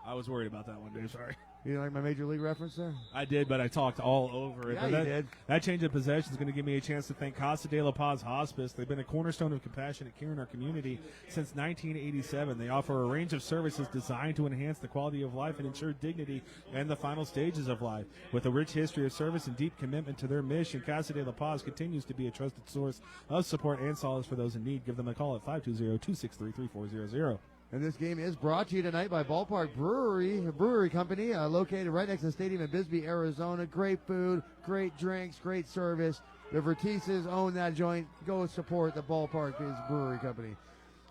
I was worried about that one, dude. Sorry. You didn't like my Major League reference there? I did, but I talked all over it. Yeah, But you did. That change of possession is going to give me a chance to thank Casa de la Paz Hospice. They've been a cornerstone of compassionate care in our community since 1987. They offer a range of services designed to enhance the quality of life and ensure dignity in the final stages of life. With a rich history of service and deep commitment to their mission, Casa de la Paz continues to be a trusted source of support and solace for those in need. Give them a call at 520-263-3400. And this game is brought to you tonight by Ballpark Brewery, a brewery company located right next to the stadium in Bisbee, Arizona. Great food, great drinks, great service. The Vertices own that joint. Go support the Ballpark Brewery Company.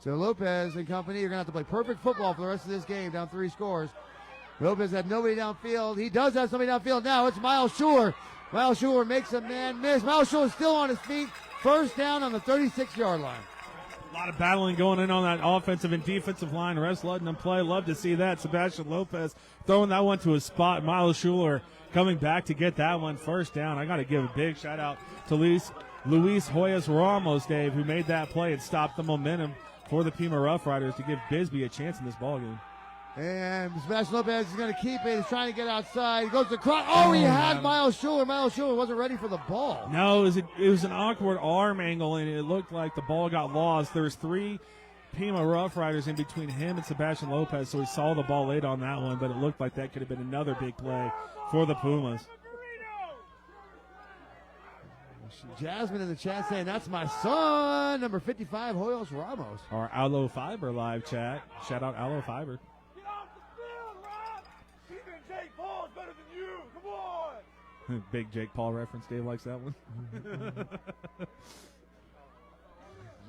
So Lopez and company are going to have to play perfect football for the rest of this game, down 3 scores. Lopez had nobody downfield. He does have somebody downfield now. It's Miles Schuler. Miles Schuler makes a man miss. Miles Schuler still on his feet. First down on the 36-yard line. A lot of battling going in on that offensive and defensive line. Refs letting them play. Love to see that. Sebastian Lopez throwing that one to a spot. Miles Schuler coming back to get that one first down. I got to give a big shout out to Luis Hoyas Ramos, Dave, who made that play and stopped the momentum for the Pima Roughriders to give Bisbee a chance in this ballgame. And Sebastian Lopez is going to keep it. He's trying to get outside. He goes to cross. Oh, he had Miles Schuler. Miles Schuler wasn't ready for the ball. No, it was an awkward arm angle, and it looked like the ball got lost. There was 3 Pima Roughriders in between him and Sebastian Lopez, so he saw the ball late on that one, but it looked like that could have been another big play for the Pumas. Jasmine in the chat saying, that's my son, number 55, Hoyos Ramos. Our ALLO Fiber live chat. Shout out ALLO Fiber. Big Jake Paul reference. Dave likes that one.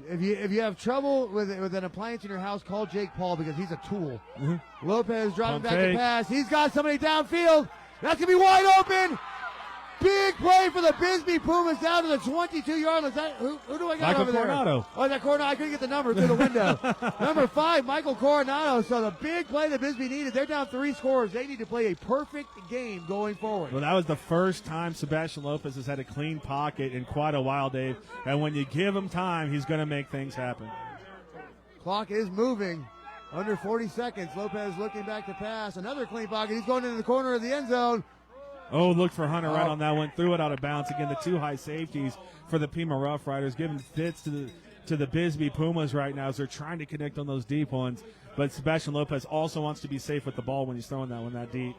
If you have trouble with an appliance in your house, call Jake Paul because he's a tool. Lopez dropping back to pass. He's got somebody downfield. That's going to be wide open. Big play for the Bisbee Pumas down to the 22-yard line. Who do I got Michael over there? Coronado. Oh, that Coronado. I couldn't get the number through the window. Number 5, Michael Coronado. So the big play that Bisbee needed. They're down 3 scores. They need to play a perfect game going forward. Well, that was the first time Sebastian Lopez has had a clean pocket in quite a while, Dave. And when you give him time, he's going to make things happen. Clock is moving. Under 40 seconds. Lopez looking back to pass. Another clean pocket. He's going into the corner of the end zone. Oh, looked for Hunter right on that one. Threw it out of bounds. Again, the 2 high safeties for the Pima Roughriders, giving fits to the Bisbee Pumas right now as they're trying to connect on those deep ones. But Sebastian Lopez also wants to be safe with the ball when he's throwing that one that deep.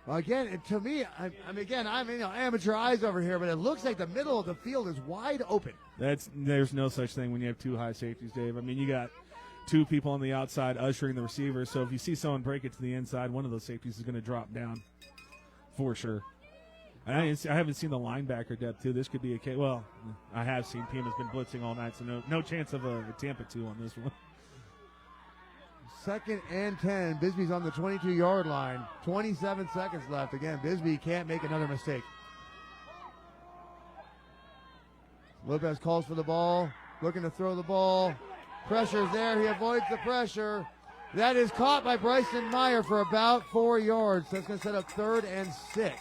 Well, again, to me, I'm amateur eyes over here, but it looks like the middle of the field is wide open. There's no such thing when you have 2 high safeties, Dave. I mean, you got 2 people on the outside ushering the receiver. So if you see someone break it to the inside, one of those safeties is going to drop down for sure. I haven't seen the linebacker depth, too. This could be a case. Well, I have seen Pima's been blitzing all night, so no chance of a Tampa 2 on this one. 2nd and 10. Bisbee's on the 22-yard line. 27 seconds left. Again, Bisbee can't make another mistake. Lopez calls for the ball, looking to throw the ball. Pressure's there. He avoids the pressure. That is caught by Bryson Meyer for about 4 yards. That's going to set up 3rd and 6.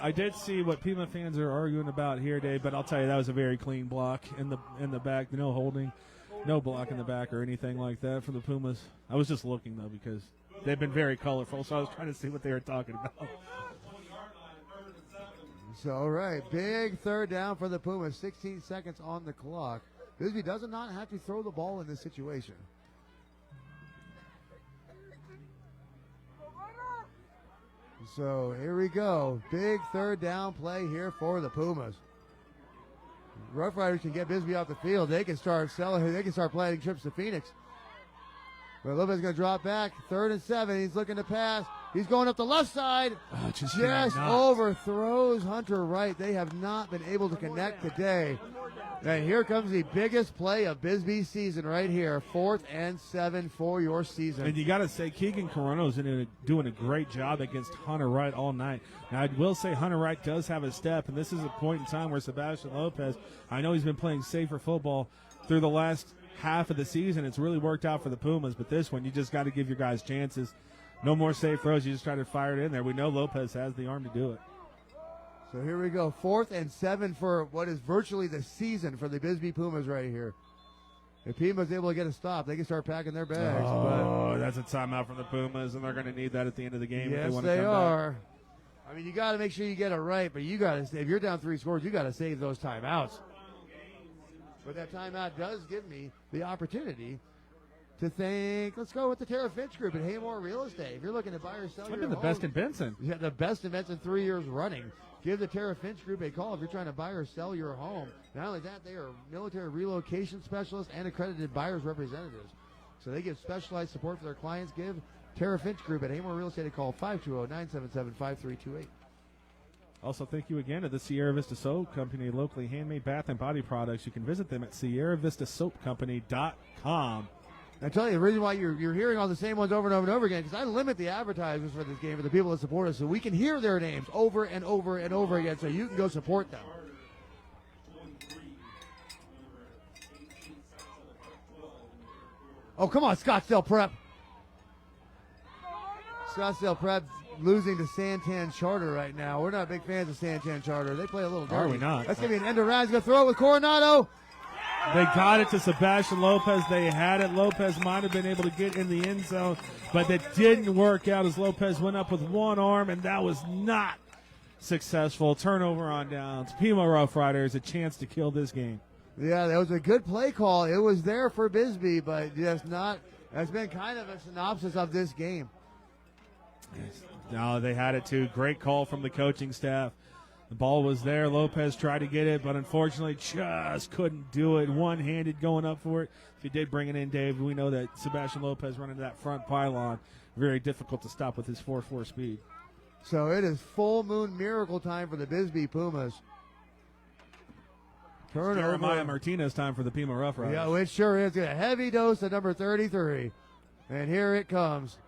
I did see what Pima fans are arguing about here, Dave, but I'll tell you that was a very clean block in the back. No holding, no block in the back or anything like that for the Pumas. I was just looking, though, because they've been very colorful, so I was trying to see what they were talking about. So, all right, big 3rd down for the Pumas. 16 seconds on the clock. Bisbee does not have to throw the ball in this situation. So here we go. Big 3rd down play here for the Pumas. Rough Riders can get Bisbee off the field. They can start selling. They can start planning trips to Phoenix. But Lopez going to drop back. 3rd and 7. He's looking to pass. He's going up the left side. Oh, just overthrows Hunter Wright. They have not been able to connect today. And here comes the biggest play of Bisbee's season right here. 4th and 7 for your season. And you got to say, Keegan Corono's doing a great job against Hunter Wright all night. Now, I will say Hunter Wright does have a step, and this is a point in time where Sebastian Lopez, I know he's been playing safer football through the last half of the season. It's really worked out for the Pumas, but this one, you just got to give your guys chances. No more safe throws. You just try to fire it in there. We know Lopez has the arm to do it. So here we go. 4th and 7 for what is virtually the season for the Bisbee Pumas right here. If Pima's able to get a stop, they can start packing their bags. Oh, that's a timeout from the Pumas, and they're going to need that at the end of the game. Yes, if they want they to come are. Back. I mean, you got to make sure you get it right, but you got to, if you're down 3 scores, you got to save those timeouts. But that timeout does give me the opportunity to think, let's go with the Tara Finch Group at Haymore Real Estate. If you're looking to buy or sell I've your been the home, best in Benson. Yeah, the best in Benson 3 years running. Give the Tara Finch Group a call if you're trying to buy or sell your home. Not only that, they are military relocation specialists and accredited buyers representatives. So they give specialized support for their clients. Give Tara Finch Group at Haymore Real Estate a call, 520-977-5328. Also, thank you again to the Sierra Vista Soap Company, locally handmade bath and body products. You can visit them at SierraVistaSoapCompany.com. I tell you, the reason why you're hearing all the same ones over and over and over again, because I limit the advertisers for this game for the people that support us, so we can hear their names over and over and over again, so you can go support them. Oh, come on, Scottsdale Prep. Scottsdale Prep losing to Santan Charter right now. We're not big fans of Santan Charter. They play a little dirty. Are we not? That's going to be an end around. He's going to throw it with Coronado. They got it to Sebastian Lopez. They had it. Lopez might have been able to get in the end zone, but that didn't work out as Lopez went up with one arm, and that was not successful. Turnover on downs. Pima Rough Riders a chance to kill this game. Yeah, that was a good play call. It was there for Bisbee, but just not. That's been kind of a synopsis of this game. No, they had it too. Great call from the coaching staff. The ball was there. Lopez tried to get it, but unfortunately just couldn't do it. One-handed going up for it. If he did bring it in, Dave, we know that Sebastian Lopez running that front pylon, very difficult to stop with his 4.4 speed. So it is full moon miracle time for the Bisbee Pumas. Turnover. Jeremiah Martinez time for the Pima Rough Riders. Yeah, it sure is. A heavy dose of number 33. And here it comes.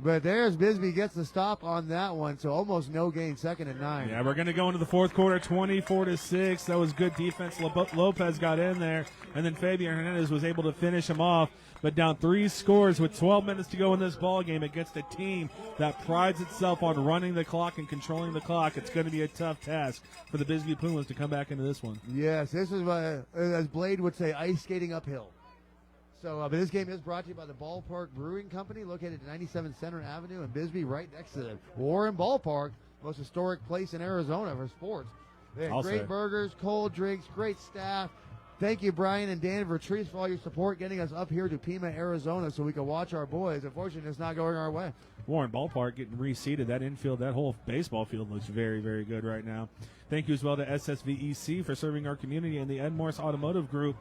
But there's Bisbee gets the stop on that one, so almost no gain, 2nd and 9. Yeah, we're going to go into the fourth quarter, 24-6. That was good defense. Lopez got in there, and then Fabian Hernandez was able to finish him off. But down 3 scores with 12 minutes to go in this ball game against a team that prides itself on running the clock and controlling the clock. It's going to be a tough task for the Bisbee Pumas to come back into this one. Yes, this is, as Blade would say, ice skating uphill. So, but this game is brought to you by the Ballpark Brewing Company, located at 97 Center Avenue in Bisbee, right next to the Warren Ballpark, most historic place in Arizona for sports. They have great burgers, cold drinks, great staff. Thank you, Brian and Dan Vertrees, for all your support, getting us up here to Pima, Arizona, so we can watch our boys. Unfortunately, it's not going our way. Warren Ballpark getting reseeded. That infield, that whole baseball field looks very, very good right now. Thank you as well to SSVEC for serving our community and the Ed Morse Automotive Group.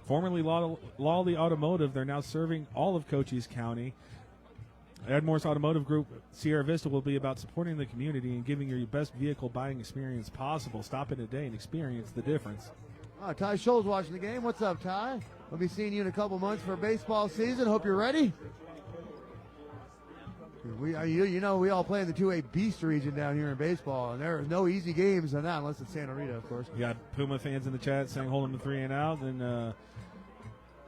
Formerly Lawely Automotive, they're now serving all of Cochise County. Ed Morse Automotive Group, Sierra Vista, will be about supporting the community and giving you your best vehicle buying experience possible. Stop in today and experience the difference. Ty Scholl's watching the game. What's up, Ty? We'll be seeing you in a couple months for baseball season. Hope you're ready. We all play in the 2A Beast region down here in baseball, and there are no easy games on that unless it's Santa Rita, of course. You got Puma fans in the chat saying hold them to 3 and out, and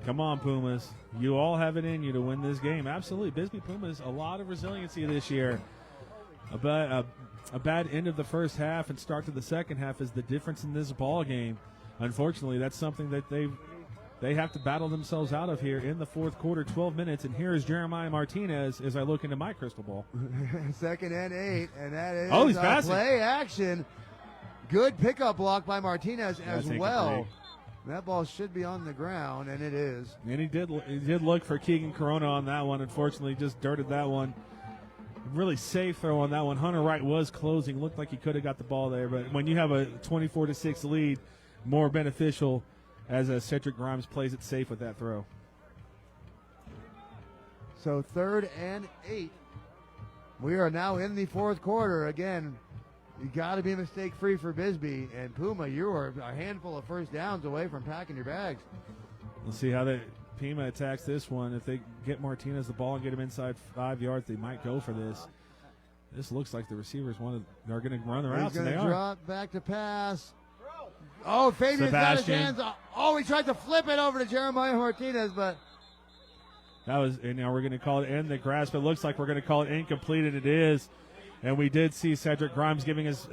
come on, Pumas. You all have it in you to win this game. Absolutely. Bisbee Pumas, a lot of resiliency this year. A bad end of the first half and start to the second half is the difference in this ball game. Unfortunately, that's something that they have to battle themselves out of here in the fourth quarter, 12 minutes. And here is Jeremiah Martinez as I look into my crystal ball. 2nd and 8, and that is he's passing. Play action. Good pickup block by Martinez as well. That ball should be on the ground, and it is. And he did look for Keegan Corona on that one. Unfortunately, just dirted that one. Really safe throw on that one. Hunter Wright was closing. Looked like he could have got the ball there, but when you have a 24-6 lead, more beneficial as Cedric Grimes plays it safe with that throw. So 3rd and 8. We are now in the 4th quarter. Again, you got to be mistake-free for BISBEE. And Puma, you are a handful of first downs away from packing your bags. We'll see how Pima attacks this one. If they get Martinez the ball and get him inside 5 yards, they might go for this. This looks like the receivers are going to run the routes, and they are. Drop back to pass. Oh, Fabian's got his hands. Oh, he tried to flip it over to Jeremiah Martinez, but and now we're going to call it in the grasp. It looks like we're going to call it incomplete, and it is. And we did see Cedric Grimes giving his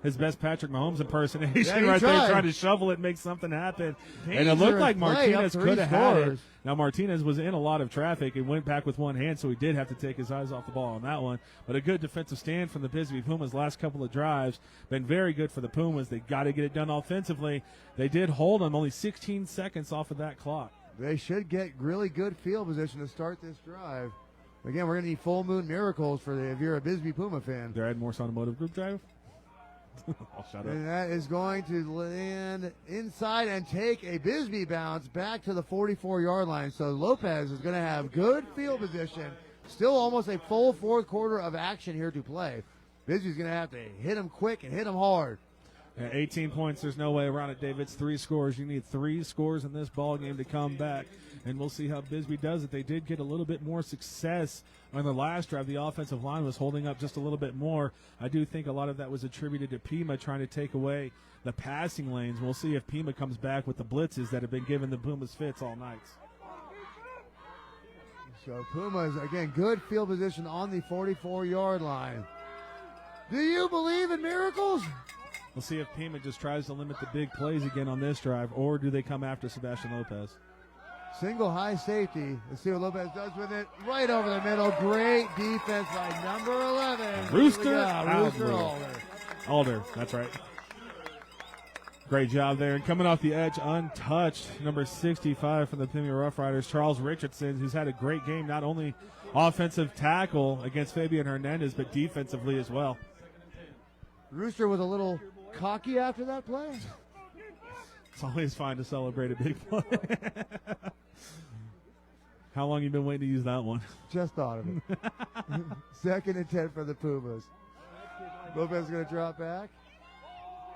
his best Patrick Mahomes impersonation right there, trying to shovel it, make something happen. And it looked like Martinez could have had it. Now, Martinez was in a lot of traffic and went back with one hand, so he did have to take his eyes off the ball on that one. But a good defensive stand from the BISBEE Pumas last couple of drives. Been very good for the Pumas. They got to get it done offensively. They did hold them only 16 seconds off of that clock. They should get really good field position to start this drive. Again, we're going to need full moon miracles if you're a BISBEE Puma fan. They're adding Morse Automotive Group drive. I'll shut up. And that is going to land inside and take a BISBEE bounce back to the 44-yard line. So Lopez is going to have good field position. Still almost a full 4th quarter of action here to play. BISBEE's going to have to hit him quick and hit him hard. 18 points, there's no way around it, Dave. It's 3 scores. You need 3 scores in this ball game to come back, and we'll see how BISBEE does it. They did get a little bit more success on the last drive. The offensive line was holding up just a little bit more. I do think a lot of that was attributed to Pima trying to take away the passing lanes. We'll see if Pima comes back with the blitzes that have been giving the Pumas fits all night. So Pumas, again, good field position on the 44-yard line. Do you believe in miracles? We'll see if Pima just tries to limit the big plays again on this drive, or do they come after Sebastian Lopez? Single high safety. Let's see what Lopez does with it. Right over the middle. Great defense by number 11. Rooster Alder. That's right. Great job there. And coming off the edge untouched, number 65 from the Pima Roughriders, Charles Richardson, who's had a great game, not only offensive tackle against Fabian Hernandez, but defensively as well. Rooster was a little cocky after that play. It's always fine to celebrate a big play. How long you been waiting to use that one? Just thought of it. 2nd and 10 for the Pumas. Lopez is going to drop back.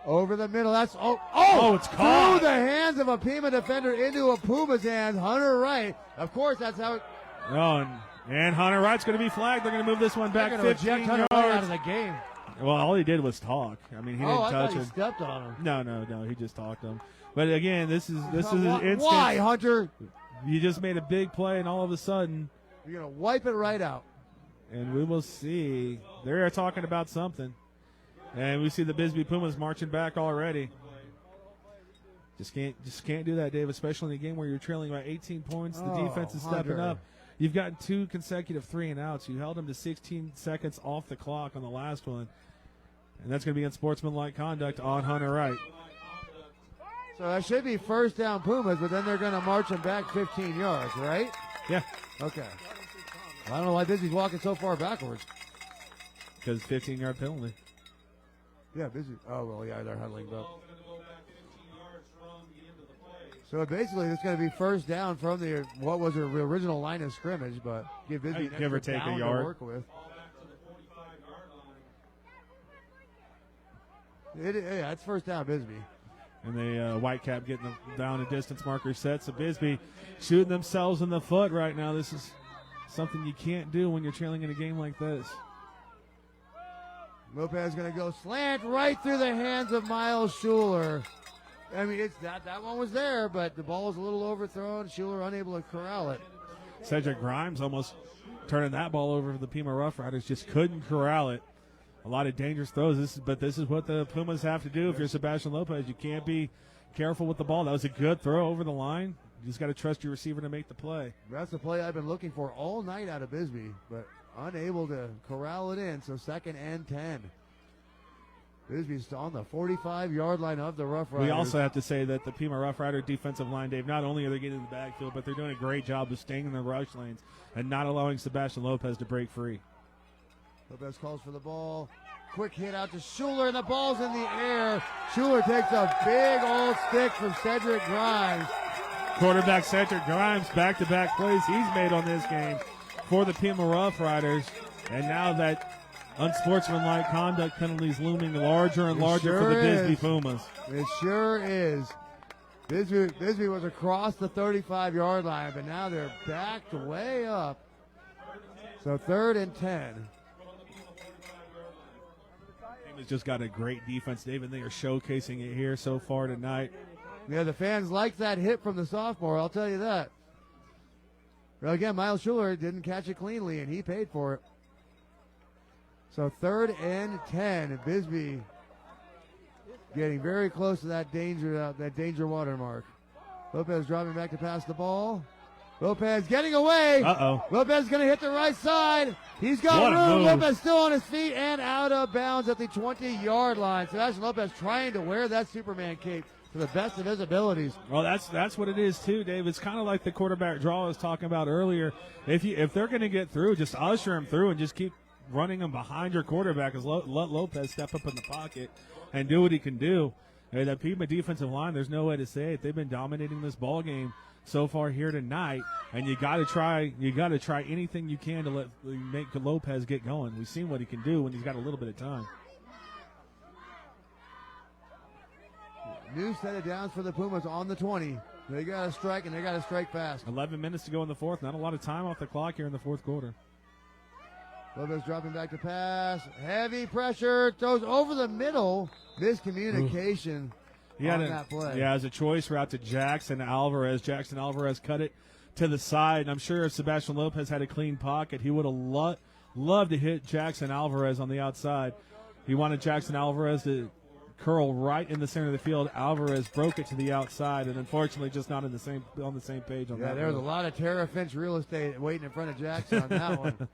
Over the middle. That's it's caught. Through the hands of a Pima defender into a Puma's hands. Hunter Wright. Of course, that's how it. Oh, and Hunter Wright's going to be flagged. They're going to move this one back 15 yards. Out of the game. Well, all he did was talk. I mean, he didn't touch him. He stepped on him. No, he just talked him. But again, this is an instance. Why, Hunter? You just made a big play, and all of a sudden, you're going to wipe it right out. And we will see. They're talking about something, and we see the BISBEE Pumas marching back already. Just can't do that, Dave. Especially in a game where you're trailing by 18 points. The defense is stepping up. You've gotten 2 consecutive 3-and-outs. You held them to 16 seconds off the clock on the last one. And that's going to be unsportsmanlike conduct on Hunter Wright. So that should be first down Pumas, but then they're going to march them back 15 yards, right? Yeah. Okay. I don't know why BISBEE's walking so far backwards. Because 15-yard penalty. Yeah, BISBEE. Oh, well, yeah, they're huddling up. So basically, it's going to be first down from what was the original line of scrimmage, but give BISBEE give or take a yard to work with. Yeah, it's first down, BISBEE. And the Whitecap getting them down a distance marker set. So BISBEE shooting themselves in the foot right now. This is something you can't do when you're trailing in a game like this. Lopez going to go slant right through the hands of Miles Schuler. I mean, it's that one was there, but the ball was a little overthrown. Schuler unable to corral it. Cedric Grimes almost turning that ball over for the Pima Roughriders. Just couldn't corral it. A lot of dangerous throws. But this is what the Pumas have to do if you're Sebastian Lopez. You can't be careful with the ball. That was a good throw over the line. You just got to trust your receiver to make the play. That's the play I've been looking for all night out of BISBEE, but unable to corral it in. So 2nd and 10. BISBEE's on the 45-yard line of the Rough Riders. We also have to say that the Pima Rough Rider defensive line, Dave, not only are they getting in the backfield, but they're doing a great job of staying in the rush lanes and not allowing Sebastian Lopez to break free. Lopez calls for the ball. Quick hit out to Schuler, and the ball's in the air. Schuler takes a big old stick from Cedric Grimes. Quarterback Cedric Grimes, back-to-back plays he's made on this game for the Pima Roughriders. And now that unsportsmanlike conduct penalty is looming larger and larger for the BISBEE Pumas. It sure is. BISBEE was across the 35-yard line, but now they're backed way up. So 3rd and 10. Has just got a great defense, David. They are showcasing it here so far tonight. Yeah, the fans like that hit from the sophomore, I'll tell you that. Well, again, Miles Schuler didn't catch it cleanly, and he paid for it. So 3rd and 10. BISBEE getting very close to that danger watermark. Lopez dropping back to pass the ball. Lopez getting away. Uh-oh. Lopez going to hit the right side. He's got room. Lopez still on his feet and out of bounds at the 20-yard line. Sebastian Lopez trying to wear that Superman cape to the best of his abilities. Well, that's what it is too, Dave. It's kind of like the quarterback draw I was talking about earlier. If they're going to get through, just usher them through and just keep running them behind your quarterback. Let Lopez step up in the pocket and do what he can do. Hey, that Pima defensive line, there's no way to say it. They've been dominating this ball game so far here tonight, and you got to try anything you can to make Lopez get going. We've seen what he can do when he's got a little bit of time. New set of downs for the Pumas on the 20. They got to strike, and they got to strike fast. 11 minutes to go in the fourth. Not a lot of time off the clock here in the fourth quarter. Lopez dropping back to pass. Heavy pressure. Throws over the middle. Miscommunication. On that play. Yeah, as a choice route to Jackson Alvarez. Jackson Alvarez cut it to the side. And I'm sure if Sebastian Lopez had a clean pocket, he would have loved to hit Jackson Alvarez on the outside. He wanted Jackson Alvarez to curl right in the center of the field. Alvarez broke it to the outside, and unfortunately just not on the same page on that. Yeah, there was a lot of Tara Finch real estate waiting in front of Jackson on that one.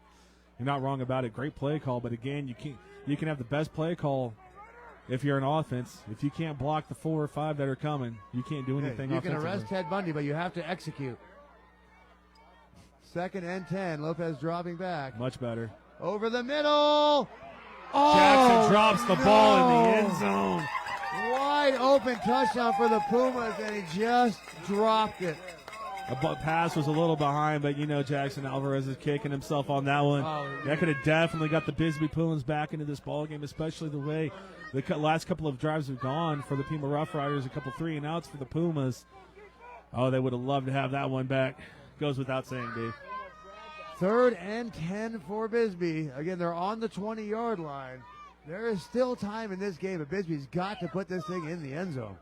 You're not wrong about it. Great play call, but again, you can have the best play call if you're an offense. If you can't block the 4 or 5 that are coming, you can't do anything you offensively. can arrest Ted Bundy, but you have to execute. 2nd and 10. Lopez dropping back. Much better. Over the middle. Oh, Jackson drops the ball in the end zone. Wide open touchdown for the Pumas, and he just dropped it. The pass was a little behind, but Jackson Alvarez is kicking himself on that one. That could have definitely got the BISBEE Pumas back into this ball game, especially the way the last couple of drives have gone for the Pima Roughriders. A couple 3-and-outs for the Pumas. Oh, they would have loved to have that one back. Goes without saying, Dave. 3rd and 10 for BISBEE. Again, they're on the 20-yard line. There is still time in this game, but BISBEE's got to put this thing in the end zone.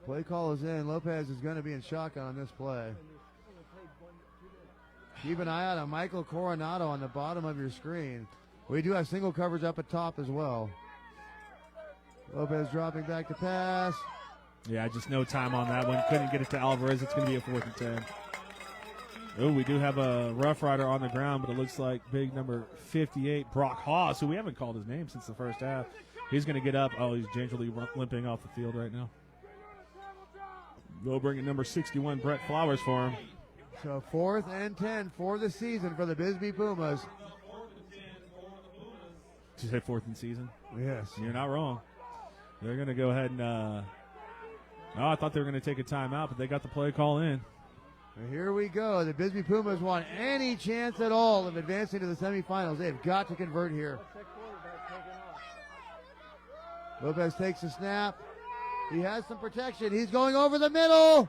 Play call is in. Lopez is going to be in shotgun on this play. Keep an eye out on Michael Coronado on the bottom of your screen. We do have single coverage up at top as well. Lopez dropping back to pass. Yeah, just no time on that one. Couldn't get it to Alvarez. It's going to be a 4th and 10. Oh, we do have a Rough Rider on the ground, but it looks like big number 58, Brock Haas, who we haven't called his name since the first half. He's going to get up. Oh, he's gingerly limping off the field right now. They'll bring in number 61, Brett Flowers, for him. So 4th and 10 for the season for the BISBEE Pumas. Did you say 4th in season? Yes. You're not wrong. They're going to go ahead and I thought they were going to take a timeout, but they got the play call in. And here we go. The BISBEE Pumas want any chance at all of advancing to the semifinals. They've got to convert here. Lopez takes a snap. He has some protection. He's going over the middle.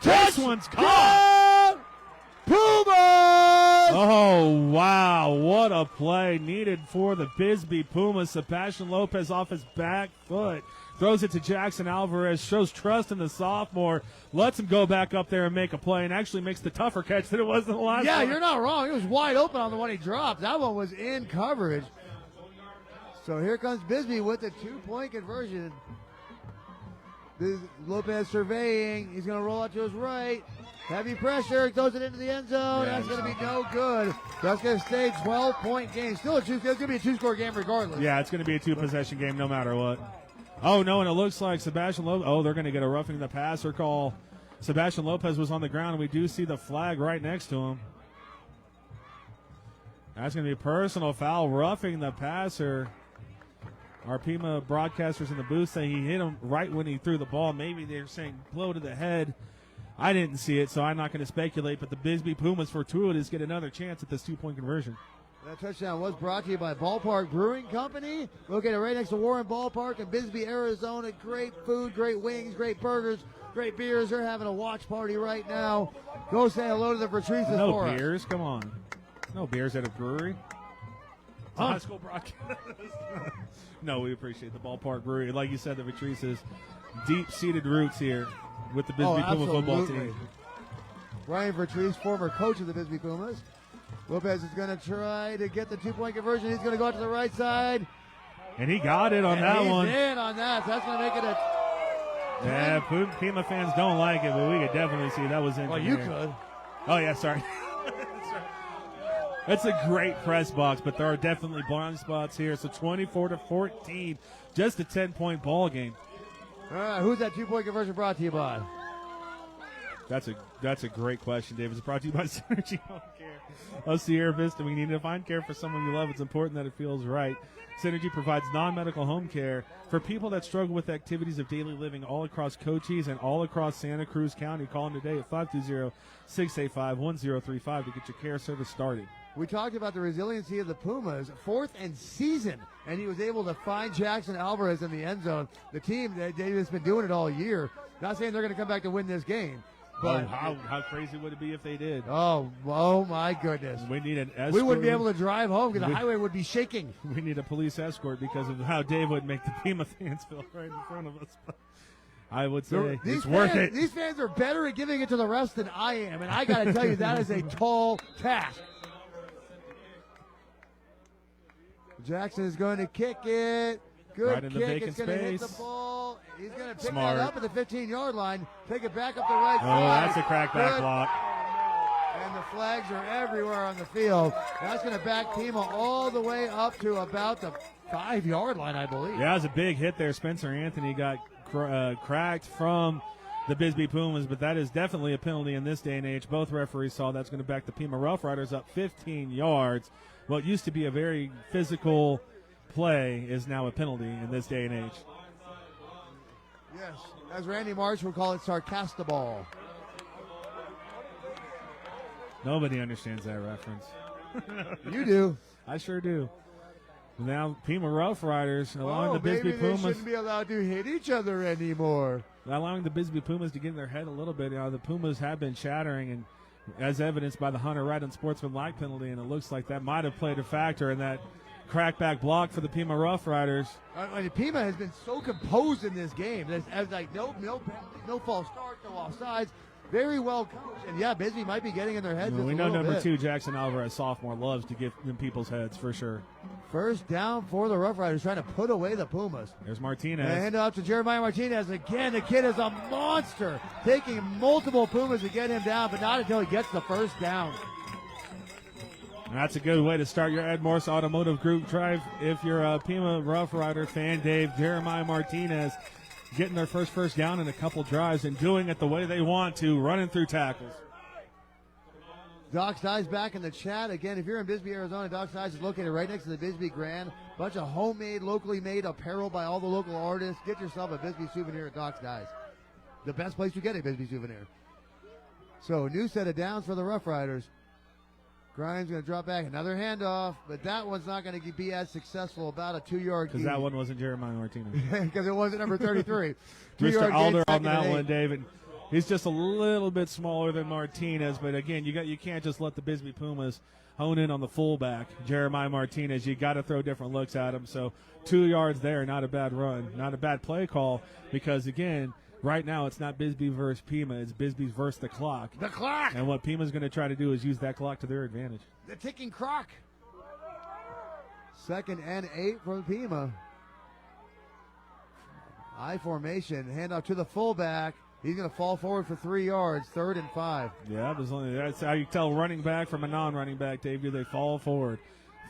This one's caught. Pumas! Oh, wow. What a play needed for the BISBEE Pumas. Sebastian Lopez off his back foot. Throws it to Jackson Alvarez. Shows trust in the sophomore. Lets him go back up there and make a play, and actually makes the tougher catch than it was in the last one. Yeah, you're not wrong. It was wide open on the one he dropped. That one was in coverage. So here comes BISBEE with the 2-point conversion. Lopez surveying. He's going to roll out to his right. Heavy pressure. Throws it into the end zone. Yeah, that's going to be no good. That's going to stay 12-point game. Still it's going to be a 2-score game regardless. Yeah, it's going to be a 2-possession game no matter what. Oh, no, and it looks like Sebastian Lopez. Oh, they're going to get a roughing the passer call Sebastian Lopez was on the ground, and we do see the flag right next to him. That's going to be a personal foul, roughing the passer. Our Pima broadcasters in the booth say he hit him right when he threw the ball. Maybe they're saying blow to the head. I didn't see it, so I'm not going to speculate, but the Bisbee Pumas fortuitous get another chance at this two-point conversion. That touchdown was brought to you by Ballpark Brewing Company, located right next to Warren Ballpark in Bisbee, Arizona. Great food, great wings, great burgers, great beers. They're having a watch party right now. Go say hello to the Patrices No for us. beers, come on. No beers at a brewery. It's a high school broadcast. No, we appreciate the Ballpark Brewery. Like you said, the Patrices, deep-seated roots here with the Bisbee Puma football team. Ryan Vertrees, former coach of the Bisbee Pumas. Lopez is going to try to get the two-point conversion. He's going to go out to the right side. And he got it on that one. He's in on that. So that's going to make it a... Yeah, Pima fans don't like it, but we could definitely see that was in Well, you could. Oh, yeah, sorry. That's a great press box, but there are definitely blind spots here. So 24-14, just a 10-point ball game. All right, who's that two-point conversion brought to you by? That's a great question, David. It's brought to you by Synergy HomeCare. Us here at Vista, we need to find care for someone you love. It's important that it feels right. Synergy provides non-medical home care for people that struggle with activities of daily living all across Cochise and all across Santa Cruz County. Call them today at 520-685-1035 to get your care service started. We talked about the resiliency of the Pumas, fourth and season, and he was able to find Jackson Alvarez in the end zone. The team, they've been doing it all year. Not saying they're going to come back to win this game. But how crazy would it be if they did? Oh my goodness. We need an escort. We wouldn't be able to drive home because the highway would be shaking. We need a police escort because of how Dave would make the Pima fans feel right in front of us. I would say it's worth it. These fans are better at giving it to the refs than I am, and I got to tell you, that is a tall task. Jackson is going to kick it. Good right in the kick. vacant It's going to hit the space. ball. He's going to pick Smart. that up at the 15-yard line. Take it back up the right Oh, side. that's a crackback Good. block. And the flags are everywhere on the field. That's going to back Pima all the way up to about the 5-yard line, I believe. Yeah, it was a big hit there. Spencer Anthony got cracked from the Bisbee Pumas, but that is definitely a penalty in this day and age. Both referees saw that's going to back the Pima Roughriders up 15 yards. What used to be a very physical play is now a penalty in this day and age. Yes, as Randy Marsh would call it, sarcastaball. Nobody understands that reference. You do. I sure do. Now, Pima Roughriders allowing the Bisbee maybe Pumas. they shouldn't be allowed to hit each other anymore. Allowing the Bisbee Pumas to get in their head a little bit. The Pumas have been shattering, and as evidenced by the Hunter Wright unsportsmanlike penalty, and it looks like that might have played a factor in that crackback block for the Pima Roughriders. I mean, Pima has been so composed in this game. There's like no false start, no offsides. Very well coached. And yeah, Bisbee might be getting in their heads. We know number 2, Jackson Alvarez, sophomore, loves to get in people's heads for sure. First down for the Roughriders, trying to put away the Pumas. There's Martinez. And hand off to Jeremiah Martinez again. The kid is a monster, taking multiple Pumas to get him down, but not until he gets the first down. That's a good way to start your Ed Morse Automotive Group drive. If you're a Pima Rough Rider fan, Dave, Jeremiah Martinez getting their first down in a couple drives and doing it the way they want to, running through tackles. Doc Size back in the chat. Again, if you're in Bisbee, Arizona, Doc Size is located right next to the Bisbee Grand. Bunch of homemade, locally made apparel by all the local artists. Get yourself a Bisbee souvenir at Doc Size. The best place to get a Bisbee souvenir. So, new set of downs for the Rough Riders. Grimes going to drop back, another handoff, but that one's not going to be as successful, about a 2-yard gain. Because that one wasn't Jeremiah Martinez. Because it wasn't number 33. Mr. Alder on that one, 8. David. He's just a little bit smaller than Martinez, but again, you can't just let the Bisbee Pumas hone in on the fullback, Jeremiah Martinez. You got to throw different looks at him. So 2 yards there, not a bad run, not a bad play call, because again, right now it's not Bisbee versus Pima, it's Bisbee versus the clock. The clock! And what Pima's going to try to do is use that clock to their advantage. The ticking clock. 2nd and 8 from Pima. I formation, handoff to the fullback. He's going to fall forward for 3 yards, 3rd and 5. Yeah, that's how you tell running back from a non-running back, Dave. Do they fall forward?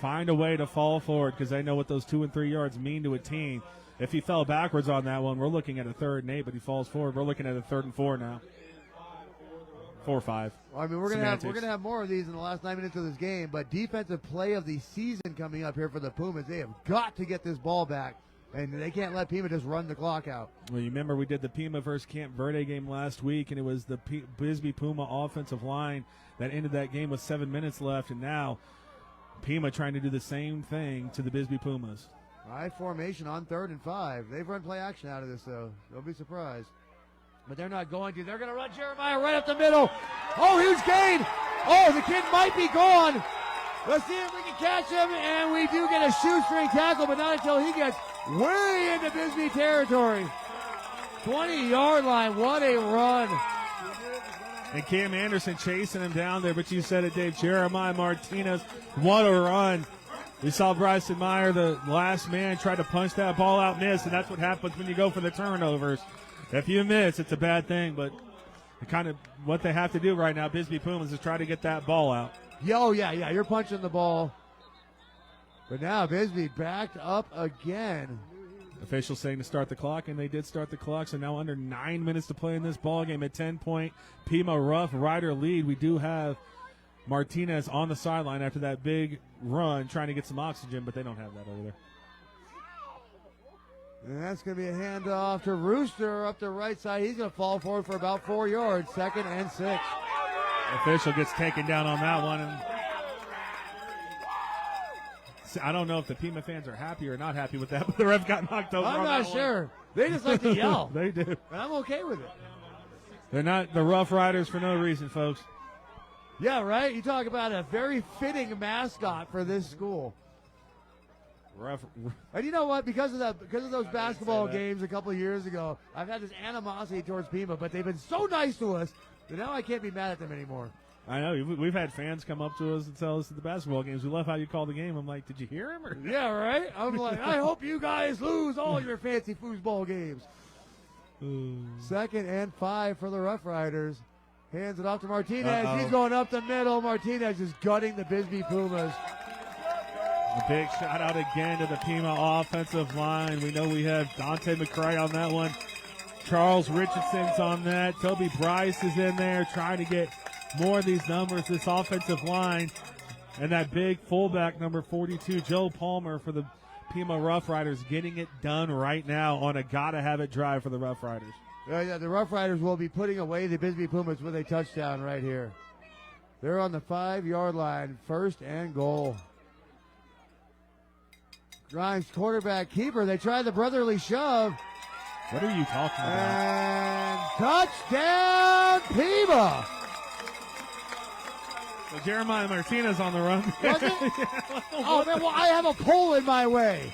Find a way to fall forward because they know what those 2 and 3 yards mean to a team. If he fell backwards on that one, we're looking at a 3rd and 8, but he falls forward. We're looking at a 3rd and 4 now. 4 or 5. Well, I mean, we're gonna have more of these in the last 9 minutes of this game. But defensive play of the season coming up here for the Pumas. They have got to get this ball back, and they can't let Pima just run the clock out. Well, you remember we did the Pima versus Camp Verde game last week, and it was the BISBEE Puma offensive line that ended that game with 7 minutes left, and now Pima trying to do the same thing to the BISBEE Pumas. I formation on 3rd and 5. They've run play action out of this, though. Don't be surprised. But they're not going to. They're going to run Jeremiah right up the middle. Oh, huge gain. Oh, the kid might be gone. Let's see if we can catch him, and we do get a shoestring tackle, but not until he gets way into BISBEE territory. 20-yard line. What a run. And Cam Anderson chasing him down there, but you said it, Dave. Jeremiah Martinez, what a run. We saw Bryson Meyer, the last man, try to punch that ball out, miss, and that's what happens when you go for the turnovers. If you miss, it's a bad thing, but kind of what they have to do right now, BISBEE Pumas, is try to get that ball out. Oh, yeah, you're punching the ball. But now BISBEE backed up again. Officials saying to start the clock, and they did start the clock, so now under 9 minutes to play in this ball game. A 10-point Pima Rough Rider lead. We do have Martinez on the sideline after that big run trying to get some oxygen, but they don't have that over there. And that's going to be a handoff to Rooster up the right side. He's going to fall forward for about 4 yards, 2nd and 6. Official gets taken down on that one. And I don't know if the Pima fans are happy or not happy with that, but the ref got knocked over. I'm not sure. They just like to yell. They do. And I'm okay with it. They're not the Rough Riders for no reason, folks. Yeah, right? You talk about a very fitting mascot for this school. Rough. And you know what? Because of those basketball games a couple of years ago, I've had this animosity towards Pima, but they've been so nice to us that now I can't be mad at them anymore. I know. We've had fans come up to us and tell us at the basketball games, we love how you call the game. I'm like, did you hear him? Or? Yeah, right? I'm like, I hope you guys lose all your fancy foosball games. 2nd and 5 for the Rough Riders. Hands it off to Martinez. He's going up the middle. Martinez is gutting the BISBEE Pumas. A big shout out again to the Pima offensive line. We know we have Dante McCray on that one. Charles Richardson's on that. Toby Bryce is in there trying to get more of these numbers, this offensive line. And that big fullback, number 42, Joe Palmer for the Pima Rough Riders, getting it done right now on a gotta-have-it drive for the Rough Riders. Yeah, the Rough Riders will be putting away the BISBEE Pumas with a touchdown right here. They're on the 5-yard line, 1st and goal. Grimes, quarterback keeper. They try the brotherly shove. What are you talking And about? touchdown, Pima. So Jeremiah Martinez on the run. Was it? Oh, man, well, I have a pole in my way.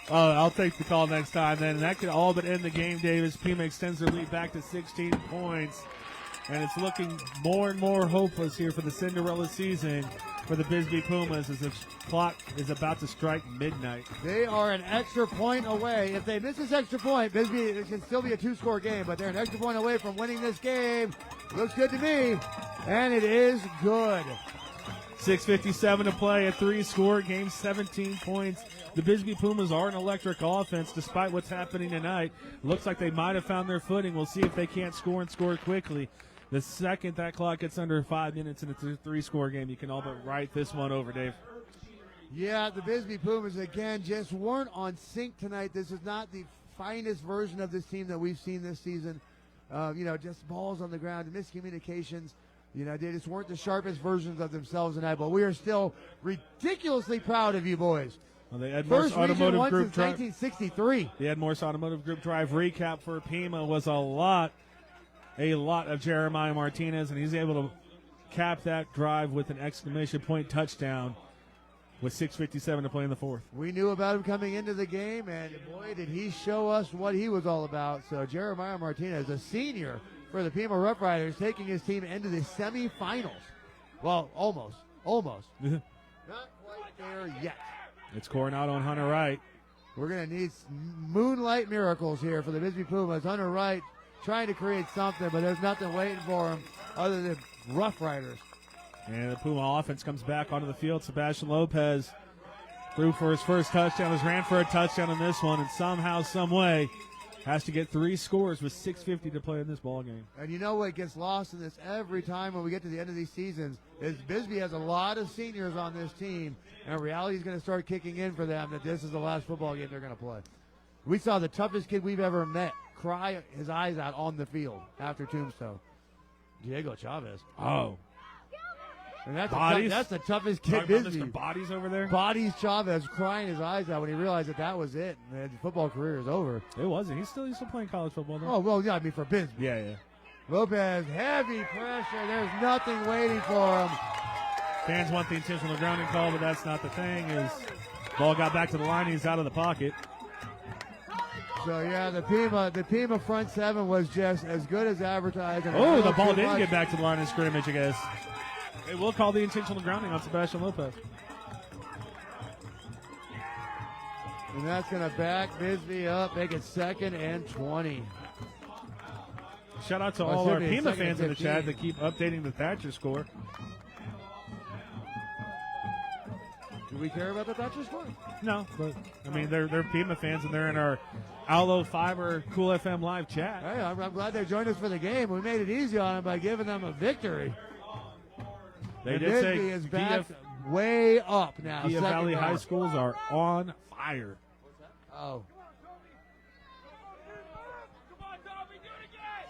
I'll take the call next time then. And that could all but end the game, Davis. Pima extends their lead back to 16 points. And it's looking more and more hopeless here for the Cinderella season for the BISBEE Pumas as the clock is about to strike midnight. They are an extra point away. If they miss this extra point, BISBEE, it can still be a 2-score game, but they're an extra point away from winning this game. Looks good to me, and it is good. 6:57 to play, a 3-score game, 17 points. The BISBEE Pumas are an electric offense despite what's happening tonight. Looks like they might have found their footing. We'll see if they can't score and score quickly. The second that clock gets under 5 minutes and it's a 3-score game, you can all but write this one over, Dave. Yeah, the BISBEE Pumas, again, just weren't on sync tonight. This is not the finest version of this team that we've seen this season. Just balls on the ground, miscommunications. They just weren't the sharpest versions of themselves tonight, but we are still ridiculously proud of you boys. Well, they had First Morse Region Automotive 1 Group since drive. 1963. The Ed Morse Automotive Group drive recap for Pima was a lot of Jeremiah Martinez, and he's able to cap that drive with an exclamation point touchdown with 6:57 to play in the fourth. We knew about him coming into the game, and boy, did he show us what he was all about. So Jeremiah Martinez, a senior for the Pima Rough Riders, taking his team into the semifinals. Well, almost. Not quite there yet. It's Coronado and Hunter Wright. We're going to need moonlight miracles here for the BISBEE Pumas. Hunter Wright trying to create something, but there's nothing waiting for him other than Rough Riders. And the Puma offense comes back onto the field. Sebastian Lopez threw for his first touchdown, ran for a touchdown in this one, and somehow, some way, has to get 3 scores with 6:50 to play in this ball game. And you know what gets lost in this every time when we get to the end of these seasons is BISBEE has a lot of seniors on this team, and reality is going to start kicking in for them that this is the last football game they're going to play. We saw the toughest kid we've ever met cry his eyes out on the field after Tombstone. Diego Chavez. Oh. And that's Bodies? that's the toughest kid Talking about BISBEE. Mr. Bodies over there? Bodies Chavez crying his eyes out when he realized that was it. And his football career is over. It wasn't. He's still playing college football though. Oh, well, yeah, I mean for BISBEE. Yeah. Lopez, heavy pressure. There's nothing waiting for him. Fans want the intentional grounding call, but that's not the thing. Ball got back to the line. He's out of the pocket. So, yeah, the Pima front seven was just as good as advertised. Oh, the ball didn't get back to the line of scrimmage, I guess. They will call the intentional grounding on Sebastian Lopez. And that's going to back BISBEE up, make it 2nd and 20. Shout out to all our Pima fans in the chat that keep updating the Thatcher score. Do we care about the Thatcher score? No, but I mean they're Pima fans and they're in our ALLO Fiber Cool FM live chat. Hey, I'm glad they joined us for the game. We made it easy on them by giving them a victory. They and did say BISBEE is back way up now. Via Valley High Schools are on fire. Oh.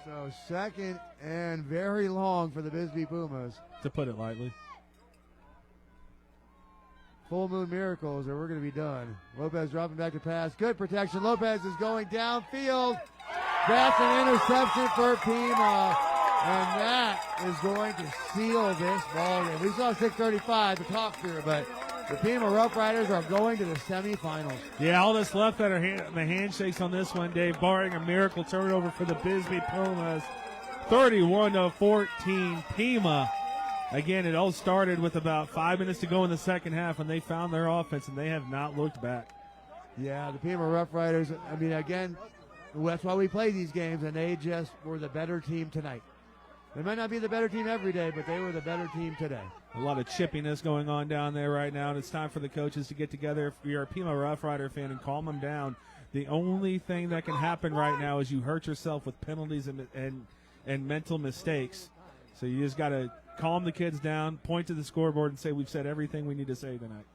So 2nd and very long for the BISBEE Pumas. To put it lightly. Full moon miracles or we're going to be done. Lopez dropping back to pass. Good protection. Lopez is going downfield. That's an interception for Pima. And that is going to seal this ball game. We saw 6:35 to talk through, but the Pima Roughriders are going to the semifinals. Yeah, all that's left at the handshakes on this one, Dave, barring a miracle turnover for the BISBEE Pumas. 31-14 Pima. Again, it all started with about 5 minutes to go in the second half, and they found their offense, and they have not looked back. Yeah, the Pima Roughriders, I mean, again, that's why we play these games, and they just were the better team tonight. They might not be the better team every day, but they were the better team today. A lot of chippiness going on down there right now, and it's time for the coaches to get together. If you're a Pima Rough Rider fan, and calm them down. The only thing that can happen right now is you hurt yourself with penalties and mental mistakes. So you just got to calm the kids down, point to the scoreboard, and say we've said everything we need to say tonight.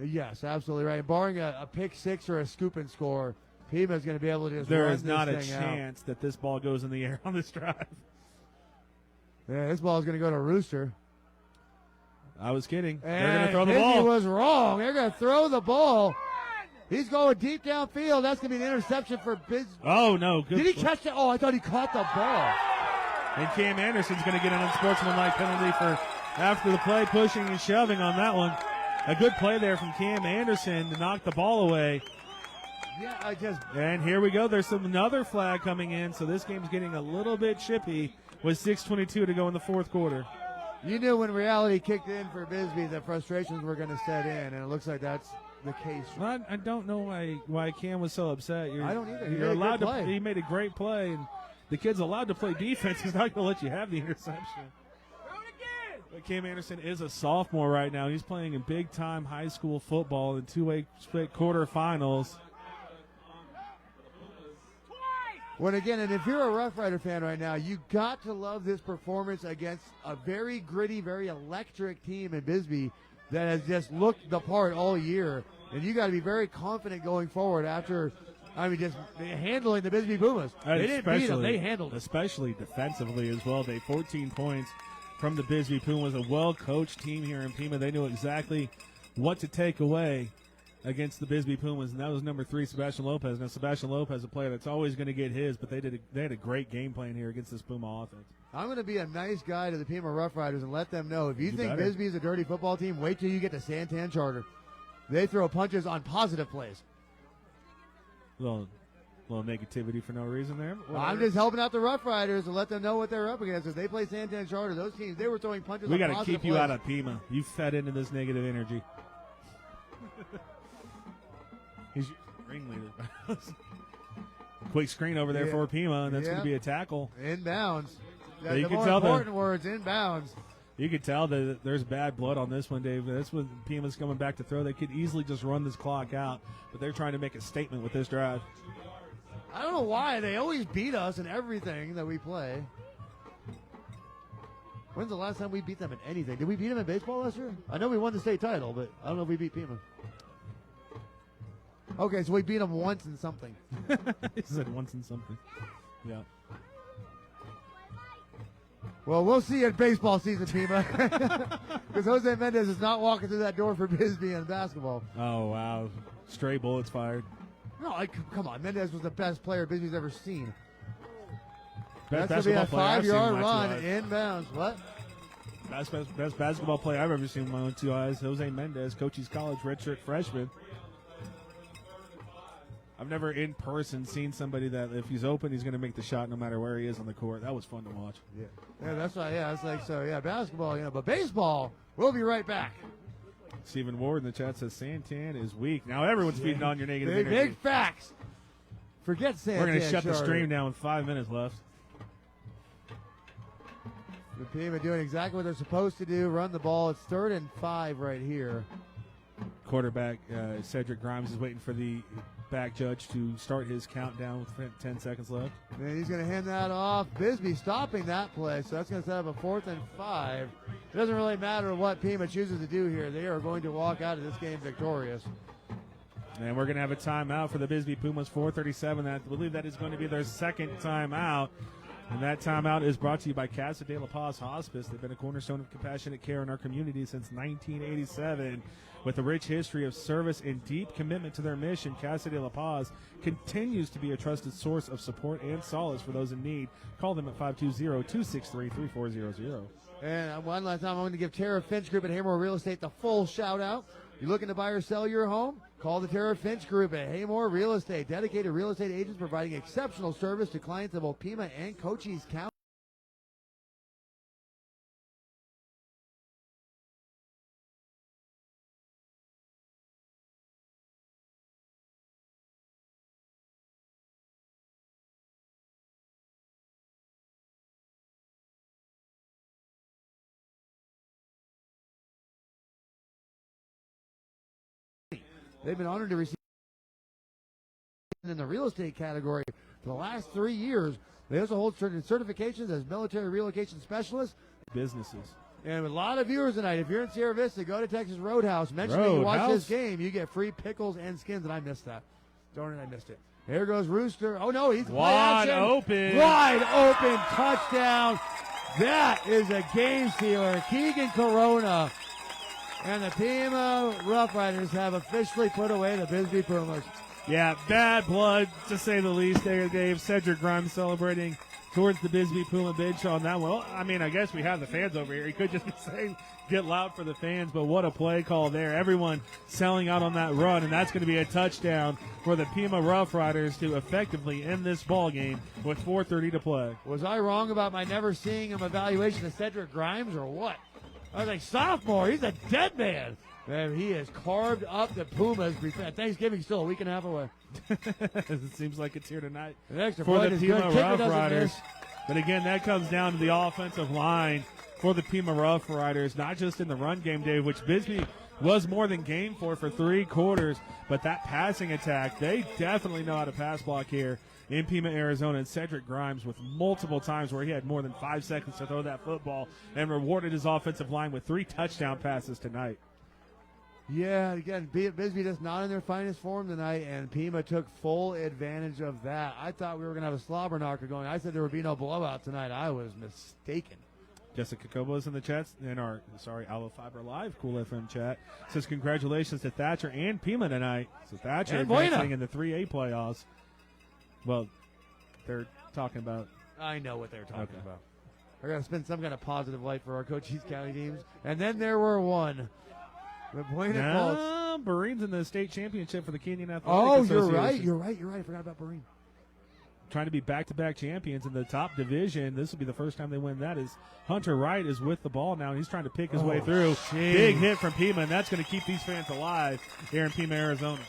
Yes, absolutely right. Barring a pick six or a scoop and score, Pima's going to be able to just There run is not a this thing chance that this ball goes in the air on this drive. Yeah, this ball is going to go to Rooster. I was kidding. And they're going to throw the He ball. was wrong. They're going to throw the ball. He's going deep downfield. That's going to be an interception for Biz. Oh, no. Good Did he catch it? Oh, I thought he caught the ball. And Cam Anderson's going to get an unsportsmanlike penalty for after the play, pushing and shoving on that one. A good play there from Cam Anderson to knock the ball away. Yeah, And here we go. There's another flag coming in, so this game's getting a little bit chippy with 6:22 to go in the fourth quarter. You knew when reality kicked in for BISBEE that frustrations were going to set in, and it looks like that's the case. Well, I don't know why Cam was so upset. I don't either. You're allowed to. He made a great play, and the kid's allowed to play defense. He's not going to let you have the interception. But Cam Anderson is a sophomore right now. He's playing in big-time high school football in two-way split quarterfinals. Well, again, and if you're a Rough Rider fan right now, you got to love this performance against a very gritty, very electric team in BISBEE that has just looked the part all year. And you got to be very confident going forward after, just handling the BISBEE Pumas. They didn't beat them, they handled them. Especially defensively as well. They 14 points from the BISBEE Pumas, a well-coached team here in Pima. They knew exactly what to take away against the BISBEE Pumas, and that was number 3, Sebastian Lopez. Now, Sebastian Lopez, a player that's always going to get his, but they had a great game plan here against this Puma offense. I'm going to be a nice guy to the Pima Rough Riders and let them know, if you think BISBEE is a dirty football team, wait till you get to Santan Charter. They throw punches on positive plays. Little negativity for no reason there. Well, I'm just helping out the Rough Riders and let them know what they're up against. If they play Santan Charter, those teams, they were throwing punches on positive plays. We got to keep you out of Pima. You fed into this negative energy. He's ringleader. Quick screen over there for Pima, and that's going to be a tackle. Inbounds. Yeah, the more important words, inbounds. You could tell that there's bad blood on this one, Dave. That's when Pima's coming back to throw. They could easily just run this clock out, but they're trying to make a statement with this drive. I don't know why. They always beat us in everything that we play. When's the last time we beat them in anything? Did we beat them in baseball last year? I know we won the state title, but I don't know if we beat Pima. Okay, so we beat them once in something. He said once in something. Yeah. Well, we'll see in baseball season, Pima. Because Jose Mendez is not walking through that door for Bisbee in basketball. Oh, wow. Stray bullets fired. No, come on. Mendez was the best player Bisbee's ever seen. Best That's going to be a basketball player I've seen 5-yard with my run 2 eyes. inbounds. What? Best basketball player I've ever seen with my own 2 eyes. Jose Mendez, Cochise College redshirt freshman. I've never in person seen somebody that if he's open, he's going to make the shot no matter where he is on the court. That was fun to watch. Yeah, that's right. Yeah, it's like, so, yeah, basketball, but baseball, we'll be right back. Stephen Ward in the chat says Santan is weak. Now everyone's feeding on your negative Big, energy. big facts. Forget Santan. We're going to shut the Charter. stream down with 5 minutes left. The Pima doing exactly what they're supposed to do, run the ball. It's 3rd and 5 right here. Quarterback Cedric Grimes is waiting for the back judge to start his countdown with 10 seconds left. And he's going to hand that off. Bisbee stopping that play, so that's going to set up a 4th and 5. It doesn't really matter what Pima chooses to do here. They are going to walk out of this game victorious. And we're going to have a timeout for the Bisbee Pumas, 4:37. I believe that is going to be their second timeout. And that timeout is brought to you by Casa de la Paz Hospice. They've been a cornerstone of compassionate care in our community since 1987. With a rich history of service and deep commitment to their mission, Casa de la Paz continues to be a trusted source of support and solace for those in need. Call them at 520-263-3400. And one last time, I'm going to give Tara Finch Group at Haymore Real Estate the full shout-out. You looking to buy or sell your home? Call the Tara Finch Group at Haymore Real Estate. Dedicated real estate agents providing exceptional service to clients of both Pima and Cochise County. They've been honored to receive in the real estate category for the last 3 years. They also hold certain certifications as military relocation specialists. Businesses. And with a lot of viewers tonight, if you're in Sierra Vista, go to Texas Roadhouse. Mention that you watch this game, you get free pickles and skins, and I missed that. Darn it, I missed it. Here goes Rooster. Oh, no, he's wide open. Wide open touchdown. That is a game sealer. Keegan Corona. And the Pima Roughriders have officially put away the Bisbee Pumas. Yeah, bad blood, to say the least there, Dave. Cedric Grimes celebrating towards the Bisbee Puma bench on that one. Well, I mean, I guess we have the fans over here. He could just be saying, get loud for the fans, but what a play call there. Everyone selling out on that run, and that's going to be a touchdown for the Pima Roughriders to effectively end this ball game with 4:30 to play. Was I wrong about my never seeing him evaluation of Cedric Grimes or what? I was like, sophomore, he's a dead man. Man, he has carved up the Pumas. Thanksgiving still a week and a half away. It seems like it's here tonight for the Pima Roughriders. But again, that comes down to the offensive line for the Pima Roughriders, not just in the run game, Dave, which Bisbee was more than game for 3 quarters, but that passing attack, they definitely know how to pass block here in Pima, Arizona. And Cedric Grimes with multiple times where he had more than 5 seconds to throw that football and rewarded his offensive line with 3 touchdown passes tonight. Yeah, again, Bisbee just not in their finest form tonight, and Pima took full advantage of that. I thought we were going to have a slobber knocker going. I said there would be no blowout tonight. I was mistaken. Jessica Cobos in the chat, in our, ALLO Fiber Live Cool FM chat, says congratulations to Thatcher and Pima tonight. So Thatcher advancing in the 3A playoffs. Well, they're talking about. I know what they're talking about. We're going to spend some kind of positive light for our Cochise County teams. And then there were one. The Buena Colts. Bareen's in the state championship for the Kenyon Athletic Association. You're right. I forgot about Bareen. Trying to be back-to-back champions in the top division. This will be the first time they win that. Is Hunter Wright is with the ball now, and he's trying to pick his way through. Big hit from Pima, and that's going to keep these fans alive here in Pima, Arizona.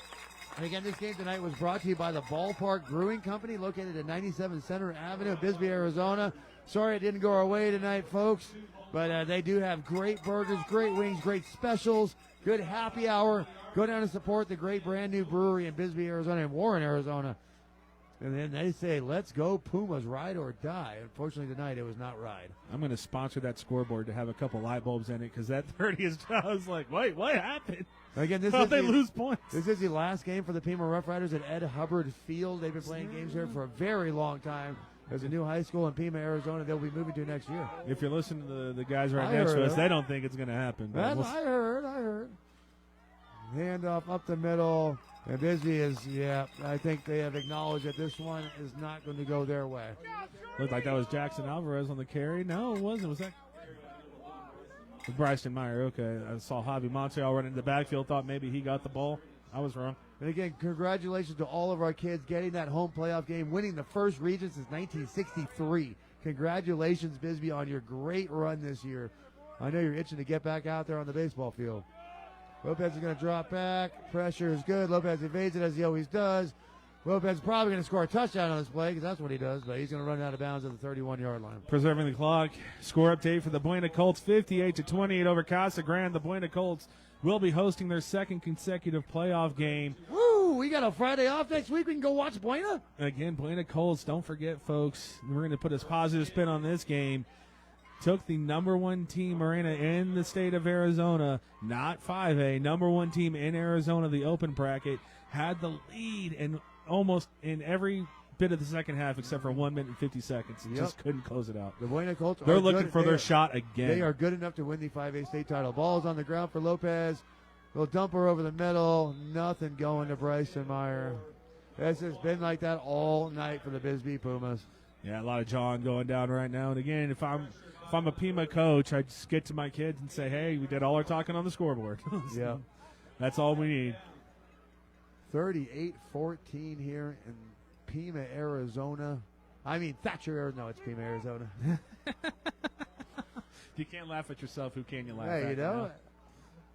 And again, this game tonight was brought to you by the Ballpark Brewing Company, located at 97 Center Avenue, Bisbee, Arizona. Sorry it didn't go our way tonight, folks, but they do have great burgers, great wings, great specials, good happy hour. Go down and support the great brand new brewery in Bisbee, Arizona, and Warren, Arizona. And then they say, let's go Pumas, ride or die. Unfortunately, tonight it was not ride. I'm going to sponsor that scoreboard to have a couple light bulbs in it because that 30 is. I was like, wait, what happened? Again, How'd they lose points? This is the last game for the Pima Roughriders at Ed Hubbard Field. They've been playing games here for a very long time. There's a new high school in Pima, Arizona they'll be moving to next year. If you're listening to the guys right next to us, they don't think it's going to happen. I heard. Handoff up the middle. And Bisbee is, I think they have acknowledged that this one is not going to go their way. Looked like that was Jackson Alvarez on the carry. No, it wasn't. Was that Bryson Meyer? Okay. I saw Javi Montreal running in the backfield. Thought maybe he got the ball. I was wrong. And again, congratulations to all of our kids getting that home playoff game, winning the first region since 1963. Congratulations, Bisbee, on your great run this year. I know you're itching to get back out there on the baseball field. Lopez is going to drop back. Pressure is good. Lopez evades it as he always does. Lopez is probably going to score a touchdown on this play because that's what he does, but he's going to run out of bounds at the 31-yard line. Preserving the clock. Score update for the Buena Colts, 58-28 over Casa Grande. The Buena Colts will be hosting their second consecutive playoff game. Woo! We got a Friday off next week. We can go watch Buena. Again, Buena Colts, don't forget, folks, we're going to put a positive spin on this game. Took the number one team arena in the state of Arizona, not 5A, number one team in Arizona, the open bracket, had the lead and almost in every bit of the second half except for 1 minute and 50 seconds and just couldn't close it out. The Buena Colts They're looking for their shot again. They are good enough to win the 5A state title. Ball's on the ground for Lopez. Little dumper over the middle. Nothing going to Bryson Meyer. This has been like that all night for the BISBEE Pumas. Yeah, a lot of jawing going down right now. And again, if I'm a Pima coach, I just get to my kids and say, hey, we did all our talking on the scoreboard. Yeah. That's all we need. 38-14 here in Pima, Arizona. I mean, Thatcher, Arizona. No, it's Pima, Arizona. If you can't laugh at yourself, who can you laugh at? Hey, you know,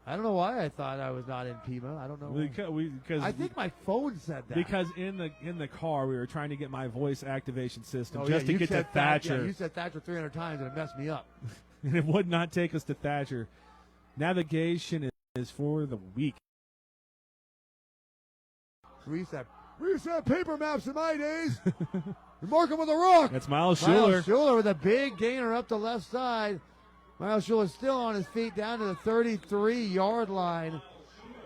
I don't know why I thought I was not in Pima. I don't know. Because I think my phone said that. Because in the car, we were trying to get my voice activation system to get to Thatcher. Yeah, you said Thatcher 300 times and it messed me up. And it would not take us to Thatcher. Navigation is for the weak. Reset paper maps in my days. You mark them with a rock. That's Miles Schuler. Miles Schuler with a big gainer up the left side. Miles Schuler still on his feet down to the 33-yard line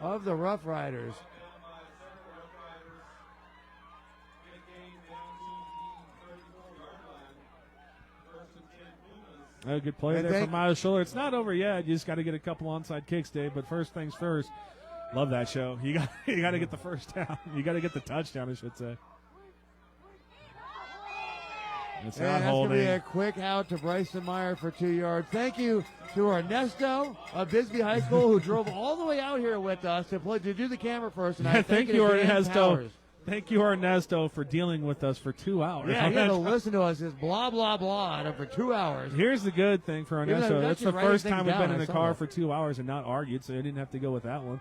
of the Rough Riders. A good play there from Miles Schuler. It's not over yet. You just got to get a couple onside kicks, Dave. But first things first. Love that show. You got to get the first down. You got to get the touchdown, I should say. It's not that's holding. Going to be a quick out to Bryson Meyer for 2 yards. Thank you to Ernesto of Bisbee High School who drove all the way out here with us to do the camera first. And thank you, Ernesto. Thank you, Ernesto, for dealing with us for 2 hours. Yeah, he had to listen to us just blah, blah, blah for 2 hours. Here's the good thing for Ernesto. That's the first time we've been in the car for 2 hours and not argued, so I didn't have to go with that one.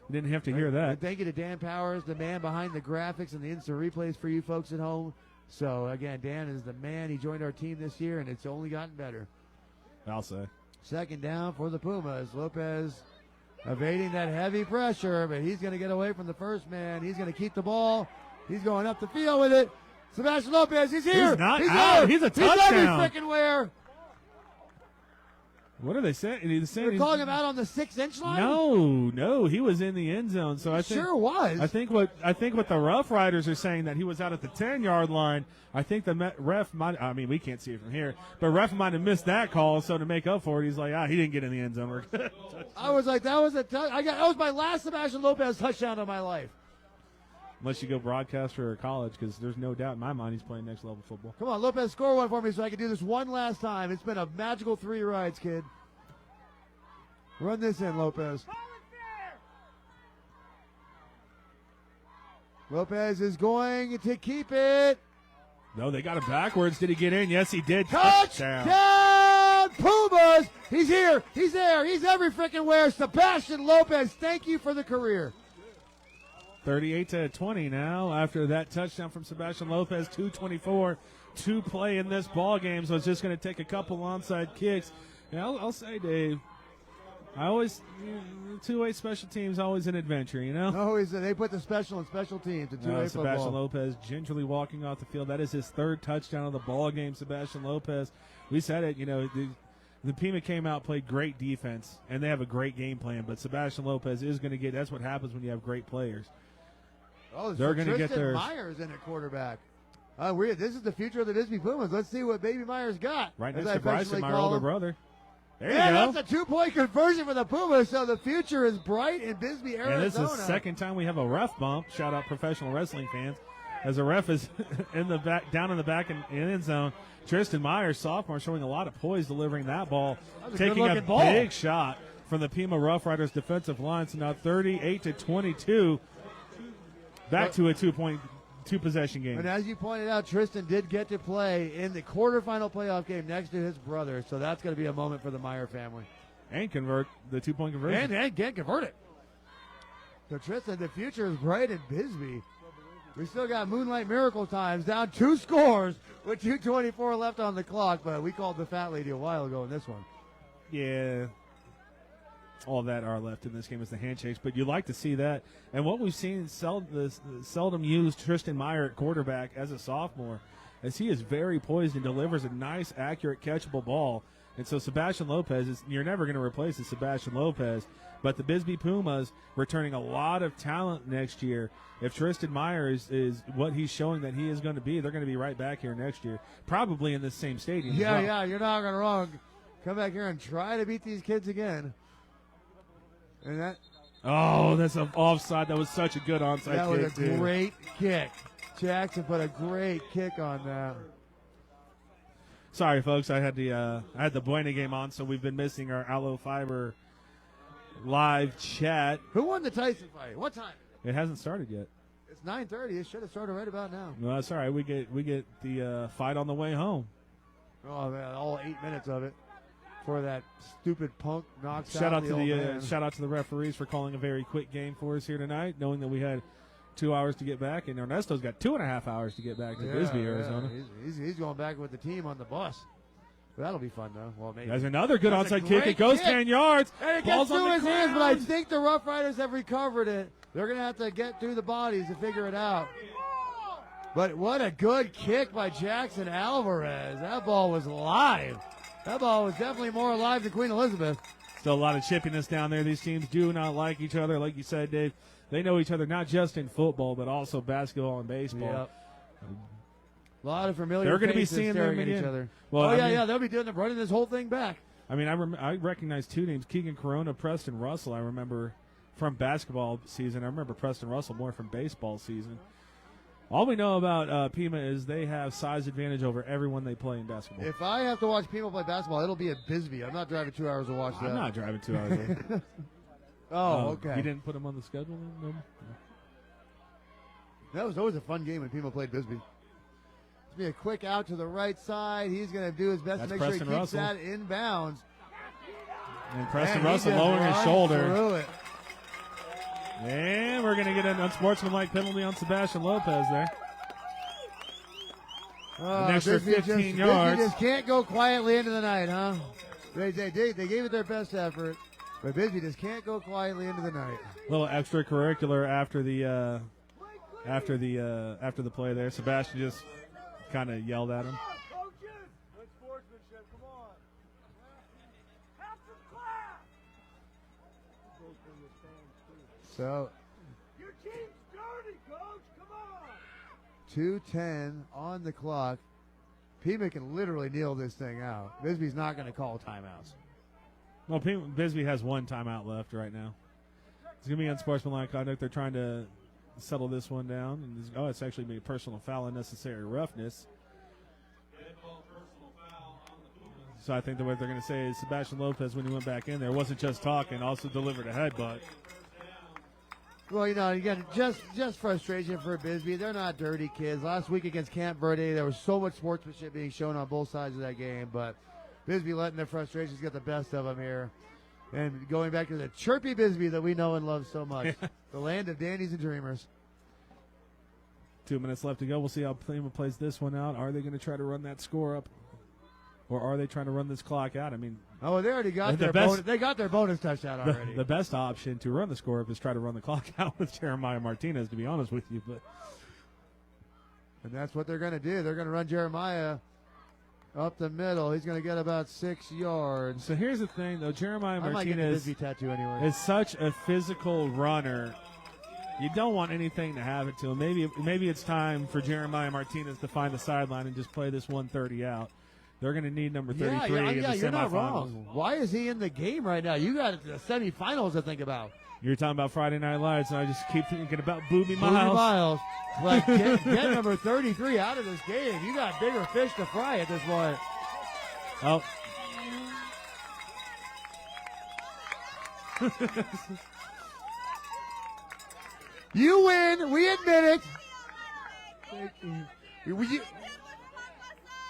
Didn't have to hear that. And thank you to Dan Powers, the man behind the graphics and the instant replays for you folks at home. So, again, Dan is the man. He joined our team this year, and it's only gotten better. I'll say. Second down for the Pumas. Lopez evading that heavy pressure, but he's going to get away from the first man. He's going to keep the ball. He's going up the field with it. Sebastian Lopez, he's here. He's not out. He's a touchdown. He's every freaking where. What are they saying? They're calling him out on the 6-inch line? No, he was in the end zone. So I think sure was. I think what the Rough Riders are saying that he was out at the 10-yard line. I think the ref might. I mean, we can't see it from here, but ref might have missed that call. So to make up for it, he's like, he didn't get in the end zone. I was like, that was that was my last Sebastian Lopez touchdown of my life. Unless you go broadcaster or college, because there's no doubt in my mind he's playing next level football. Come on, Lopez, score one for me so I can do this one last time. It's been a magical 3 rides, kid. Run this in, Lopez. Lopez is going to keep it. No, they got it backwards. Did he get in? Yes, he did. Touchdown, Pumas! He's here. He's there. He's every freaking where. Sebastian Lopez, thank you for the career. 38-20 now after that touchdown from Sebastian Lopez. 2:24 to play in this ball game, so it's just going to take a couple onside kicks. And I'll say, Dave, Two-way special teams, always an adventure, you know? Always, they put the special in special teams in two-way football. Sebastian Lopez gingerly walking off the field. That is his third touchdown of the ball game, Sebastian Lopez. We said it, the Pima came out, played great defense, and they have a great game plan, but Sebastian Lopez is going to get – that's what happens when you have great players. Oh, they're going to get their – Myers in at quarterback. This is the future of the BISBEE Pumas. Let's see what Baby Myers got. Right next to Bryson, my older brother. There you go. That's a 2-point conversion for the Pumas, so the future is bright in BISBEE, Arizona. And this is the second time we have a ref bump. Shout out professional wrestling fans. As a ref is in the back, down in the back in end zone. Tristan Myers, sophomore, showing a lot of poise, delivering that ball, taking a big shot from the Pima Rough Riders defensive line. So now 38-22, back to a two-possession game. And as you pointed out, Tristan did get to play in the quarterfinal playoff game next to his brother, so that's going to be a moment for the Meyer family. And convert the 2-point conversion. And can't convert it. So Tristan, the future is bright in BISBEE. We still got Moonlight Miracle Times down 2 scores with 2:24 left on the clock, but we called the fat lady a while ago in this one. Yeah. All that are left in this game is the handshakes, but you like to see that. And what we've seen seldom used Tristan Meyer at quarterback as a sophomore, as he is very poised and delivers a nice, accurate, catchable ball. And so Sebastian Lopez, you're never going to replace the Sebastian Lopez, but the BISBEE Pumas returning a lot of talent next year. If Tristan Meyer is what he's showing that he is going to be, they're going to be right back here next year, probably in the same stadium. Yeah, you're not going wrong. Come back here and try to beat these kids again. And that's an offside. That was such a good onside kick. That was a great kick. Jackson put a great kick on that. Sorry, folks. I had the Buena game on, so we've been missing our ALLO Fiber live chat. Who won the Tyson fight? What time? It hasn't started yet. It's 9:30. It should have started right about now. No, that's all right. We get the fight on the way home. Oh man, all 8 minutes of it. For that stupid punk knocks shout out out to the referees for calling a very quick game for us here tonight, knowing that we had 2 hours to get back, and Ernesto's got 2.5 hours to get back to BISBEE, Arizona. He's going back with the team on the bus. But that'll be fun though. Well, maybe. There's another good onside kick. It goes 10 yards. And it gets through his hands, but I think the Rough Riders have recovered it. They're going to have to get through the bodies to figure it out. But what a good kick by Jackson Alvarez. That ball was live. That ball was definitely more alive than Queen Elizabeth. Still a lot of chippiness down there. These teams do not like each other. Like you said, Dave, they know each other not just in football, but also basketball and baseball. Yep. A lot of familiar They're going to be faces seeing them staring at again. each other. Well, they'll be running this whole thing back. I mean, I recognize two names, Keegan Corona, Preston Russell. I remember from basketball season. I remember Preston Russell more from baseball season. All we know about Pima is they have size advantage over everyone they play in basketball. If I have to watch Pima play basketball, it'll be at BISBEE. I'm not driving 2 hours to watch that. I'm not driving 2 hours. Okay. You didn't put them on the schedule? No. That was always a fun game when Pima played BISBEE. It's be a quick out to the right side. He's going to do his best to make Preston sure he keeps Russell. that in bounds. And Preston Russell lowering his shoulder. Through it. And we're going to get an unsportsmanlike penalty on Sebastian Lopez there. An extra 15 yards. BISBEE just can't go quietly into the night, huh? They gave it their best effort, but BISBEE just can't go quietly into the night. A little extracurricular after the play there. Sebastian just kind of yelled at him. So, your team's dirty, coach. Come on. 2:10 on the clock. Pima can literally kneel this thing out. BISBEE's not going to call timeouts. Well, BISBEE has one timeout left right now. It's going to be unsportsmanlike conduct. They're trying to settle this one down. And it's actually be a personal foul, unnecessary roughness. So I think what they're going to say is Sebastian Lopez, when he went back in there, wasn't just talking, also delivered a headbutt. Well, again, just frustration for BISBEE. They're not dirty kids. Last week against Camp Verde, there was so much sportsmanship being shown on both sides of that game, but BISBEE letting their frustrations get the best of them here. And going back to the chirpy BISBEE that we know and love so much, the land of dandies and dreamers. 2 minutes left to go. We'll see how Pima plays this one out. Are they going to try to run that score up? or are they trying to run this clock out? I mean, Oh, they already got their best- bonus. They got their bonus touchdown already. the best option to run the score up is try to run the clock out with Jeremiah Martinez, to be honest with you. But And that's what they're going to do. They're going to run Jeremiah up the middle. He's going to get about 6 yards. so here's the thing, though. Jeremiah I might get the Martinez BISBEE tattoo anyway. is such a physical runner. You don't want anything to happen to him. Maybe it's time for Jeremiah Martinez to find the sideline and just play this 130 out. They're going to need number 33 in the you're not semifinals. wrong. Why is he in the game right now? You got the semifinals to think about. You're talking about Friday Night Lights, and I just keep thinking about Booby Booby Miles. Miles. Like, get number 33 out of this game. You got bigger fish to fry at this point. Oh. You win. We admit it.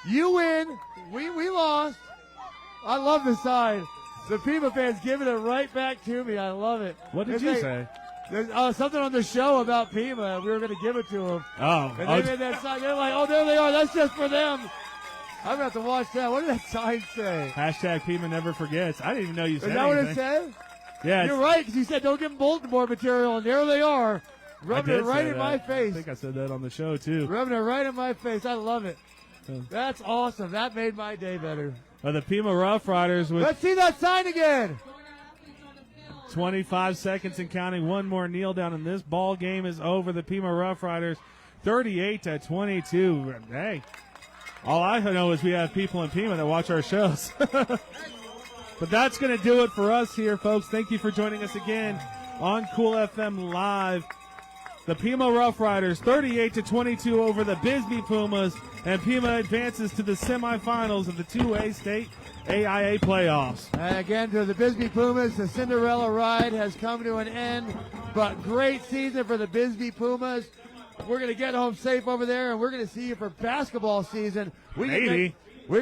You win. We lost. I love the sign. The Pima fans giving it right back to me. I love it. What did you say? There's something on the show about Pima. We were going to give it to them. Oh. And they made that sign. They're like, oh, there they are. That's just for them. I'm going to have to watch that. What did that sign say? Hashtag Pima never forgets. I didn't even know you said Is that anything. what it said? Yeah. You're right, because you said don't give them bulletin board material, and there they are. Rubbing it right in my face. I think I said that on the show, too. Rubbing it right in my face. I love it. Yeah. That's awesome. That made my day better. The Pima Roughriders with Let's see that sign again. 25 seconds and counting. One more kneel down, and this ball game is over. The Pima Roughriders 38-22. Hey, all I know is we have people in Pima that watch our shows. But that's going to do it for us here, folks. Thank you for joining us again on Cool FM Live. The Pima Roughriders 38-22 over the BISBEE Pumas, and Pima advances to the semifinals of the 2A state AIA playoffs. And again, to the BISBEE Pumas, the Cinderella ride has come to an end, but great season for the BISBEE Pumas. We're going to get home safe over there, and we're going to see you for basketball season. We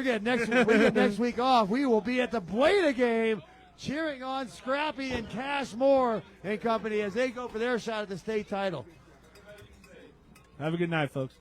get next week off. We will be at the Buena game cheering on Scrappy and Cash Moore and company as they go for their shot at the state title. Have a good night, folks.